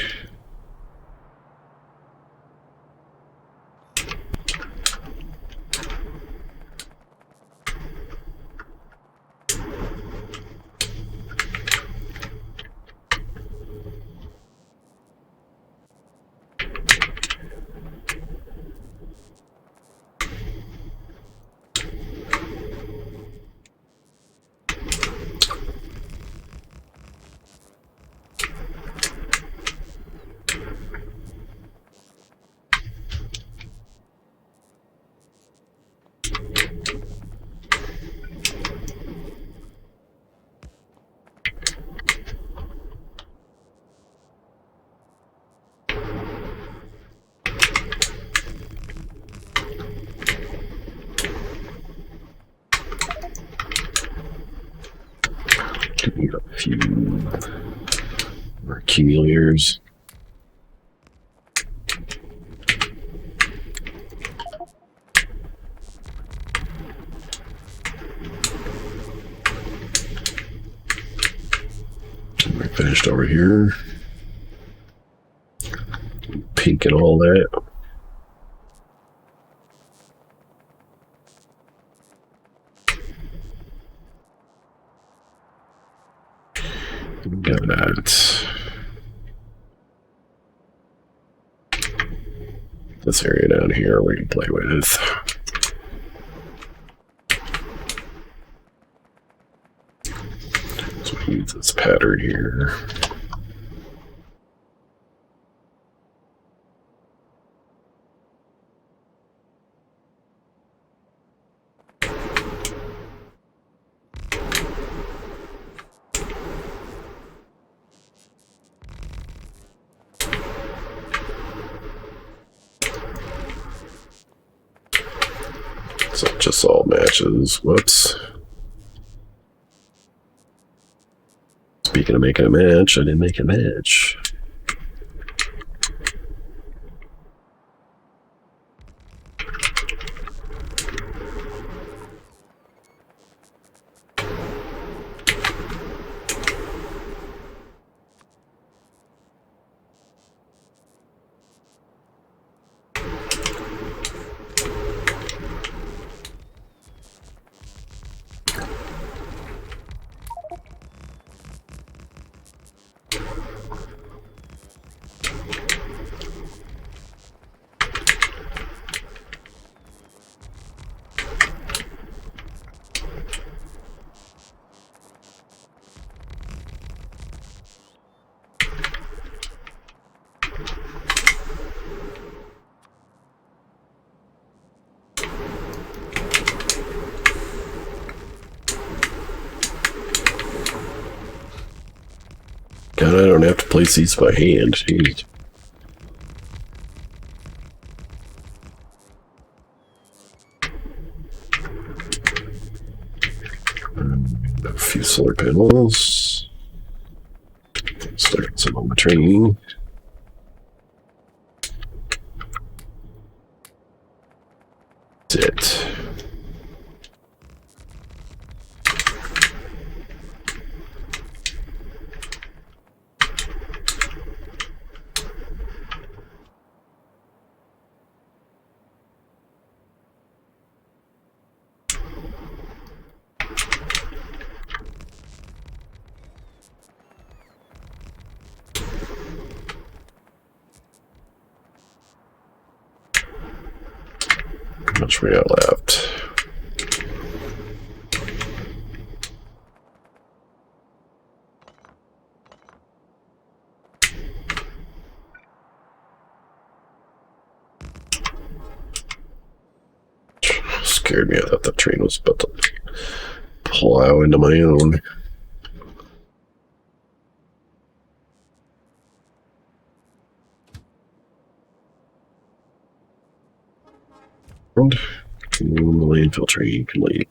Need a few more accumulators. We're finished over here. Pink and all that. Got that. This area down here we can play with. So we use this pattern here. So it just all matches. Whoops. Speaking of making a match, I didn't make a match. God, I don't have to place these by hand. Jeez. A few solar panels. Start some on the train. That's it. How much we got left? Scared me. I thought the train was about to plow into my own. And the landfill train can leave.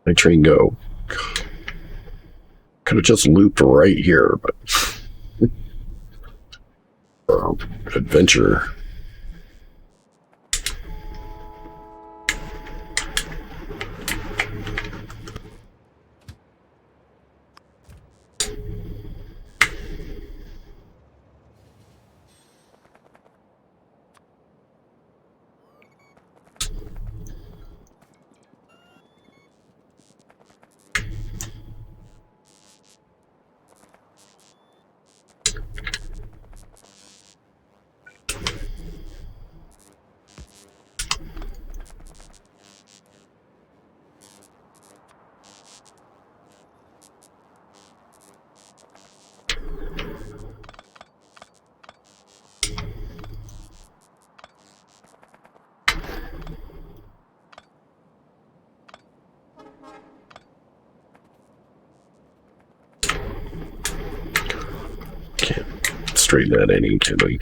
My train go? Could have just looped right here, but adventure. Can't straighten that any, can we?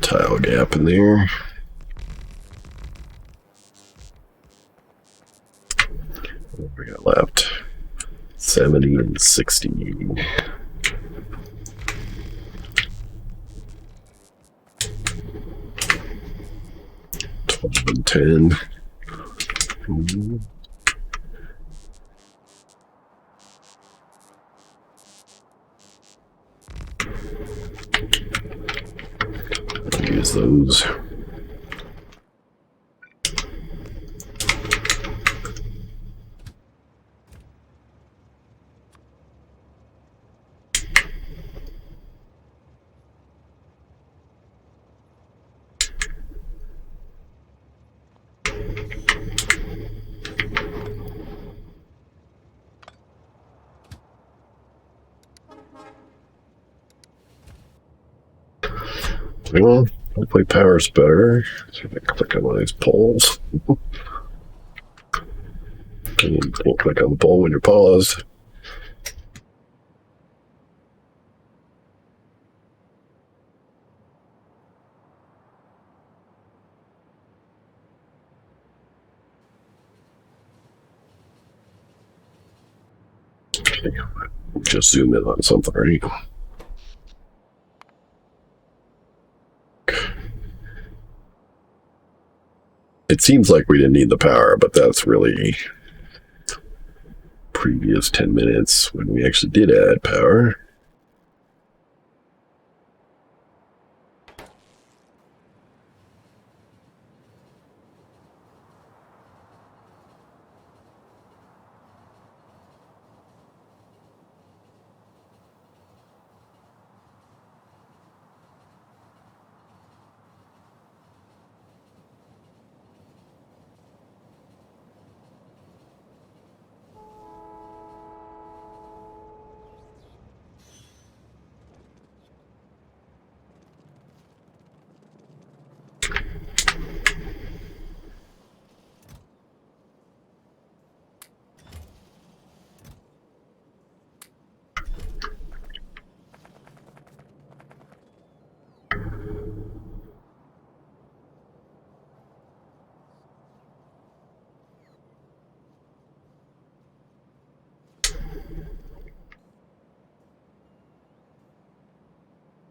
Tile gap in there. What we got left? 70 and 60. 12 and 10. I'll use those. Well, hopefully power's better. So if I click on one of these poles. You can't click on the pole when you're paused. Okay, just zoom in on something, right? It seems like we didn't need the power, but that's really previous 10 minutes when we actually did add power.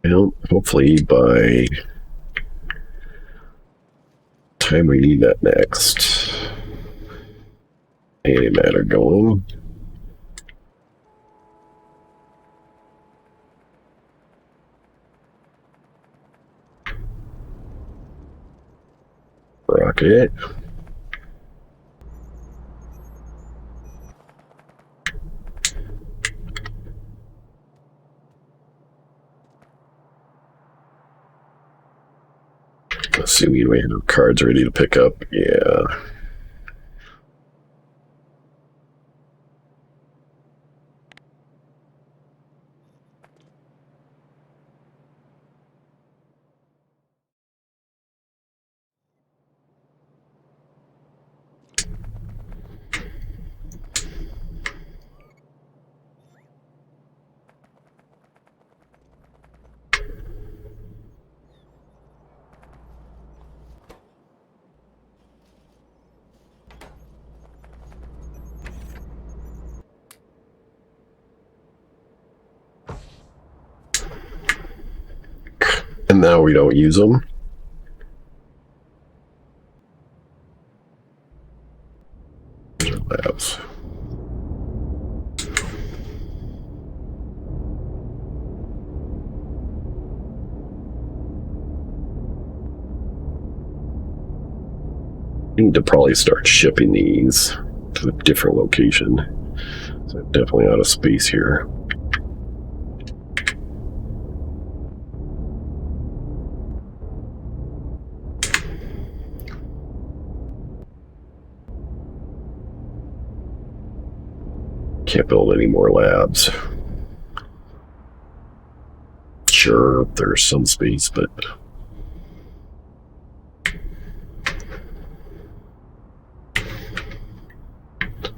Well, hopefully by time we need that next antimatter going. Rocket. Assuming we have cards ready to pick up, yeah. And now we don't use them. Labs. Need to probably start shipping these to a different location. So I'm definitely out of space here. Can't build any more labs. Sure, there's some space, but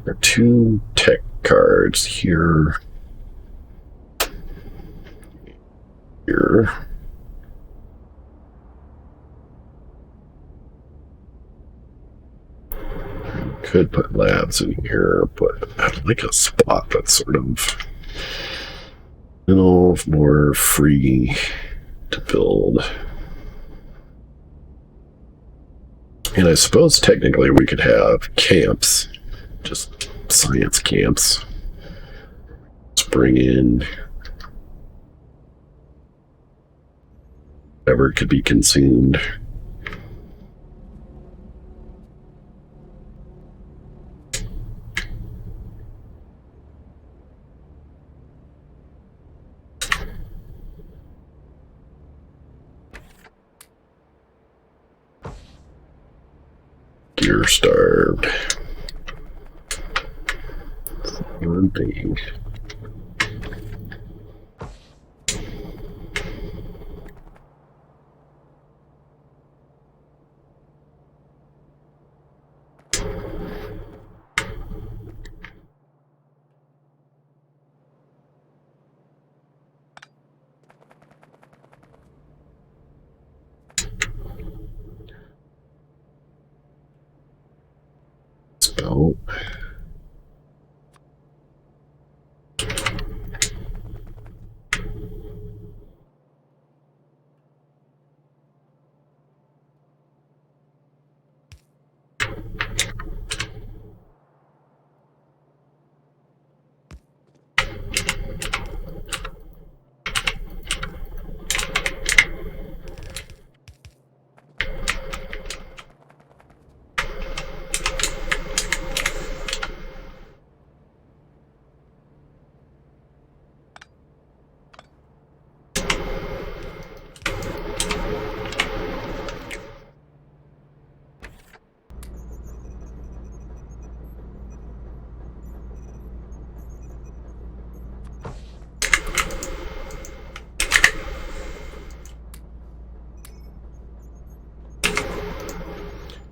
there are 2 tech cards here. Here. Could put labs in here, but I'd like a spot that's sort of, you know, more free to build. And I suppose technically we could have camps, just science camps. Let's bring in whatever could be consumed. Gear starved. One thing. Spell.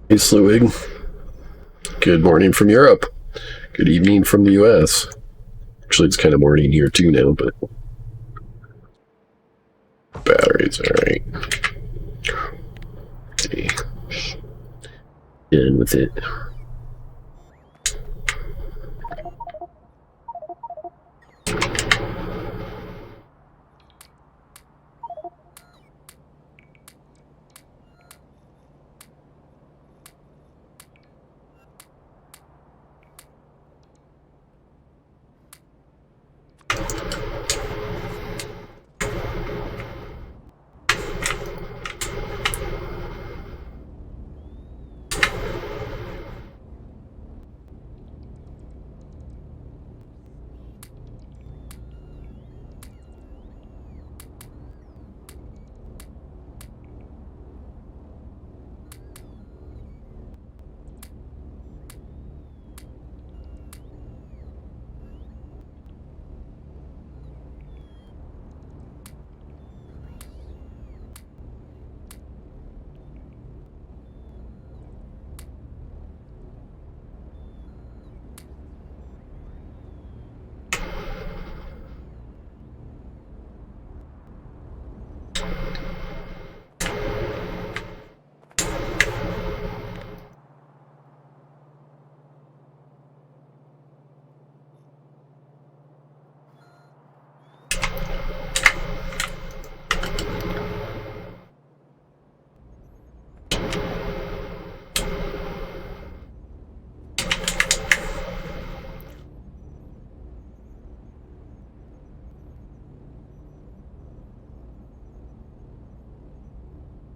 Hey, Sluig. Good morning from Europe. Good evening from the US. Actually, it's kind of morning here too now, but batteries, alright. See. In with it.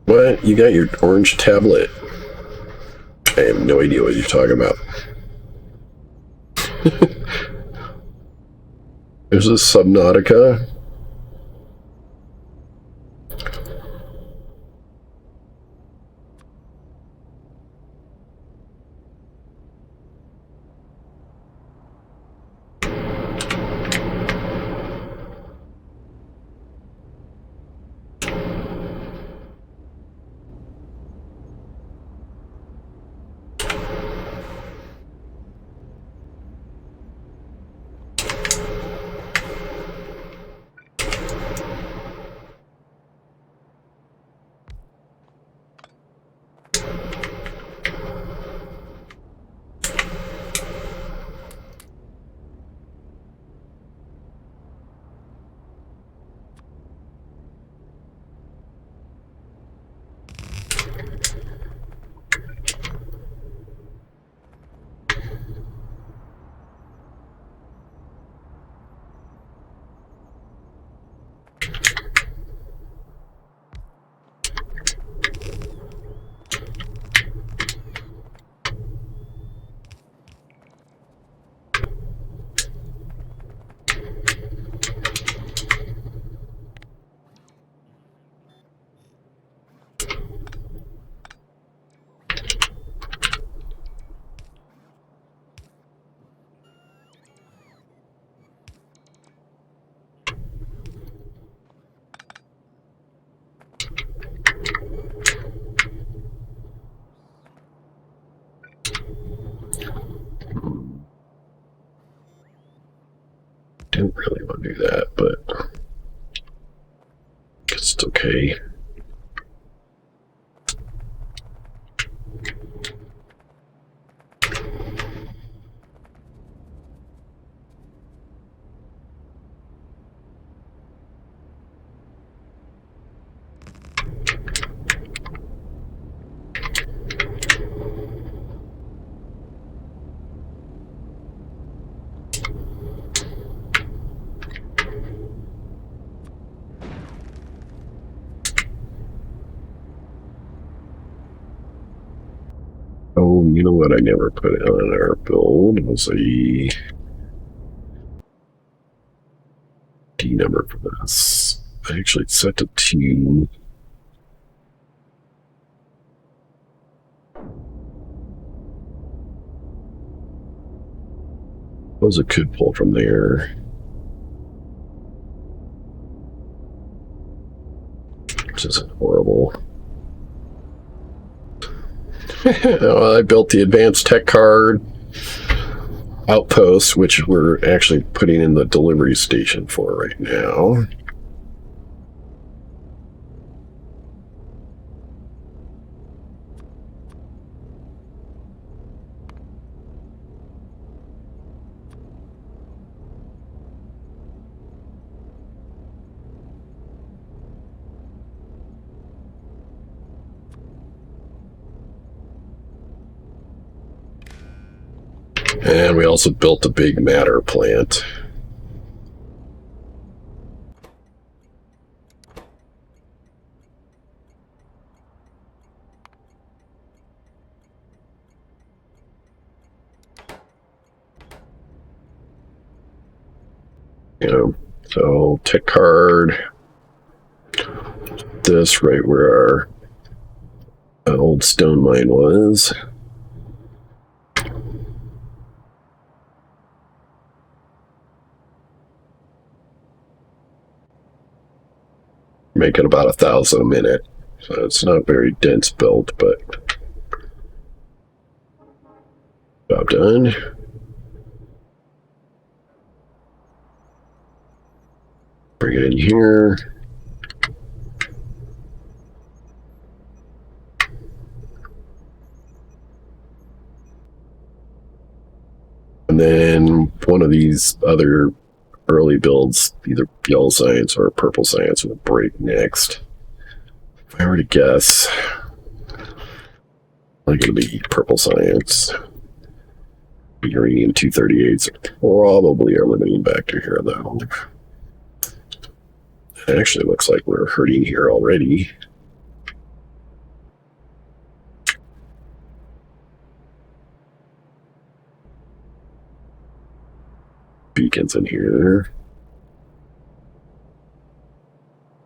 What? You got your orange tablet. I have no idea what you're talking about. There's a Subnautica. Didn't really want to do that, but it's okay. Oh, you know what I never put on our build was a D number for this. I actually set to 2. Suppose it could pull from there. Which isn't horrible. Well, I built the advanced tech card outpost, which we're actually putting in the delivery station for right now. And we also built a big matter plant. So tech card, this right where our old stone mine was. Making about 1,000 a minute. So it's not very dense built, but job done. Bring it in here. And then one of these other early builds, either yellow science or purple science, will break next. If I were to guess, I'm going to be purple science. Uranium 238s probably are limiting factor here, though. It actually looks like we're hurting here already. beacons in here.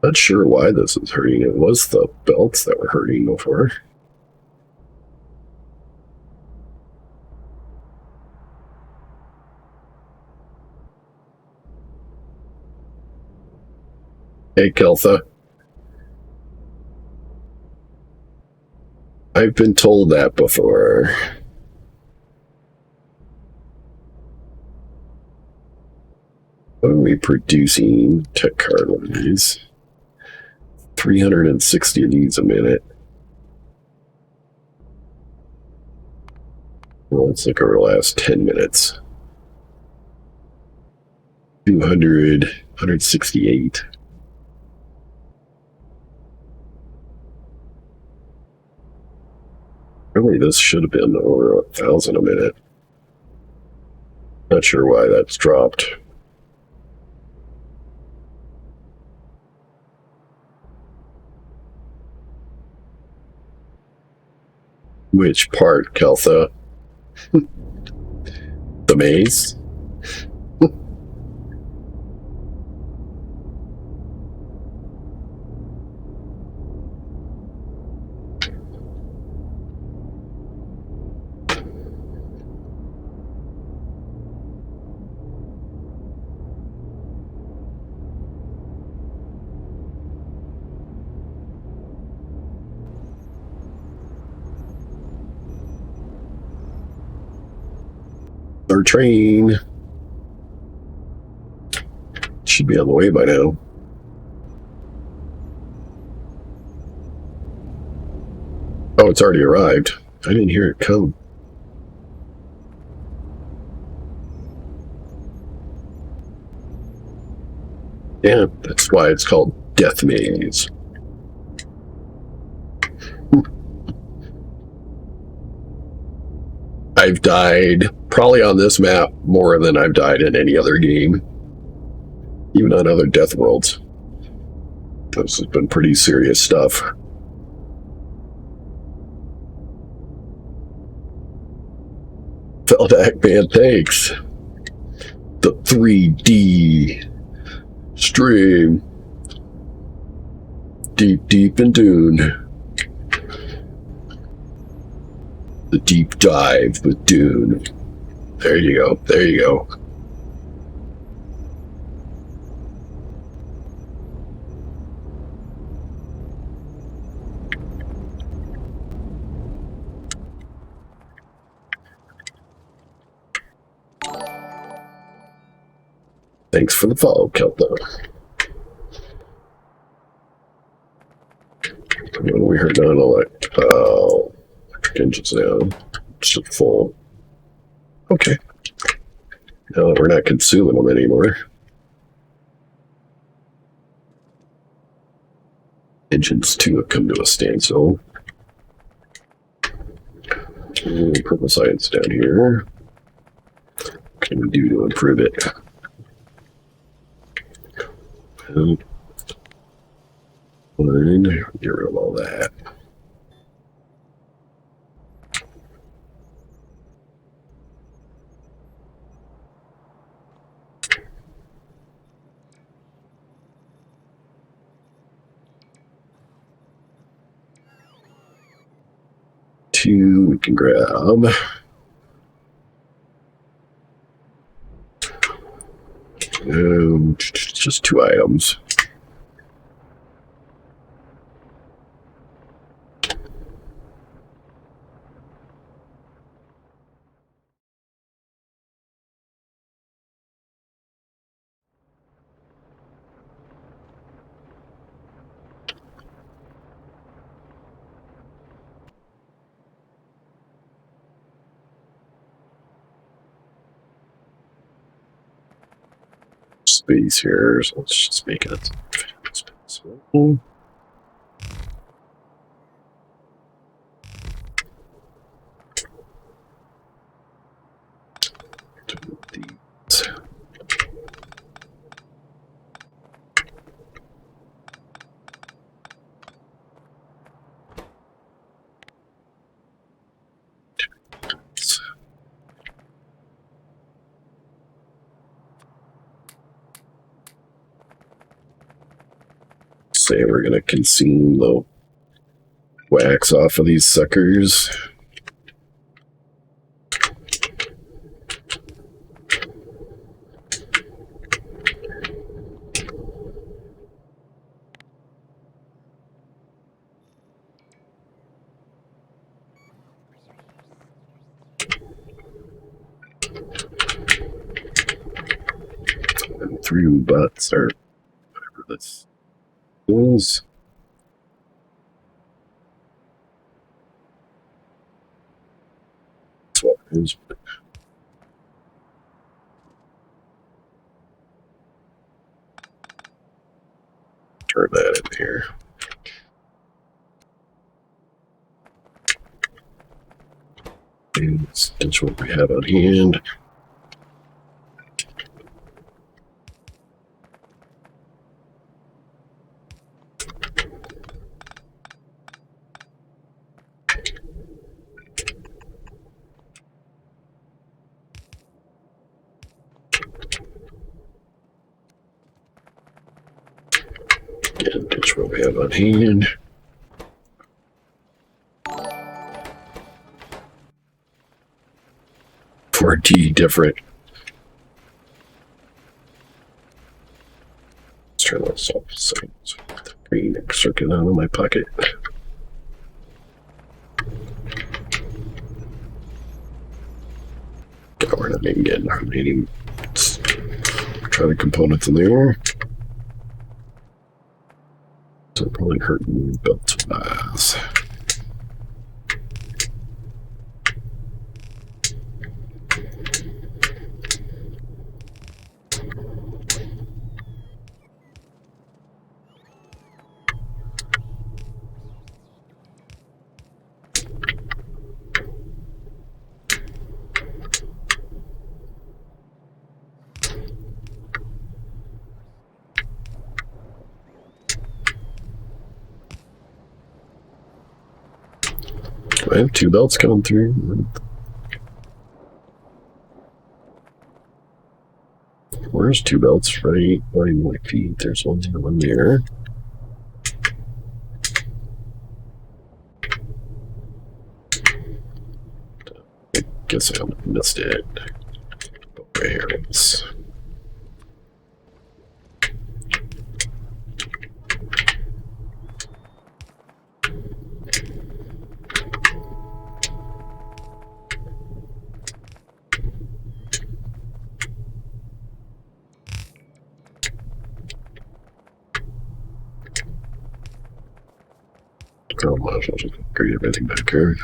Not sure why this is hurting. It was the belts that were hurting before. Hey, Keltha. I've been told that before. What are we producing tech card-wise? 360 of these a minute. Well, let's look over the last 10 minutes. 200, 168. Really, this should have been over 1,000 a minute. Not sure why that's dropped. Which part, Keltha? The maze? Our train should be on the way by now. Oh, it's already arrived. I didn't hear it come. Yeah, that's why it's called Death Maze. I've died probably on this map more than I've died in any other game, even on other Death Worlds. This has been pretty serious stuff. Feldak, man, thanks. The 3D stream. Deep, deep in Dune. The deep dive with Dune. There you go. There you go. Thanks for the follow, Kelto. We heard on electric engines now. It's full. Okay. Now that we're not consuming them anymore. Engines 2 have come to a standstill. Purple science down here. What can we do to improve it? Fine. Get rid of all that. Two we can grab. Just 2 items. Space here, so let's just make it small. These. say we're going to consume the wax off of these suckers. And through butts or whatever this is. That's what it is. Turn that in here. And that's what we have on hand. And that's what we have on hand. Different. Let's turn this off. So the green circuit out of my pocket. God, we're not even getting any electronic components in there. So probably hurting belt wise. I have 2 belts coming through. Where's 2 belts? Right behind my feet. There's one there. I guess I missed it. Where is? Oh, might as well just upgrade everything back here.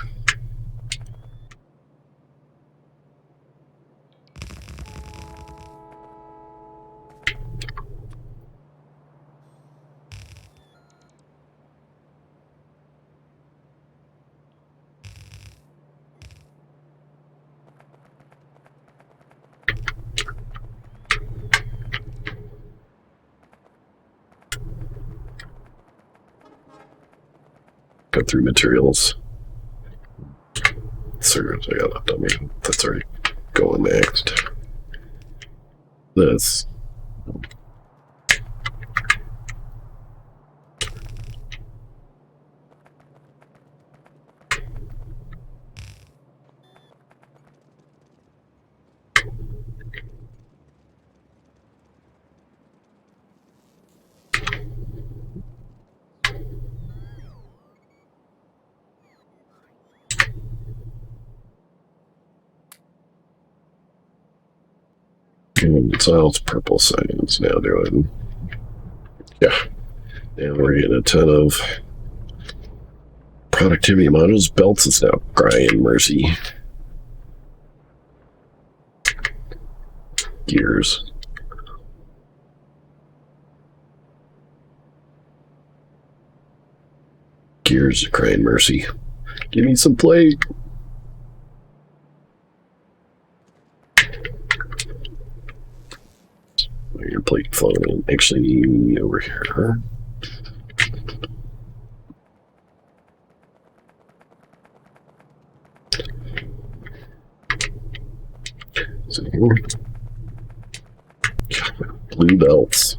Go through materials. Servers I got left on me. That's already going next. This. And so it's purple signs now doing. Yeah. And we're getting a ton of productivity modules. Belts is now Brian Mercy. Gears. Gears, crying mercy. Give me some plate. Your plate floating. Actually, over here. So here. Blue belts.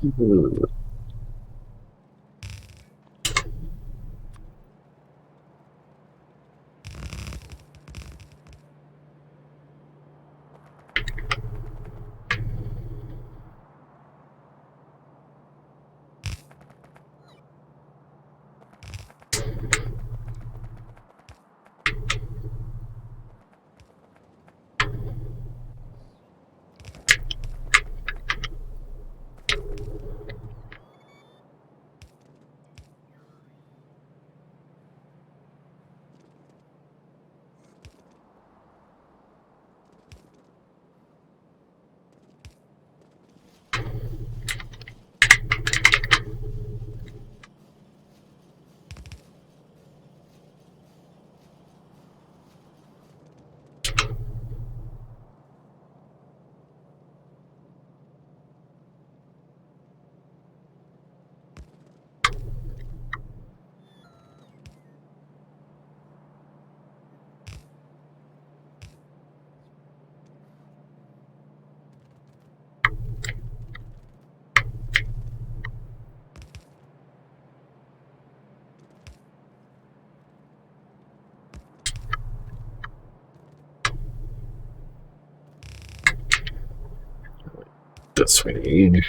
this we need.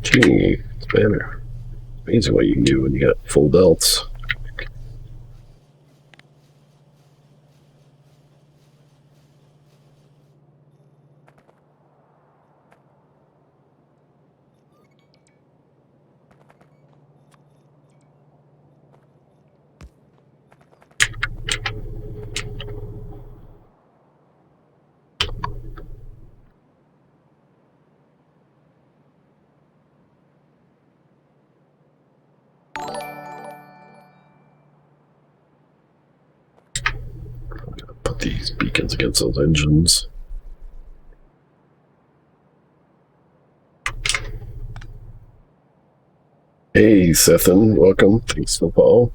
Gee, it's better. Amazing what you can do when you got full belts. Put these beacons against those engines. Hey, Sethan, welcome. Thanks for the follow.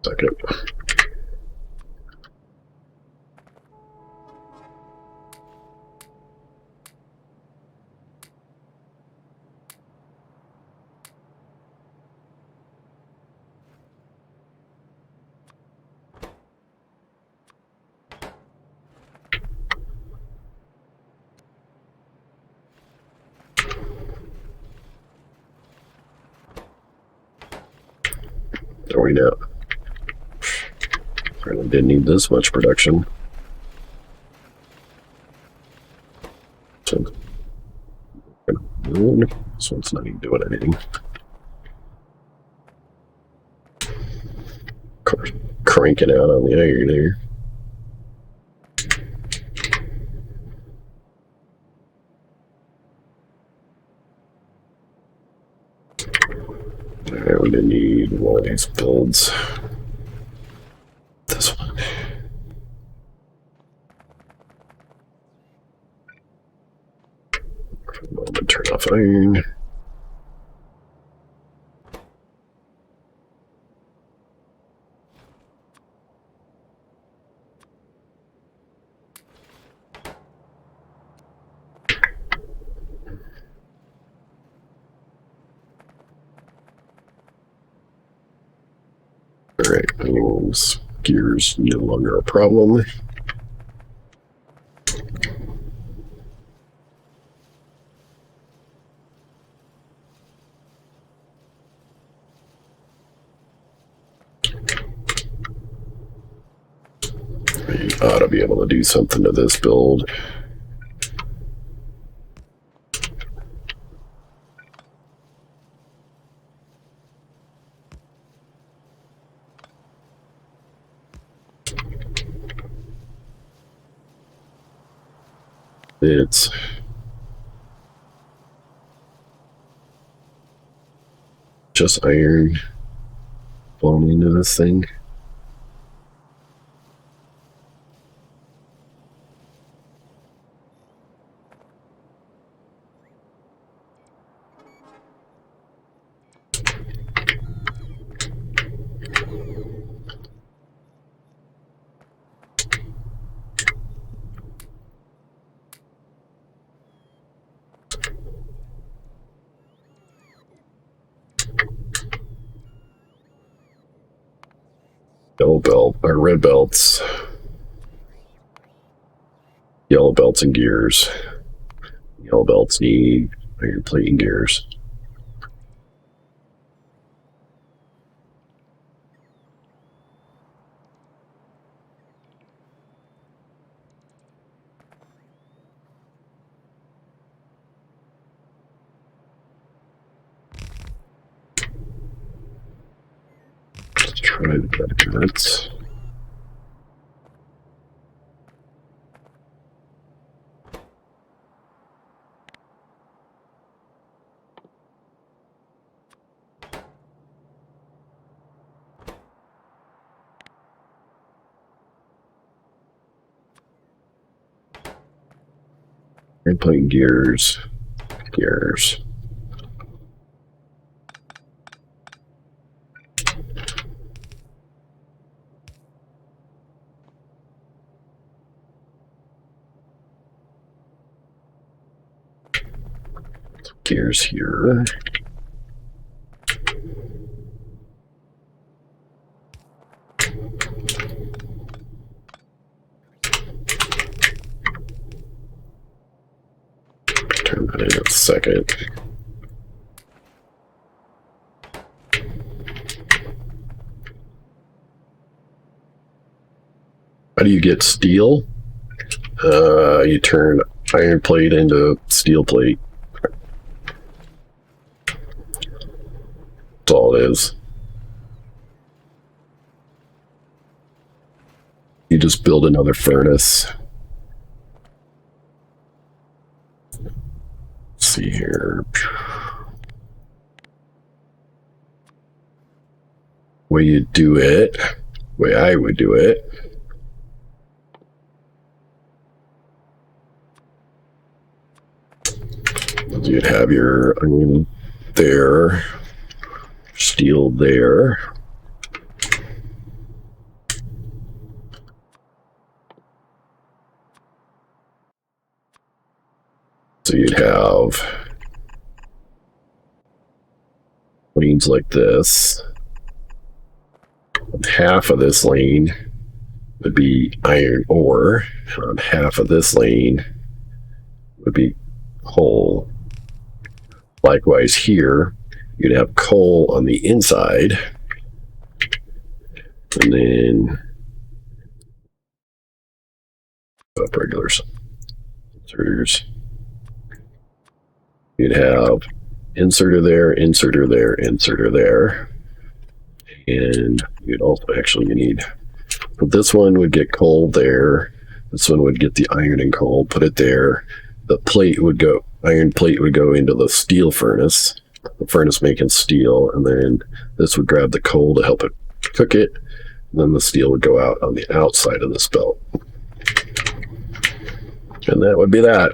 Second. There we go. Really didn't need this much production. So, this one's not even doing anything. Cranking out on the iron there. Alright, we're gonna need one of these builds. This one. For a moment, turn off iron. Alright, gears no longer a problem. We ought to be able to do something to this build. It's just iron blown into this thing. yellow belt or red belts, yellow belts and gears. Yellow belts need iron plate and gears. Let's try that. Iron plate and gears. Gears. Gears here. Turn that in a second. How do you get steel? You turn iron plate into steel plate. That's all it is. You just build another furnace. Let's see here. Way you do it, way I would do it. You'd have your iron there, steel there. So you'd have lanes like this. On half of this lane would be iron ore, and on half of this lane would be coal. Likewise here, you'd have coal on the inside, and then regulars, inserters. You'd have inserter there, inserter there, inserter there. And you'd also actually need, this one would get coal there. This one would get the iron and coal, put it there. The plate would go, iron plate would go into the steel furnace, the furnace making steel, and then this would grab the coal to help it cook it. And then the steel would go out on the outside of this belt. And that would be that.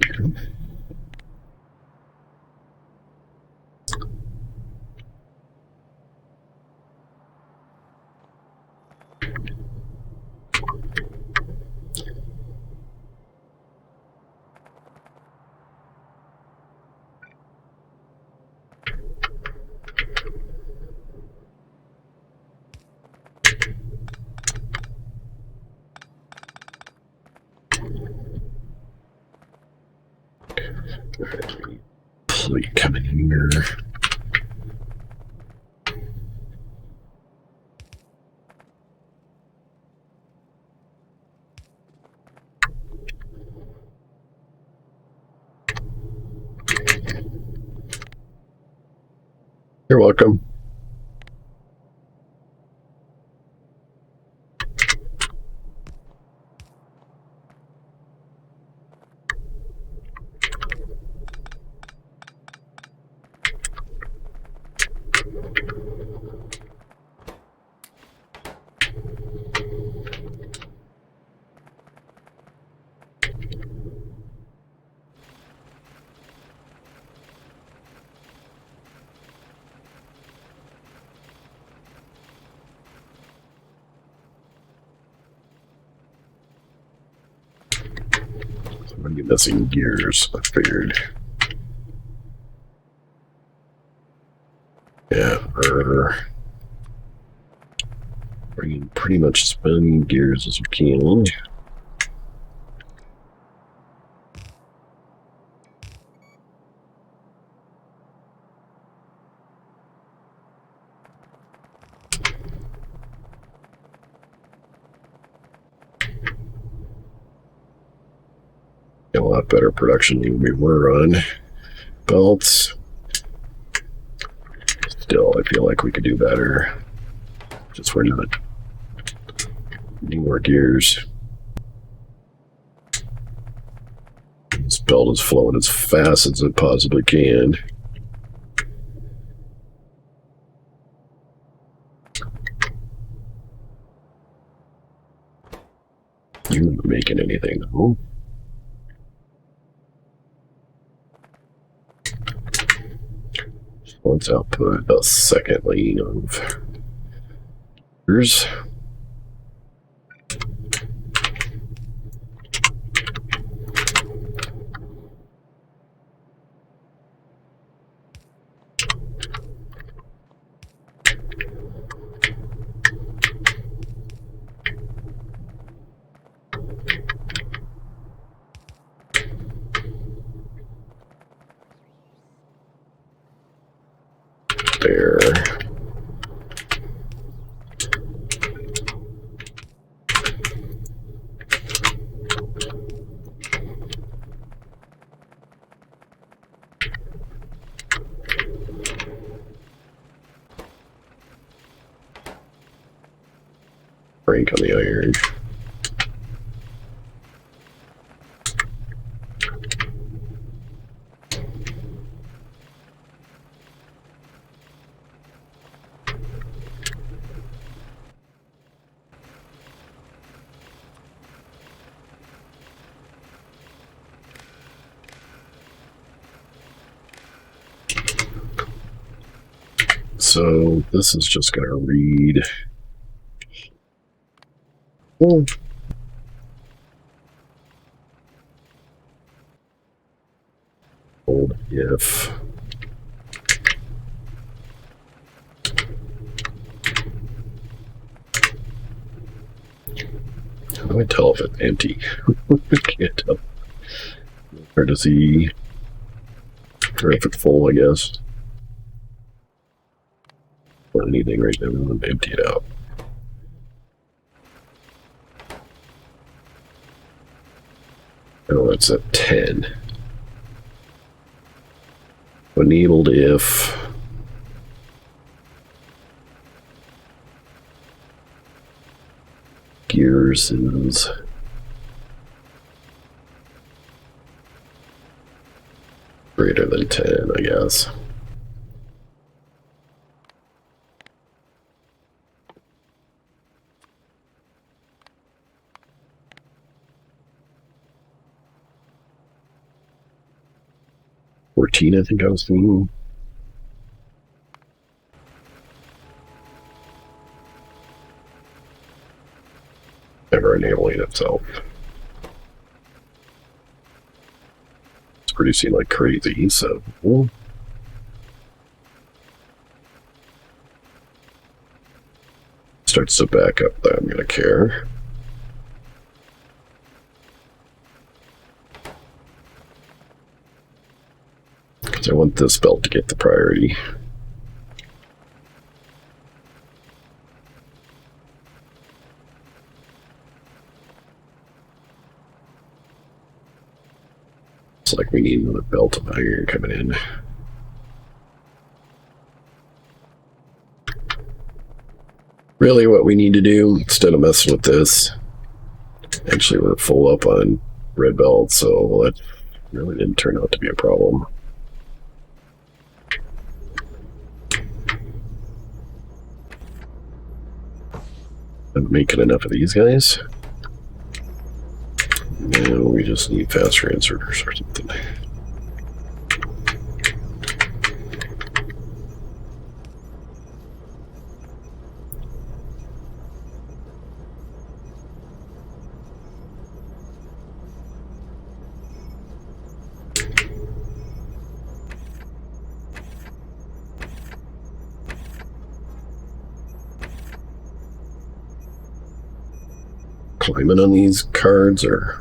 Plate coming in here. You're welcome. I'm gonna be missing gears, I figured. Yeah, Bringing pretty much as many gears as we can. A lot better production than we were on belts. Still, I feel like we could do better. Just we're not needing more gears. This belt is flowing as fast as it possibly can. You're not making anything, though. Let's output a second lane of gears. There. Break on the iron. So this is just going to read. Hold if. How do I tell if it's empty? I can't tell. Hard to see. Or if it's full, I guess. Or anything right now, I'm gonna empty it out. Oh, that's at 10. Enabled if gears is greater than 10, I guess. I think I was thinking. Never enabling itself. It's producing like crazy, so. Starts to back up, then I'm gonna care. I want this belt to get the priority. It's like we need another belt of iron coming in. Really what we need to do, instead of messing with this, actually we're full up on red belt, so that really didn't turn out to be a problem. I'm making enough of these guys. Now we just need faster inserters or something. climbing on these cards, or...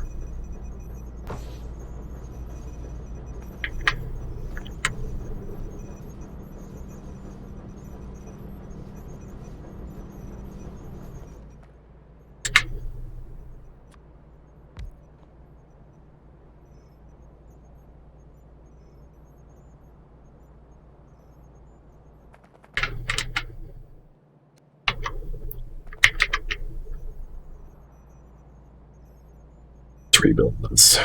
Rebuild this.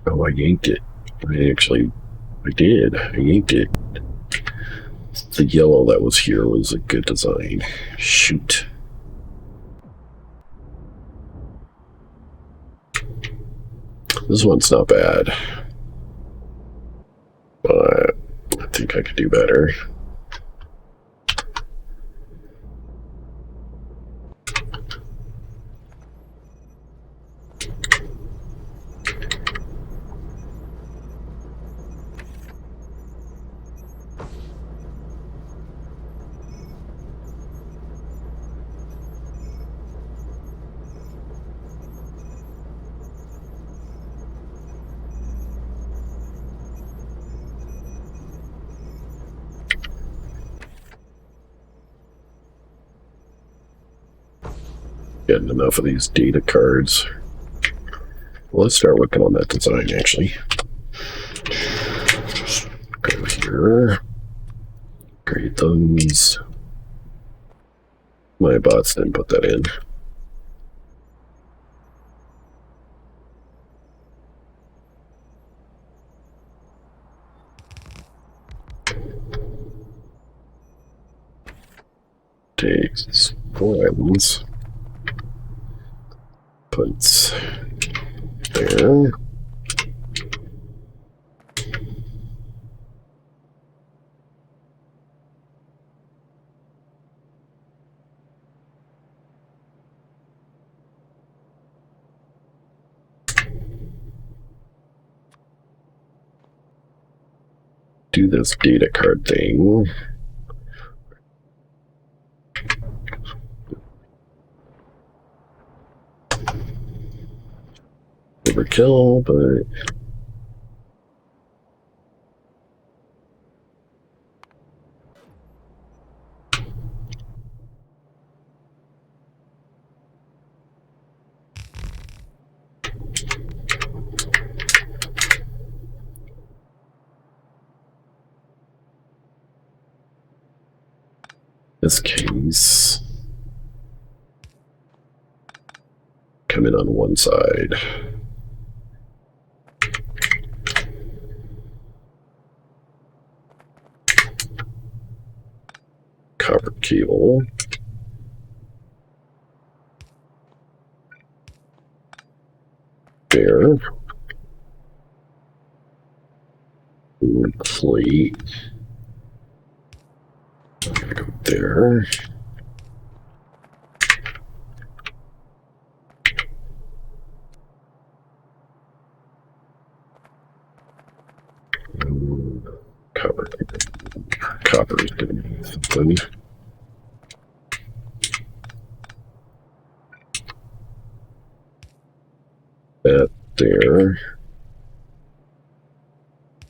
Oh, I yanked it. I did. I yanked it. The yellow that was here was a good design. Shoot. This one's not bad. But I think I could do better. Getting enough of these data cards. Well, let's start working on that design, actually. Go here. Create those. My bots didn't put that in. Takes 4 items. Puts there. Do this data card thing. Overkill, but this case, come in on one side. Copper cable. There. Plate. Go there. Copper is going to be something. That there.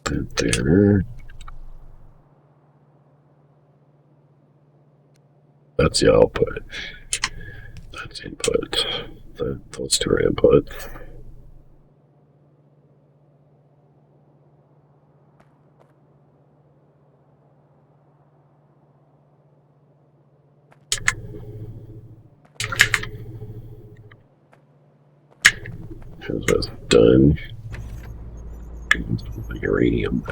That there. That's the output. That's input. Those two are input. Here's what's done. Uranium.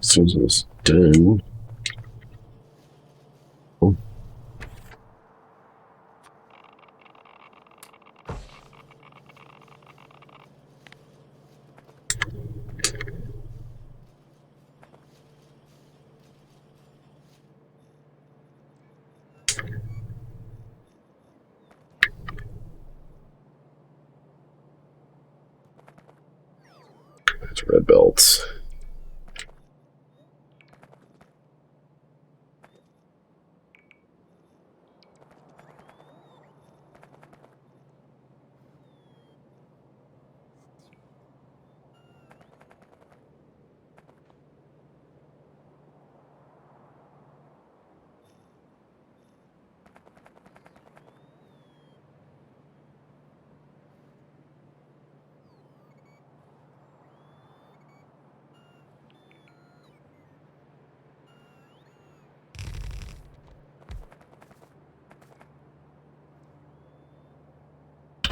As soon as it's done. Oh. red belts.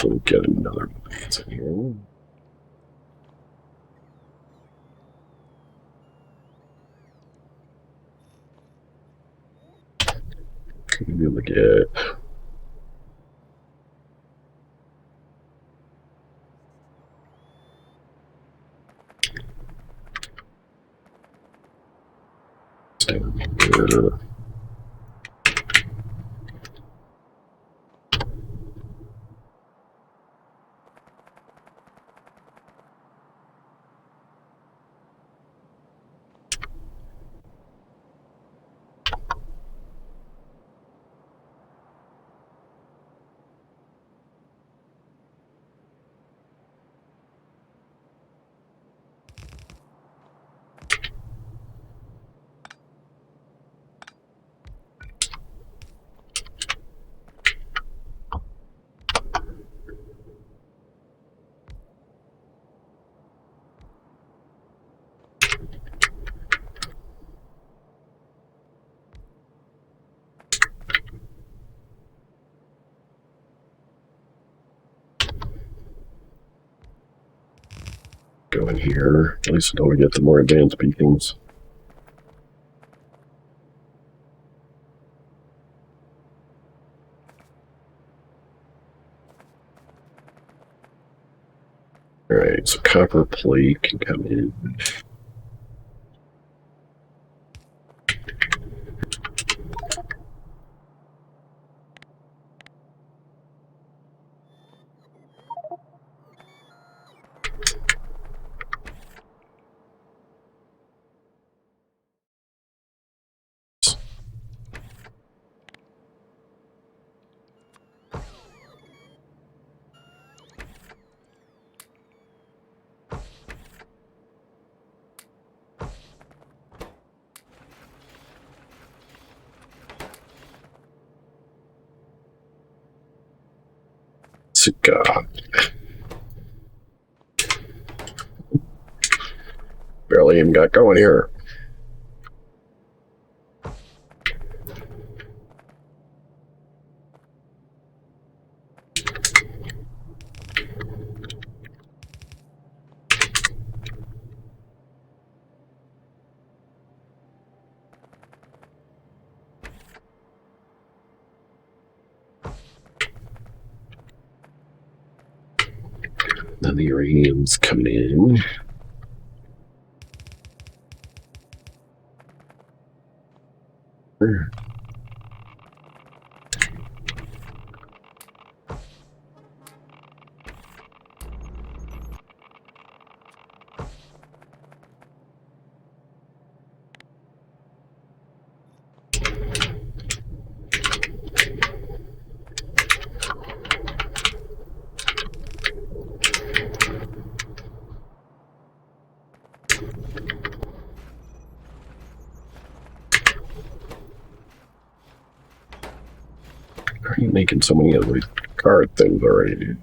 We'll get another advance in here. Can be able to get down here. Go in here, at least until we get the more advanced beacons. Alright, so copper plate can come in. God. Barely even got going here. Then the uranium's coming in. How are you making so many of these card things already, dude?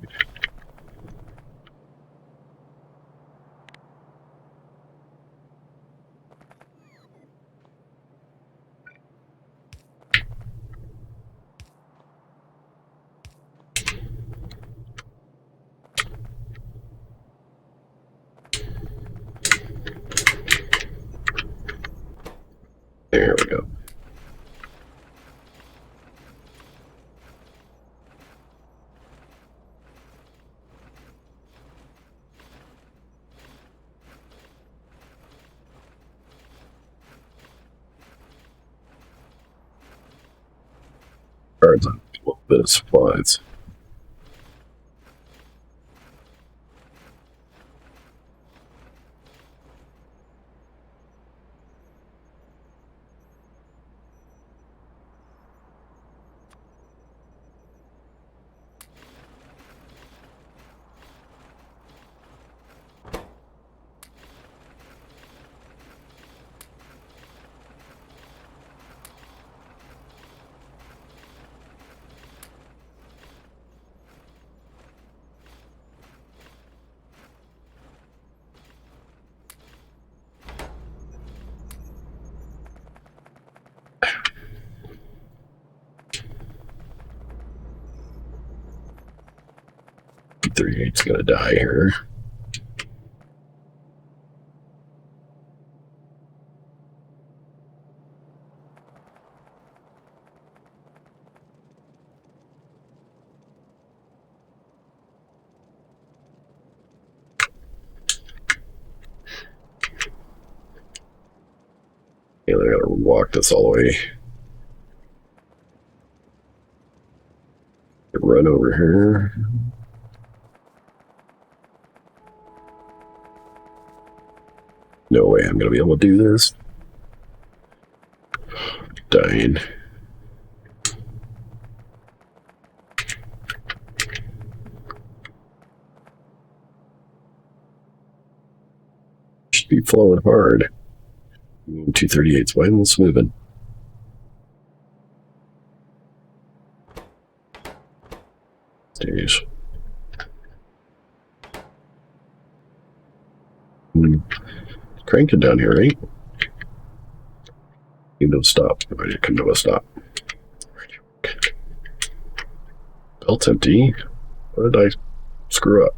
There we go. Cards on a little bit of supplies. 238's gonna die here. And I gotta walk this all the way. Run over here. No way I'm gonna be able to do this. Dying. Should be flowing hard. 238's winding smoothing. Jeez. Cranking down here, right? You know, stop. I couldn't do a stop. Belt's empty. What did I screw up?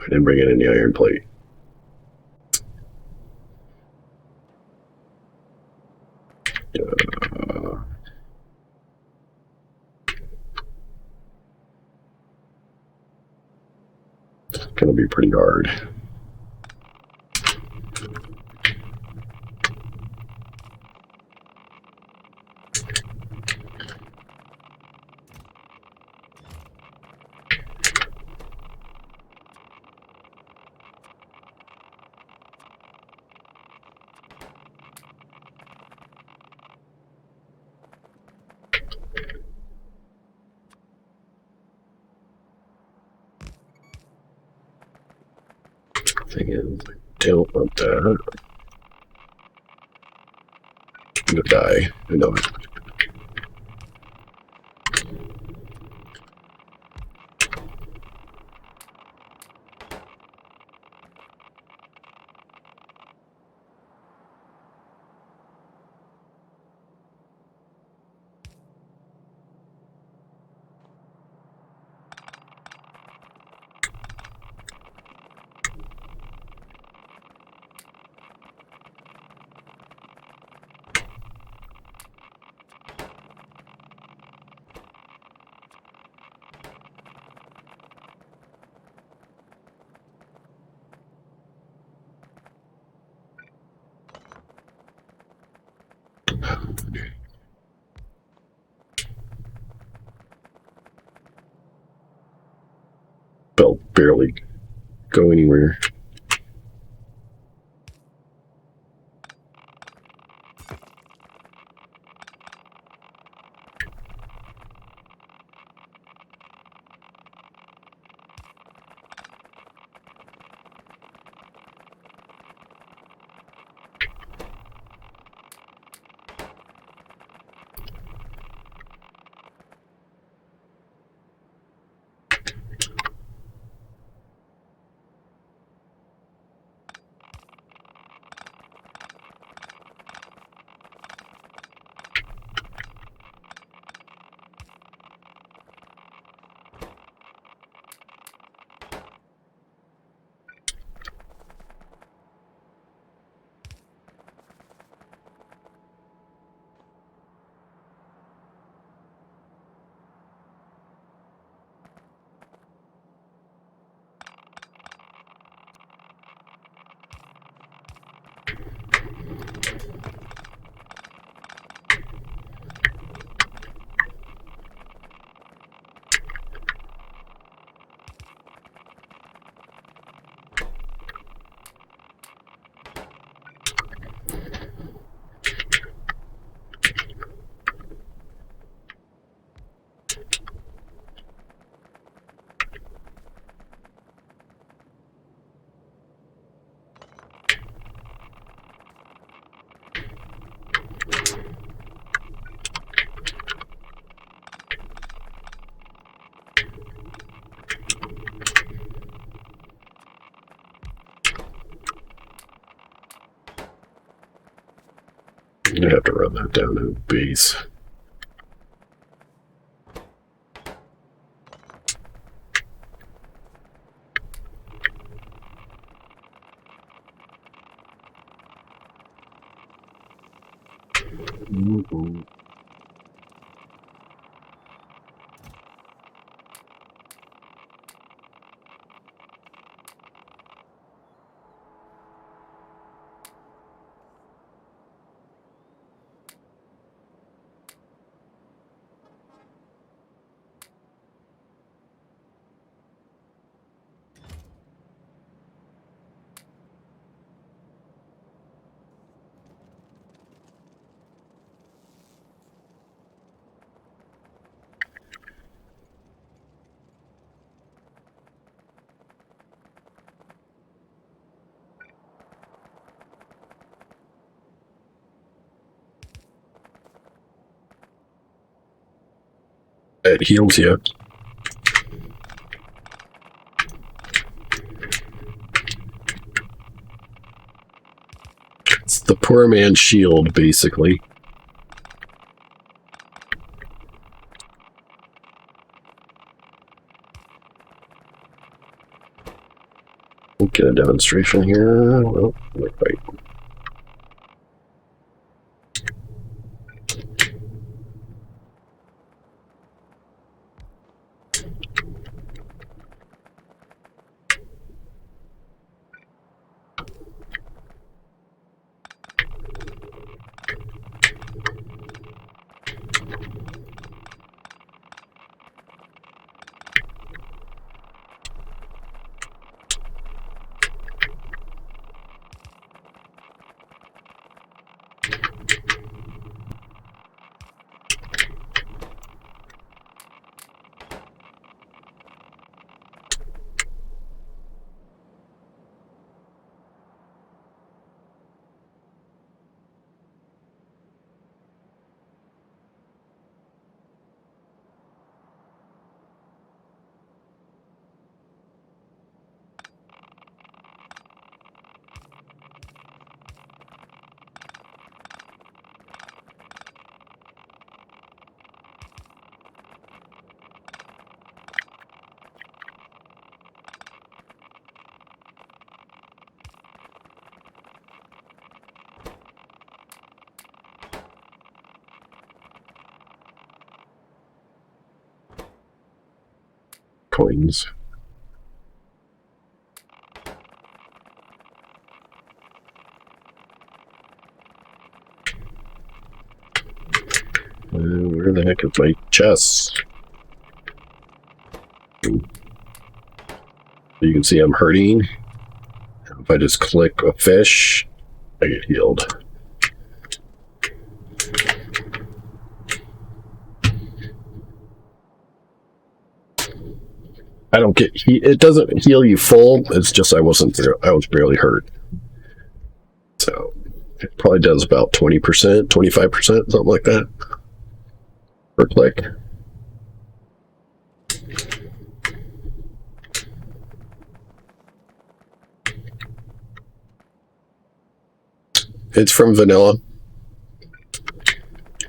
I didn't bring in any iron plate. It's gonna be pretty hard. Thing is, I don't want that. I'm gonna die. I know it. Belt barely go anywhere. I'm gonna have to run that down to base. Mm-hmm. It heals you. It's the poor man's shield, basically. We'll get a demonstration here. Well, wait. Coins. Where the heck is my chest? You can see I'm hurting. If I just click a fish, I get healed. I don't get it doesn't heal you full. It's just I was barely hurt. So it probably does about 20%, 25%, something like that per click. It's from vanilla.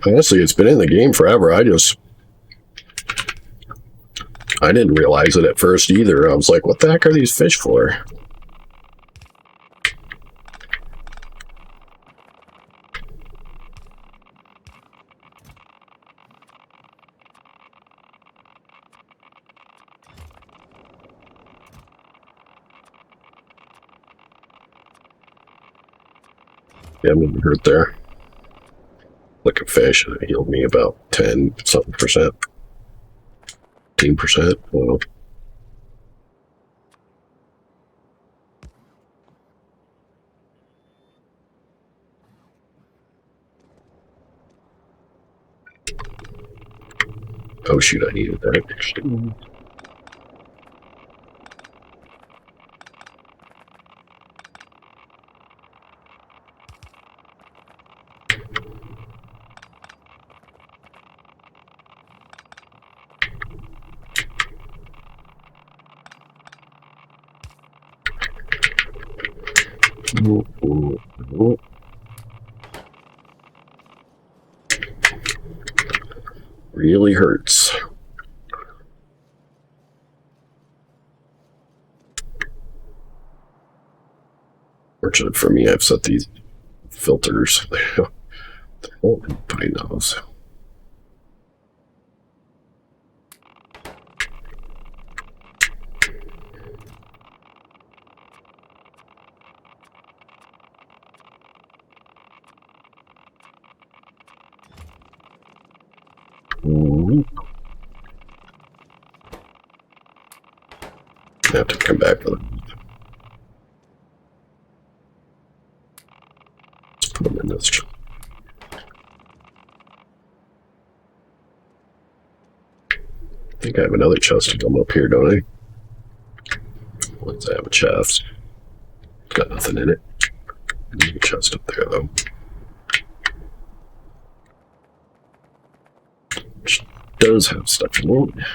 Honestly, it's been in the game forever. I didn't realize it at first either. I was like, what the heck are these fish for? Yeah, I'm getting hurt there. Like a fish, and it healed me about 10 something percent. 15%. Well, oh shoot, I needed that. Really hurts. Fortunate for me, I've set these filters. Oh, I'm putting those. I have to come back for them. Let's put them in this chest. I think I have another chest to come up here, don't I? Once I have a chest. Got nothing in it. There's a chest up there, though. Which does have stuff in it.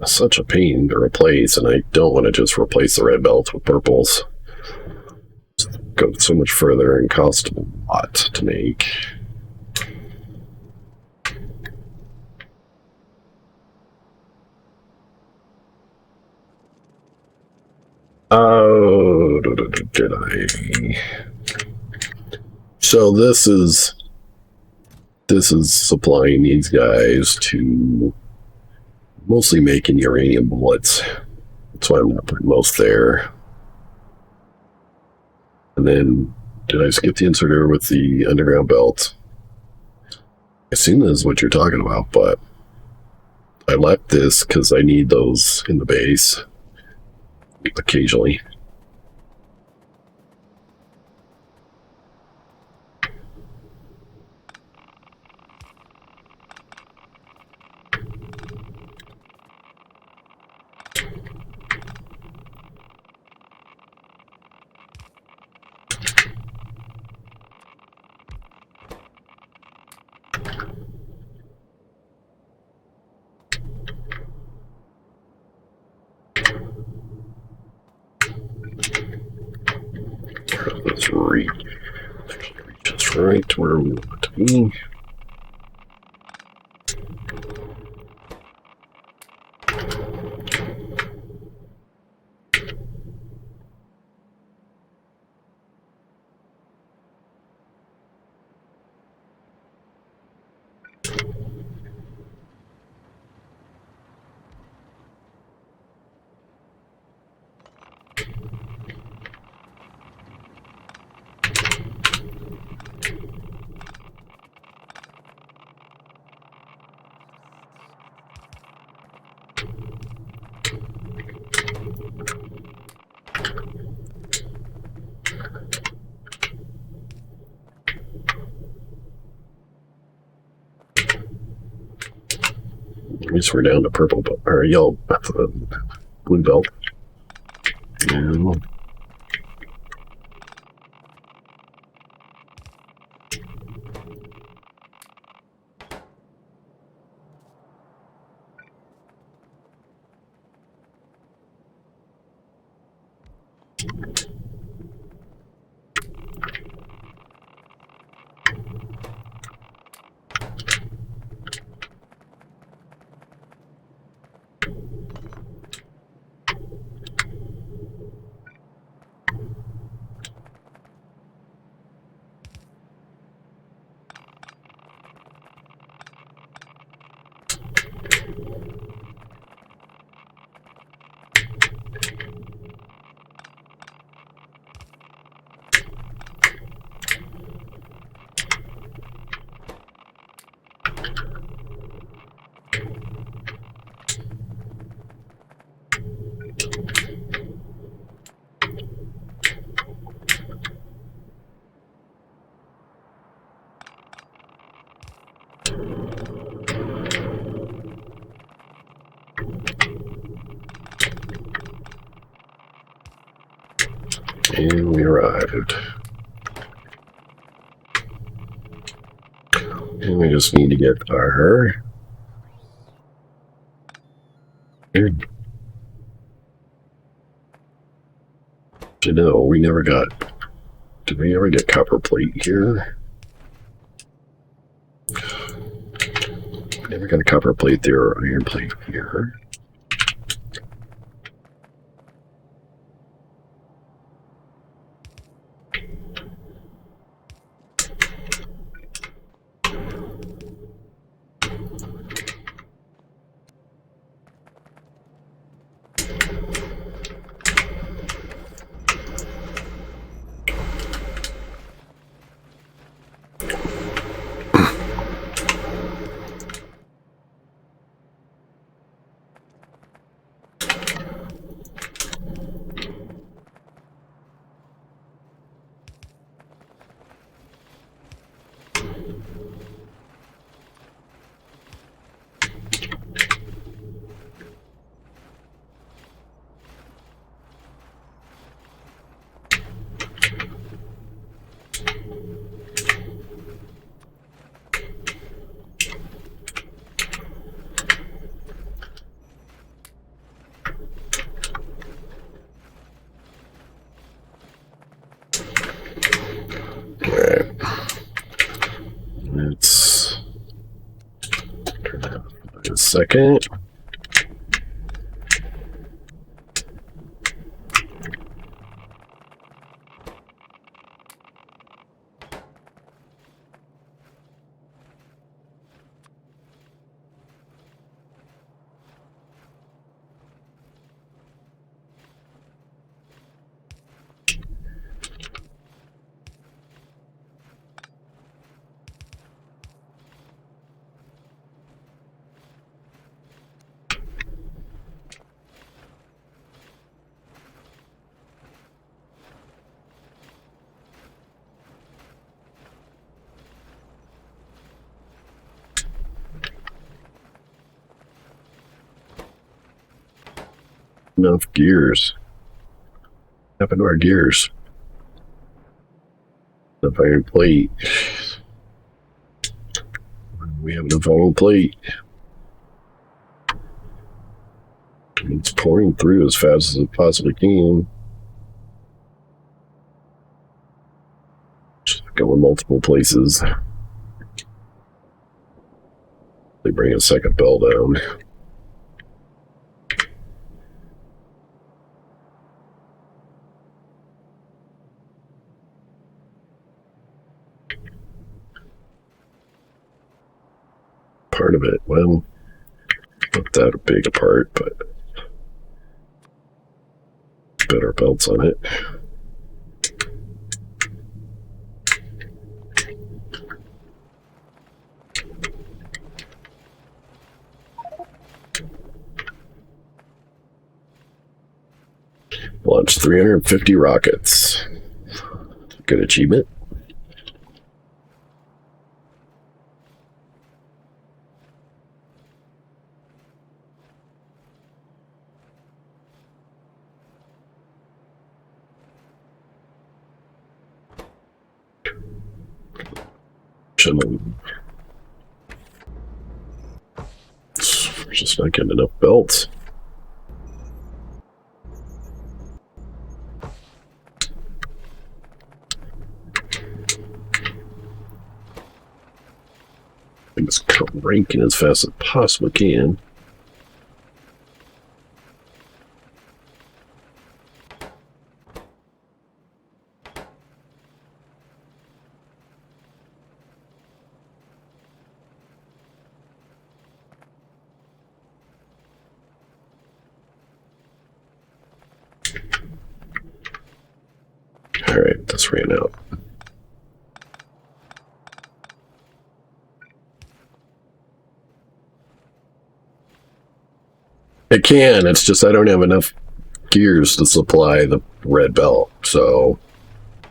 Such a pain to replace, and I don't want to just replace the red belt with purples. Go so much further and cost a lot to make. Oh, did I? So this is supplying these guys to mostly making uranium bullets. That's why I'm not putting most there. And then, did I skip the inserter with the underground belt? I assume this is what you're talking about, but I left this because I need those in the base occasionally. Let's reach just right to where we want to be. At least we're down to purple belt, or yellow, blue belt. And And we arrived. And we just need to get our... You know, we never got... Did we ever get copper plate here? Never got a copper plate there or iron plate here. Alright. Let's turn that off in a second. Enough gears. What happened to our gears? The iron plate. We have enough iron plate. It's pouring through as fast as it possibly can. Just going multiple places. They bring a second bell down. Part of it, well, not that big a part, but better belts on it. Launch 350 rockets. Good achievement. We're just not getting enough belts. I'm just cranking as fast as I possibly can. Alright, that's ran out. It can, it's just I don't have enough gears to supply the red belt, so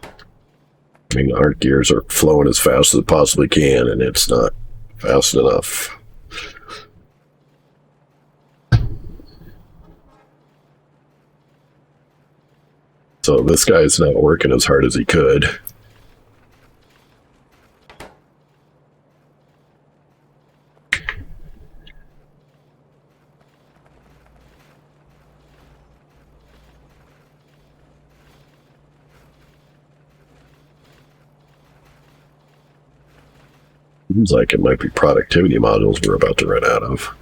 I mean our gears are flowing as fast as it possibly can and it's not fast enough. So this guy's not working as hard as he could. Seems like it might be productivity modules we're about to run out of.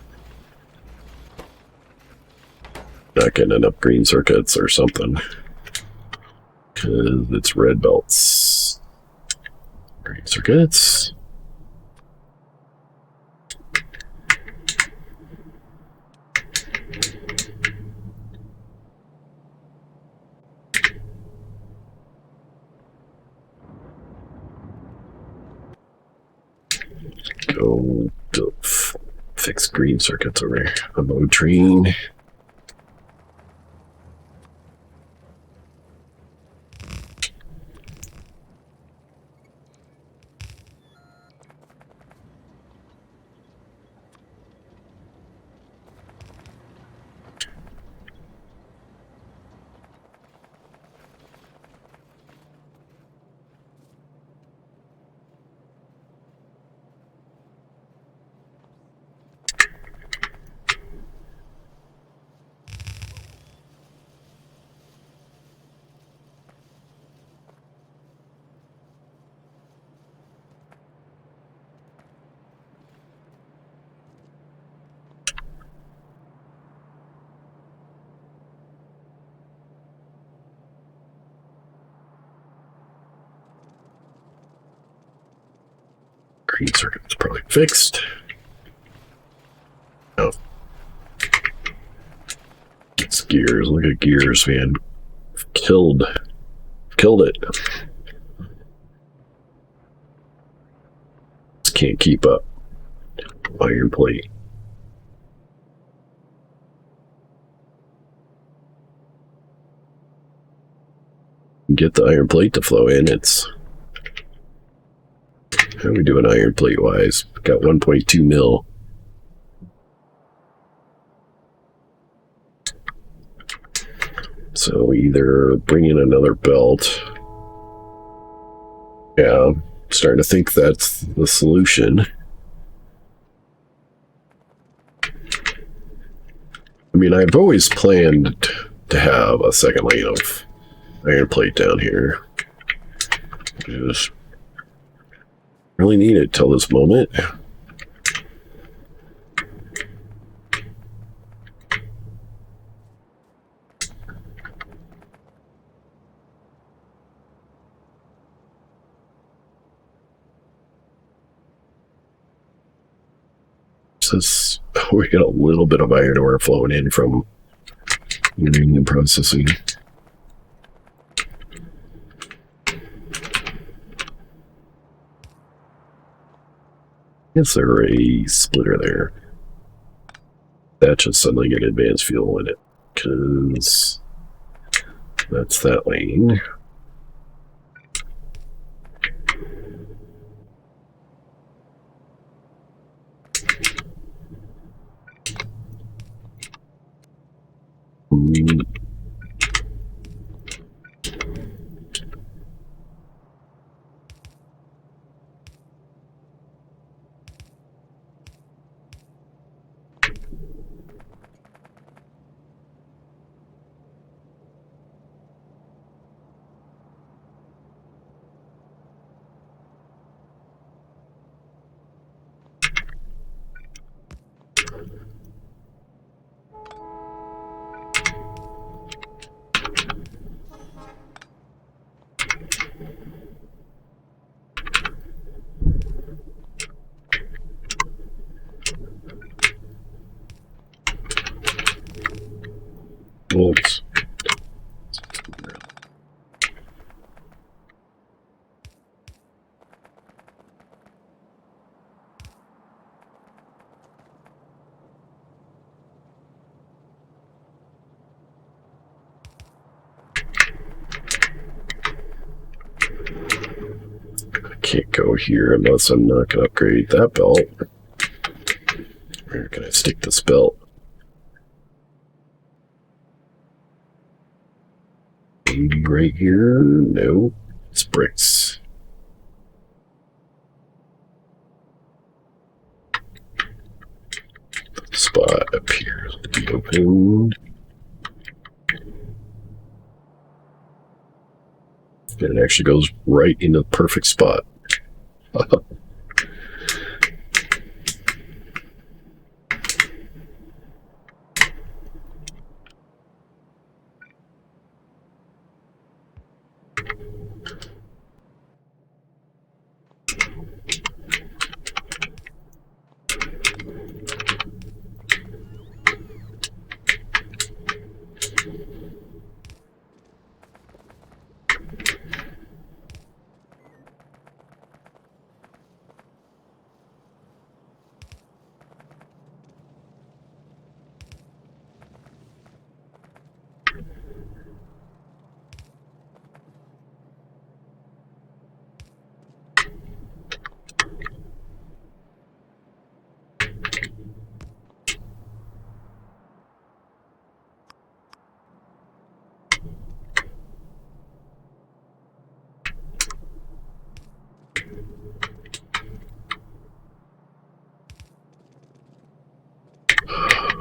Not getting enough green circuits or something. Because it's red belts. Green circuits. Go to fix green circuits over here. Unload train. Green circuit is probably fixed. Oh. It's gears. Look at gears, man. Killed it. Just can't keep up. Iron plate. Get the iron plate to flow in. It's how are we doing iron plate wise? Got 1.2 mil. So either bring in another belt. Yeah, I'm starting to think that's the solution. I mean, I've always planned to have a second lane of iron plate down here. Just really need it till this moment. Since we got a little bit of iron ore flowing in from uranium processing. Is there a splitter there? That should suddenly get advanced fuel in it, because that's that lane. Oops. Can't go here unless I'm not going to upgrade that belt. Where can I stick this belt? Maybe right here? No. It's bricks. Spot up here. Be opened. And it actually goes right into the perfect spot.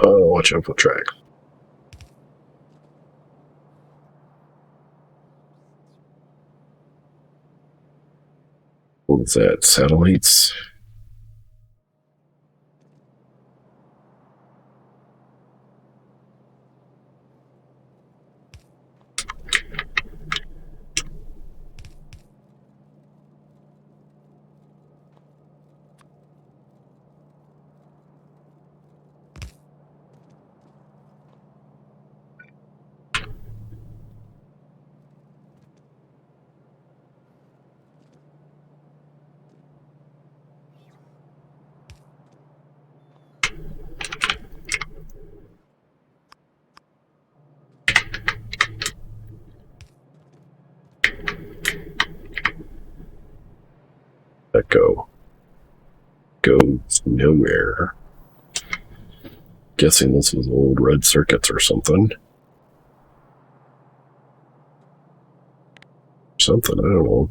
Oh, watch out for track. What's that? Satellites? That goes nowhere. Guessing this was old red circuits or something. Something, I don't know.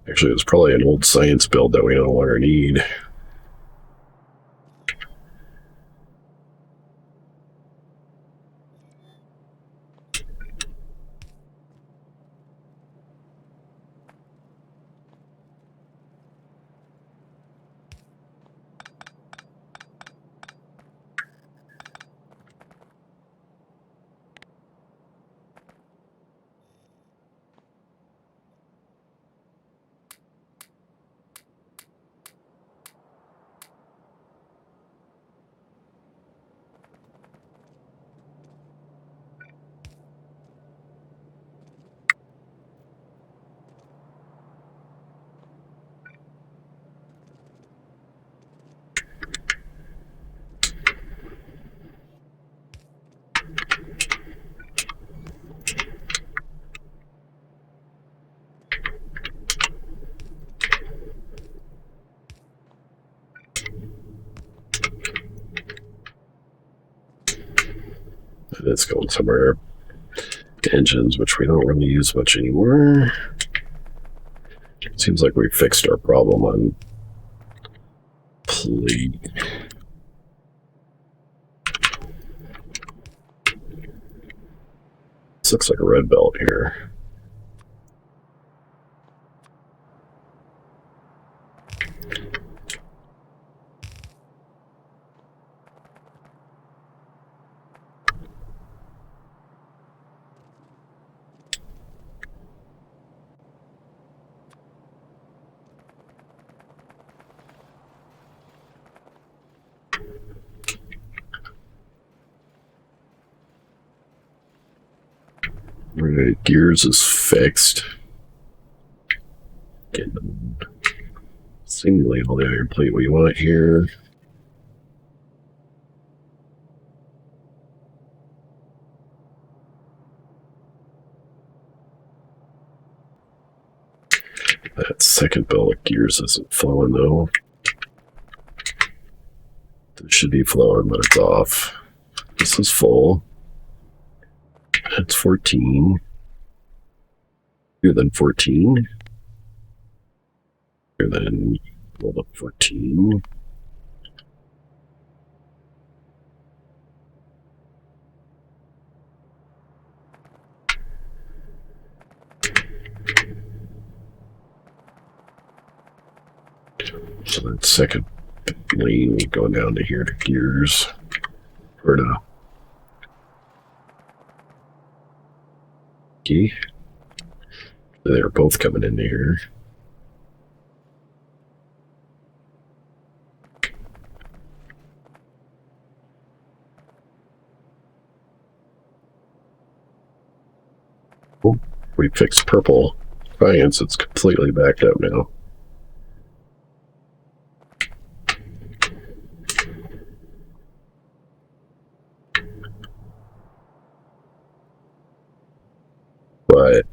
Actually, it was probably an old science build that we no longer need. It's going somewhere. Engines, which we don't really use much anymore. Seems like we fixed our problem on plate. This looks like a red belt here. Right, gears is fixed. Getting seemingly all the iron plate we want here. That second belt of gears isn't flowing though. It should be flowing, but it's off. This is full. That's 14. than 14. Bigger than, well, 14. So that second lane is going down to here to gears. Or to key. They're both coming into here. Oh, we fixed purple science. It's completely backed up now. But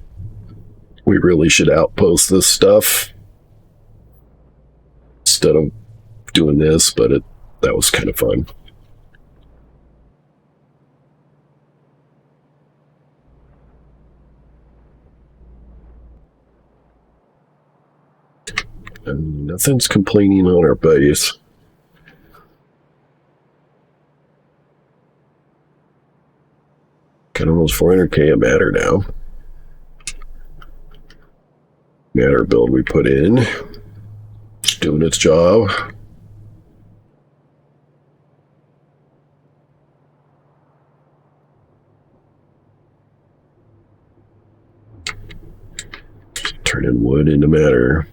we really should outpost this stuff instead of doing this, but that was kind of fun. And nothing's complaining on our base. Kind of almost 400k a matter now. Matter build we put in. It's doing its job. Turning wood into matter.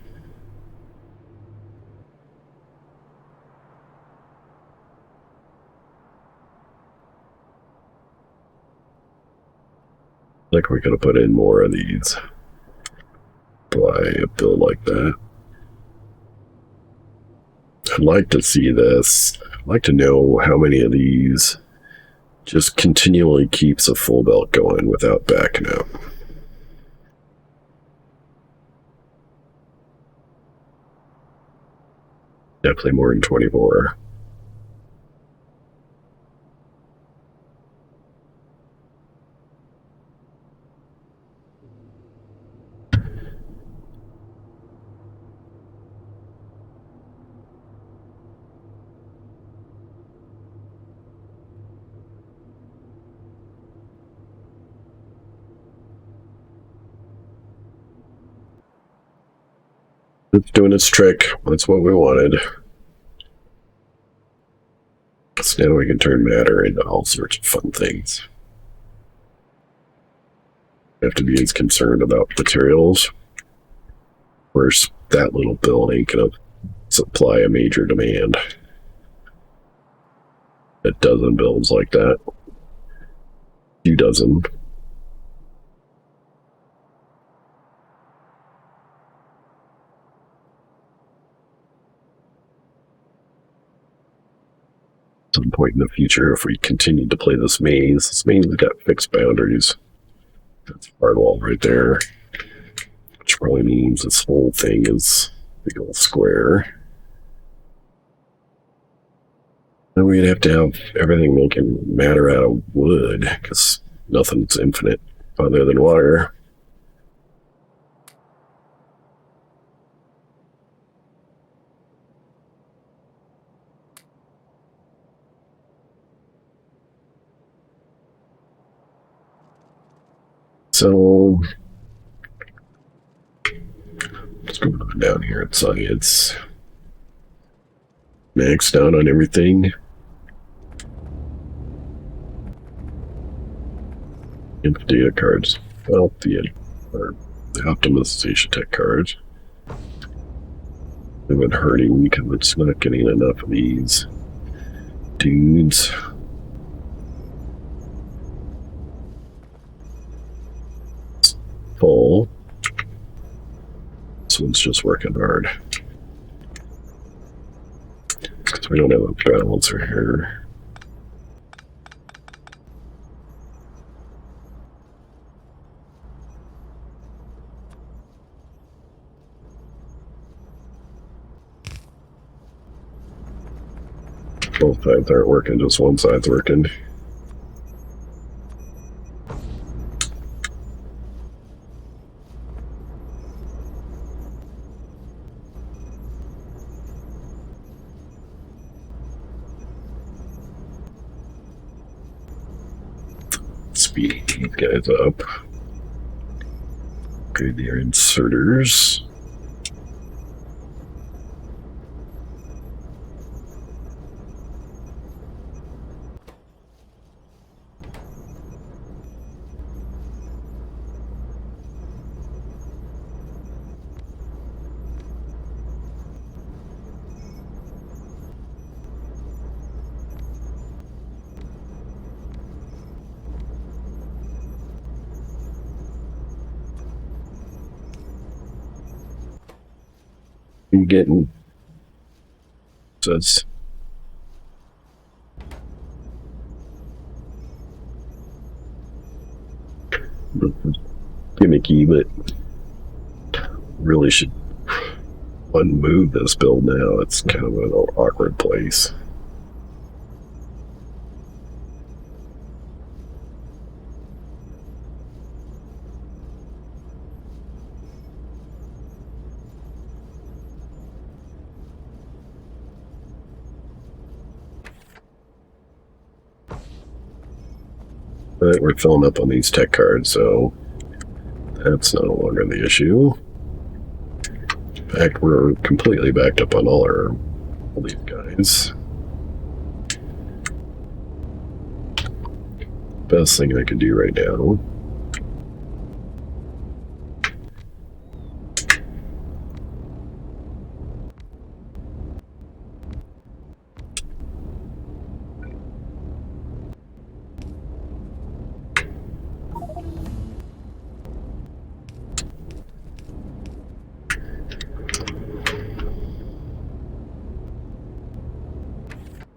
Like we could have put in more of these. Why a build like that? I'd like to see this. I'd like to know how many of these just continually keeps a full belt going without backing up. Definitely more than 24. It's doing its trick. That's what we wanted. So now we can turn matter into all sorts of fun things. We have to be as concerned about materials. Whereas that little build ain't gonna supply a major demand. A dozen builds like that. Few dozen. Some point in the future, if we continue to play this maze has got fixed boundaries. That's hard wall right there, which probably means this whole thing is a big old square. Then we'd have to have everything making matter out of wood, because nothing's infinite other than water. So, what's going on down here at science? Maxed out on everything. And data cards. Well, the optimization tech cards. They've been hurting because it's not getting enough of these dudes. Full. This one's just working hard. Because we don't have a balancer here. Both sides aren't working, just one side's working. speed these guys up. Upgrade their inserters. I'm getting so it's gimmicky, but really should unmove this build now. It's kind of an awkward place. But we're filling up on these tech cards, so that's no longer the issue. In fact, we're completely backed up on all these guys. Best thing I can do right now.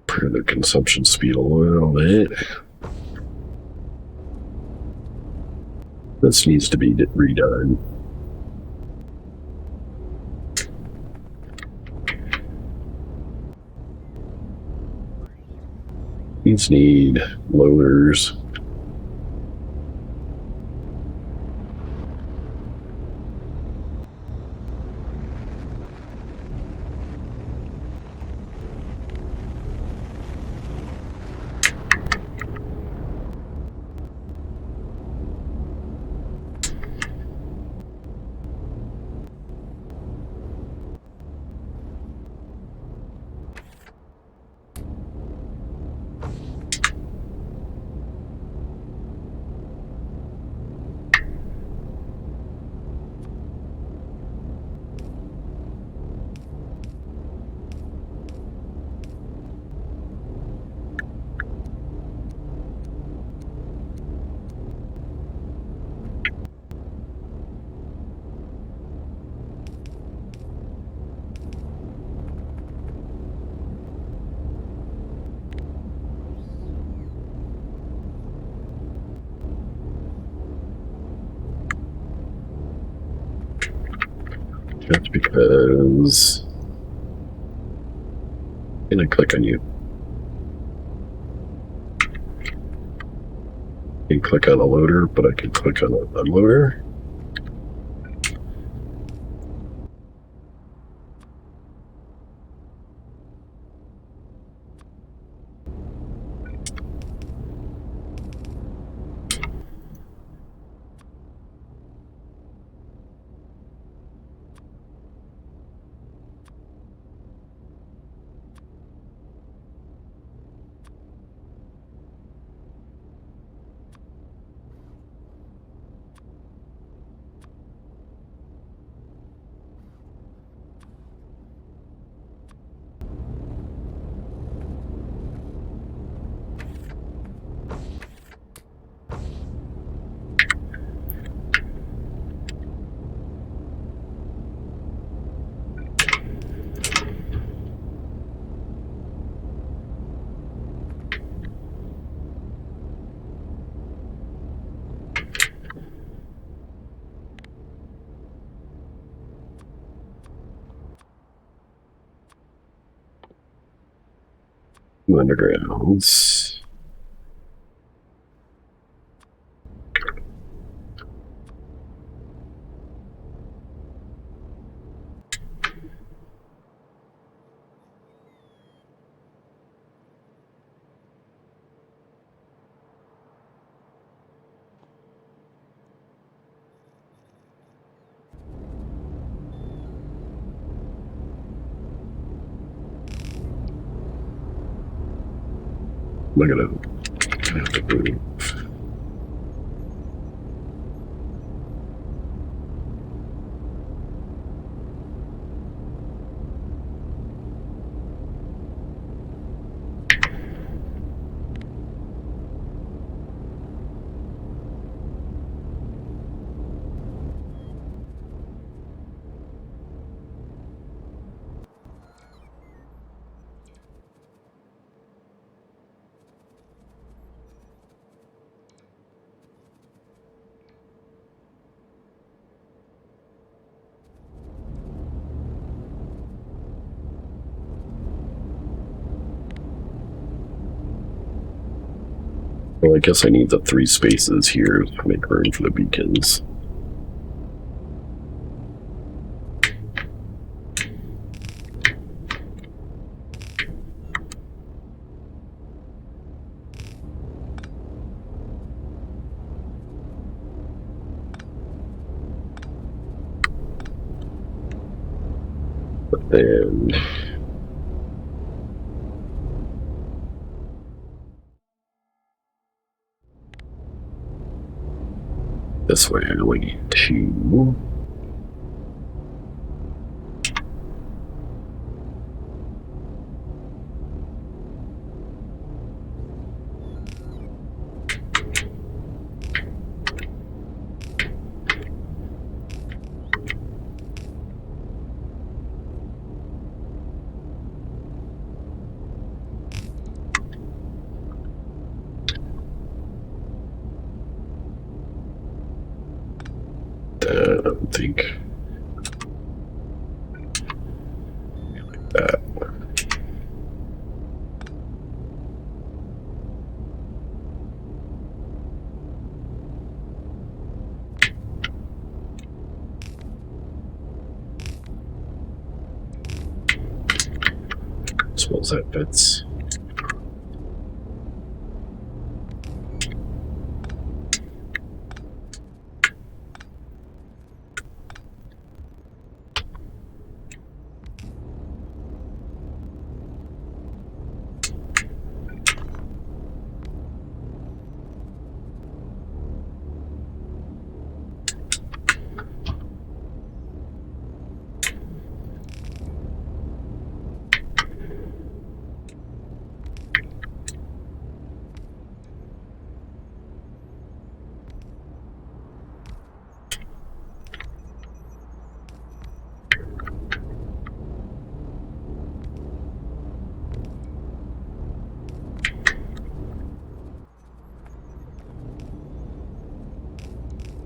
Improve their consumption speed a little bit. This needs to be redone. These need loaders. Just because I'm gonna click on you. I can click on a loader, but I can click on an unloader. Undergrounds. I gonna have to move? Well, I guess I need the 3 spaces here to make room for the beacons. But then this way I only need 2. I don't think like that. Suppose that fits.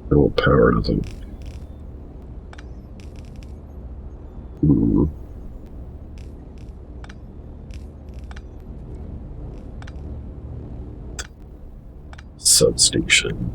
No power doesn't. Substation.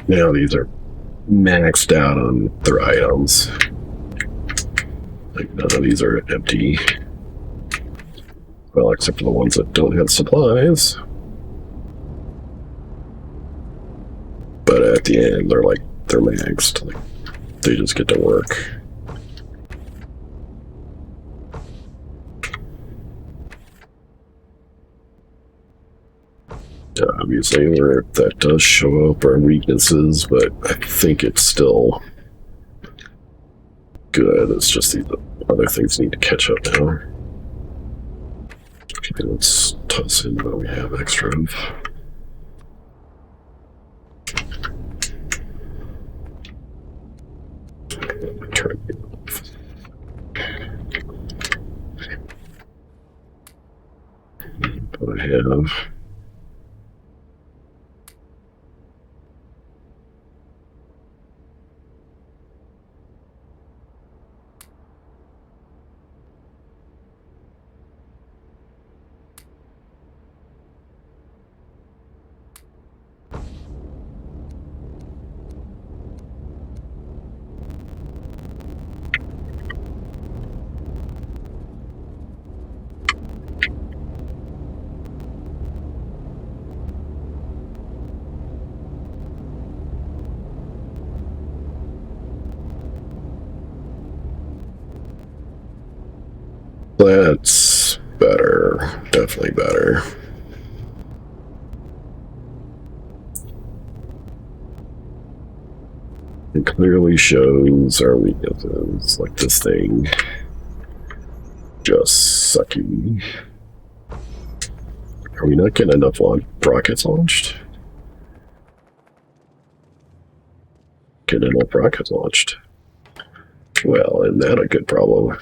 Now these are maxed out on their items. Like none of these are empty. Well, except for the ones that don't have supplies. But at the end, they're maxed. Like, they just get to work. Obviously, where that does show up are weaknesses, but I think it's still good. It's just these other things need to catch up now. Okay, let's toss in what we have extra of. Turn it off. What I have. That's better. Definitely better. It clearly shows our weaknesses, like this thing. Just sucky. Are we not getting enough rockets launched? Getting enough rockets launched. Well, isn't that a good problem?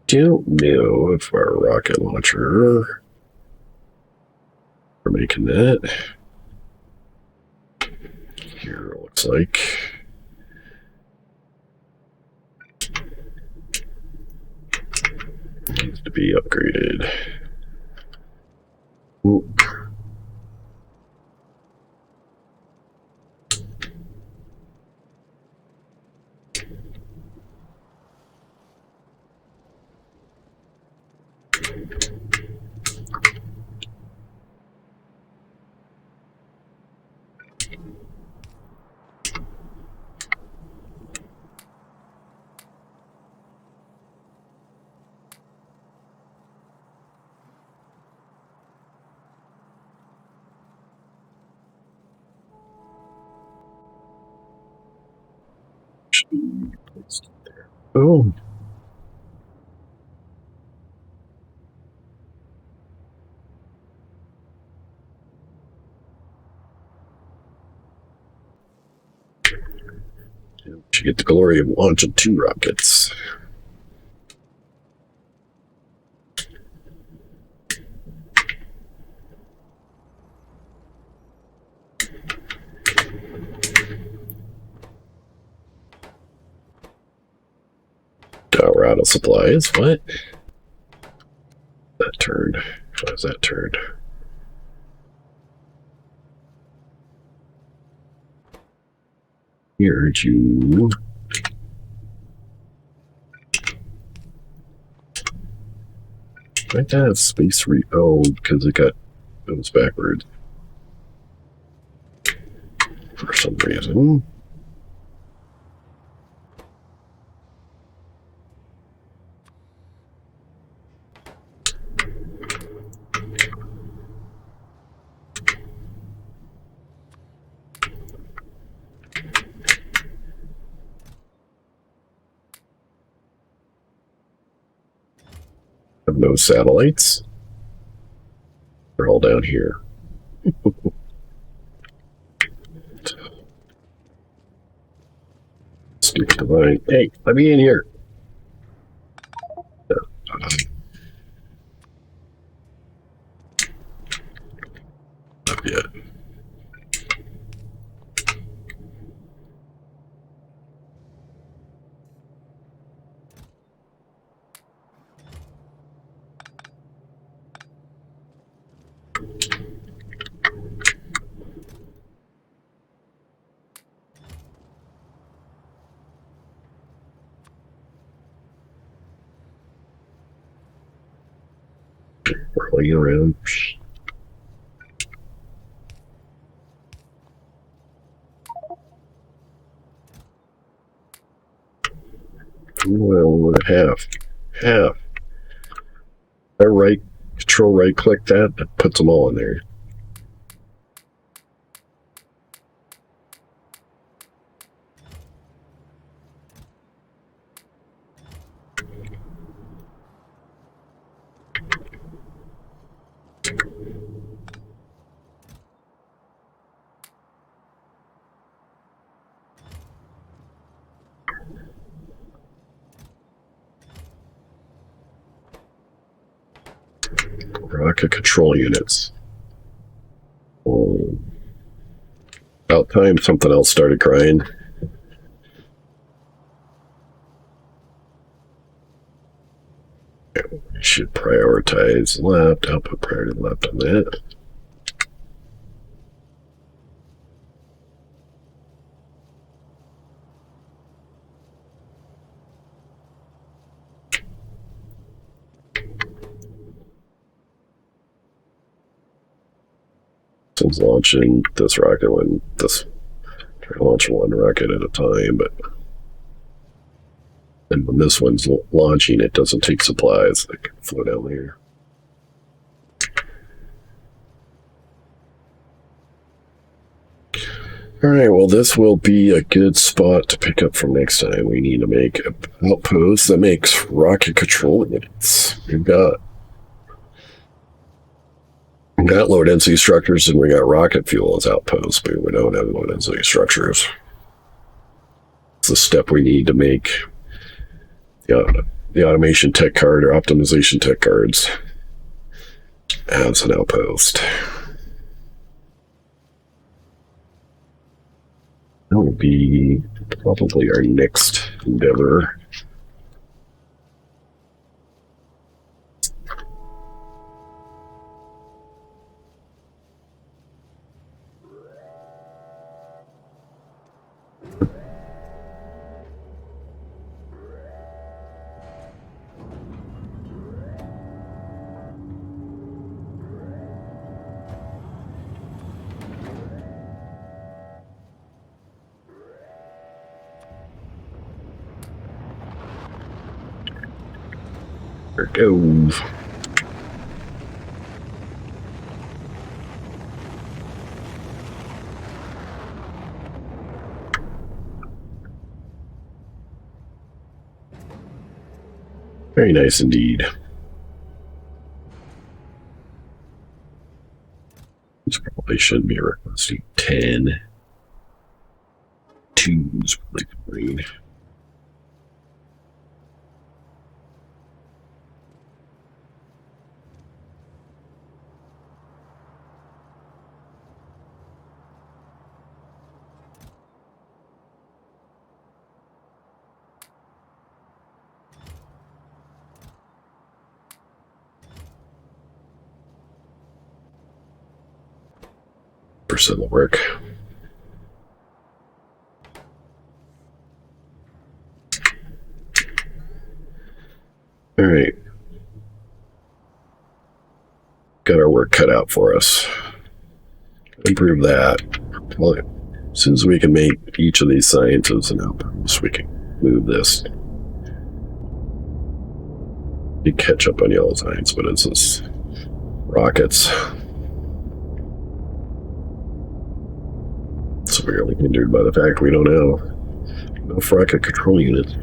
Don't know if our rocket launcher we're making that. Here it looks like. Needs to be upgraded. Ooh. Oh. Should get the glory of launching 2 rockets. We're out of supplies. What? That turned. Why is that turned? Here'd you. Might that have space oh, because it was backwards. For some reason. Have no satellites. They're all down here. Stupid divine. Hey, let me in here. Not yet. Rolling around. Well, half. Half. I control right click that, it puts them all in there. Rocket control units. Oh. About time something else started crying. Should prioritize left, output priority left on that. Since launching this rocket when this try to launch one rocket at a time, but and when this one's launching, it doesn't take supplies that can flow down there. All right, well, this will be a good spot to pick up from next time. We need to make an outpost that makes rocket control units. We've got low density structures and we got rocket fuel as outposts, but we don't have low density structures. It's the step we need to make the automation tech card or optimization tech cards as an outpost. That will be probably our next endeavor. There it goes. Very nice indeed. This probably shouldn't be requesting 10. 2's probably green. Percent will work. All right. Got our work cut out for us. Improve that. Well, as soon as we can make each of these sciences an outpost, we can move this. You catch up on yellow science, but it's this rockets. Severely hindered by the fact we don't have enough rocket control units.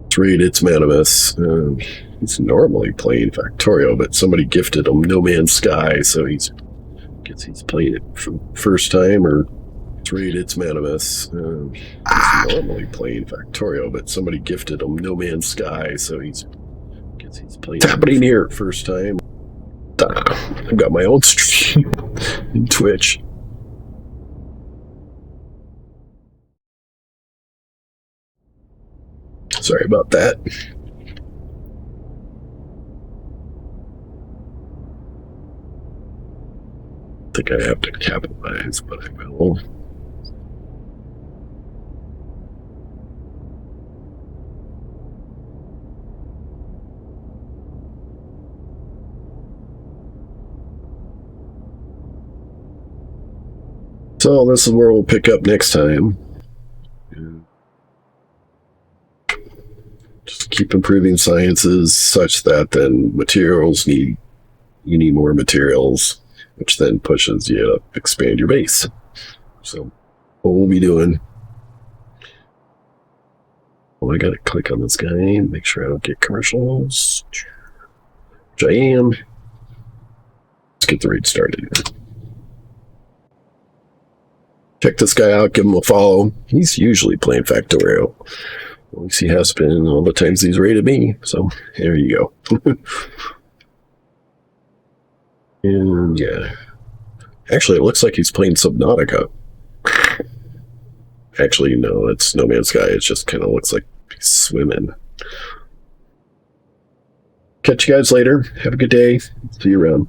Trade its Manimus. He's normally playing Factorio, but somebody gifted him No Man's Sky, so he's playing it for the first time, or trade its Manimus. He's normally playing Factorio, but somebody gifted him No Man's Sky, so he's playing. What's happening here? First time. I've got my own stream in Twitch. Sorry about that. I think I have to capitalize, but I will. So this is where we'll pick up next time. Just keep improving sciences such that then you need more materials, which then pushes you to expand your base. So what we'll be doing. Well, I gotta click on this guy and make sure I don't get commercials. Which I am. Let's get the raid started. Check this guy out, give him a follow. He's usually playing Factorio. At least he has been all the times he's raided me. So there you go. And yeah. Actually, it looks like he's playing Subnautica. Actually, no, it's No Man's Sky. It just kind of looks like he's swimming. Catch you guys later. Have a good day. See you around.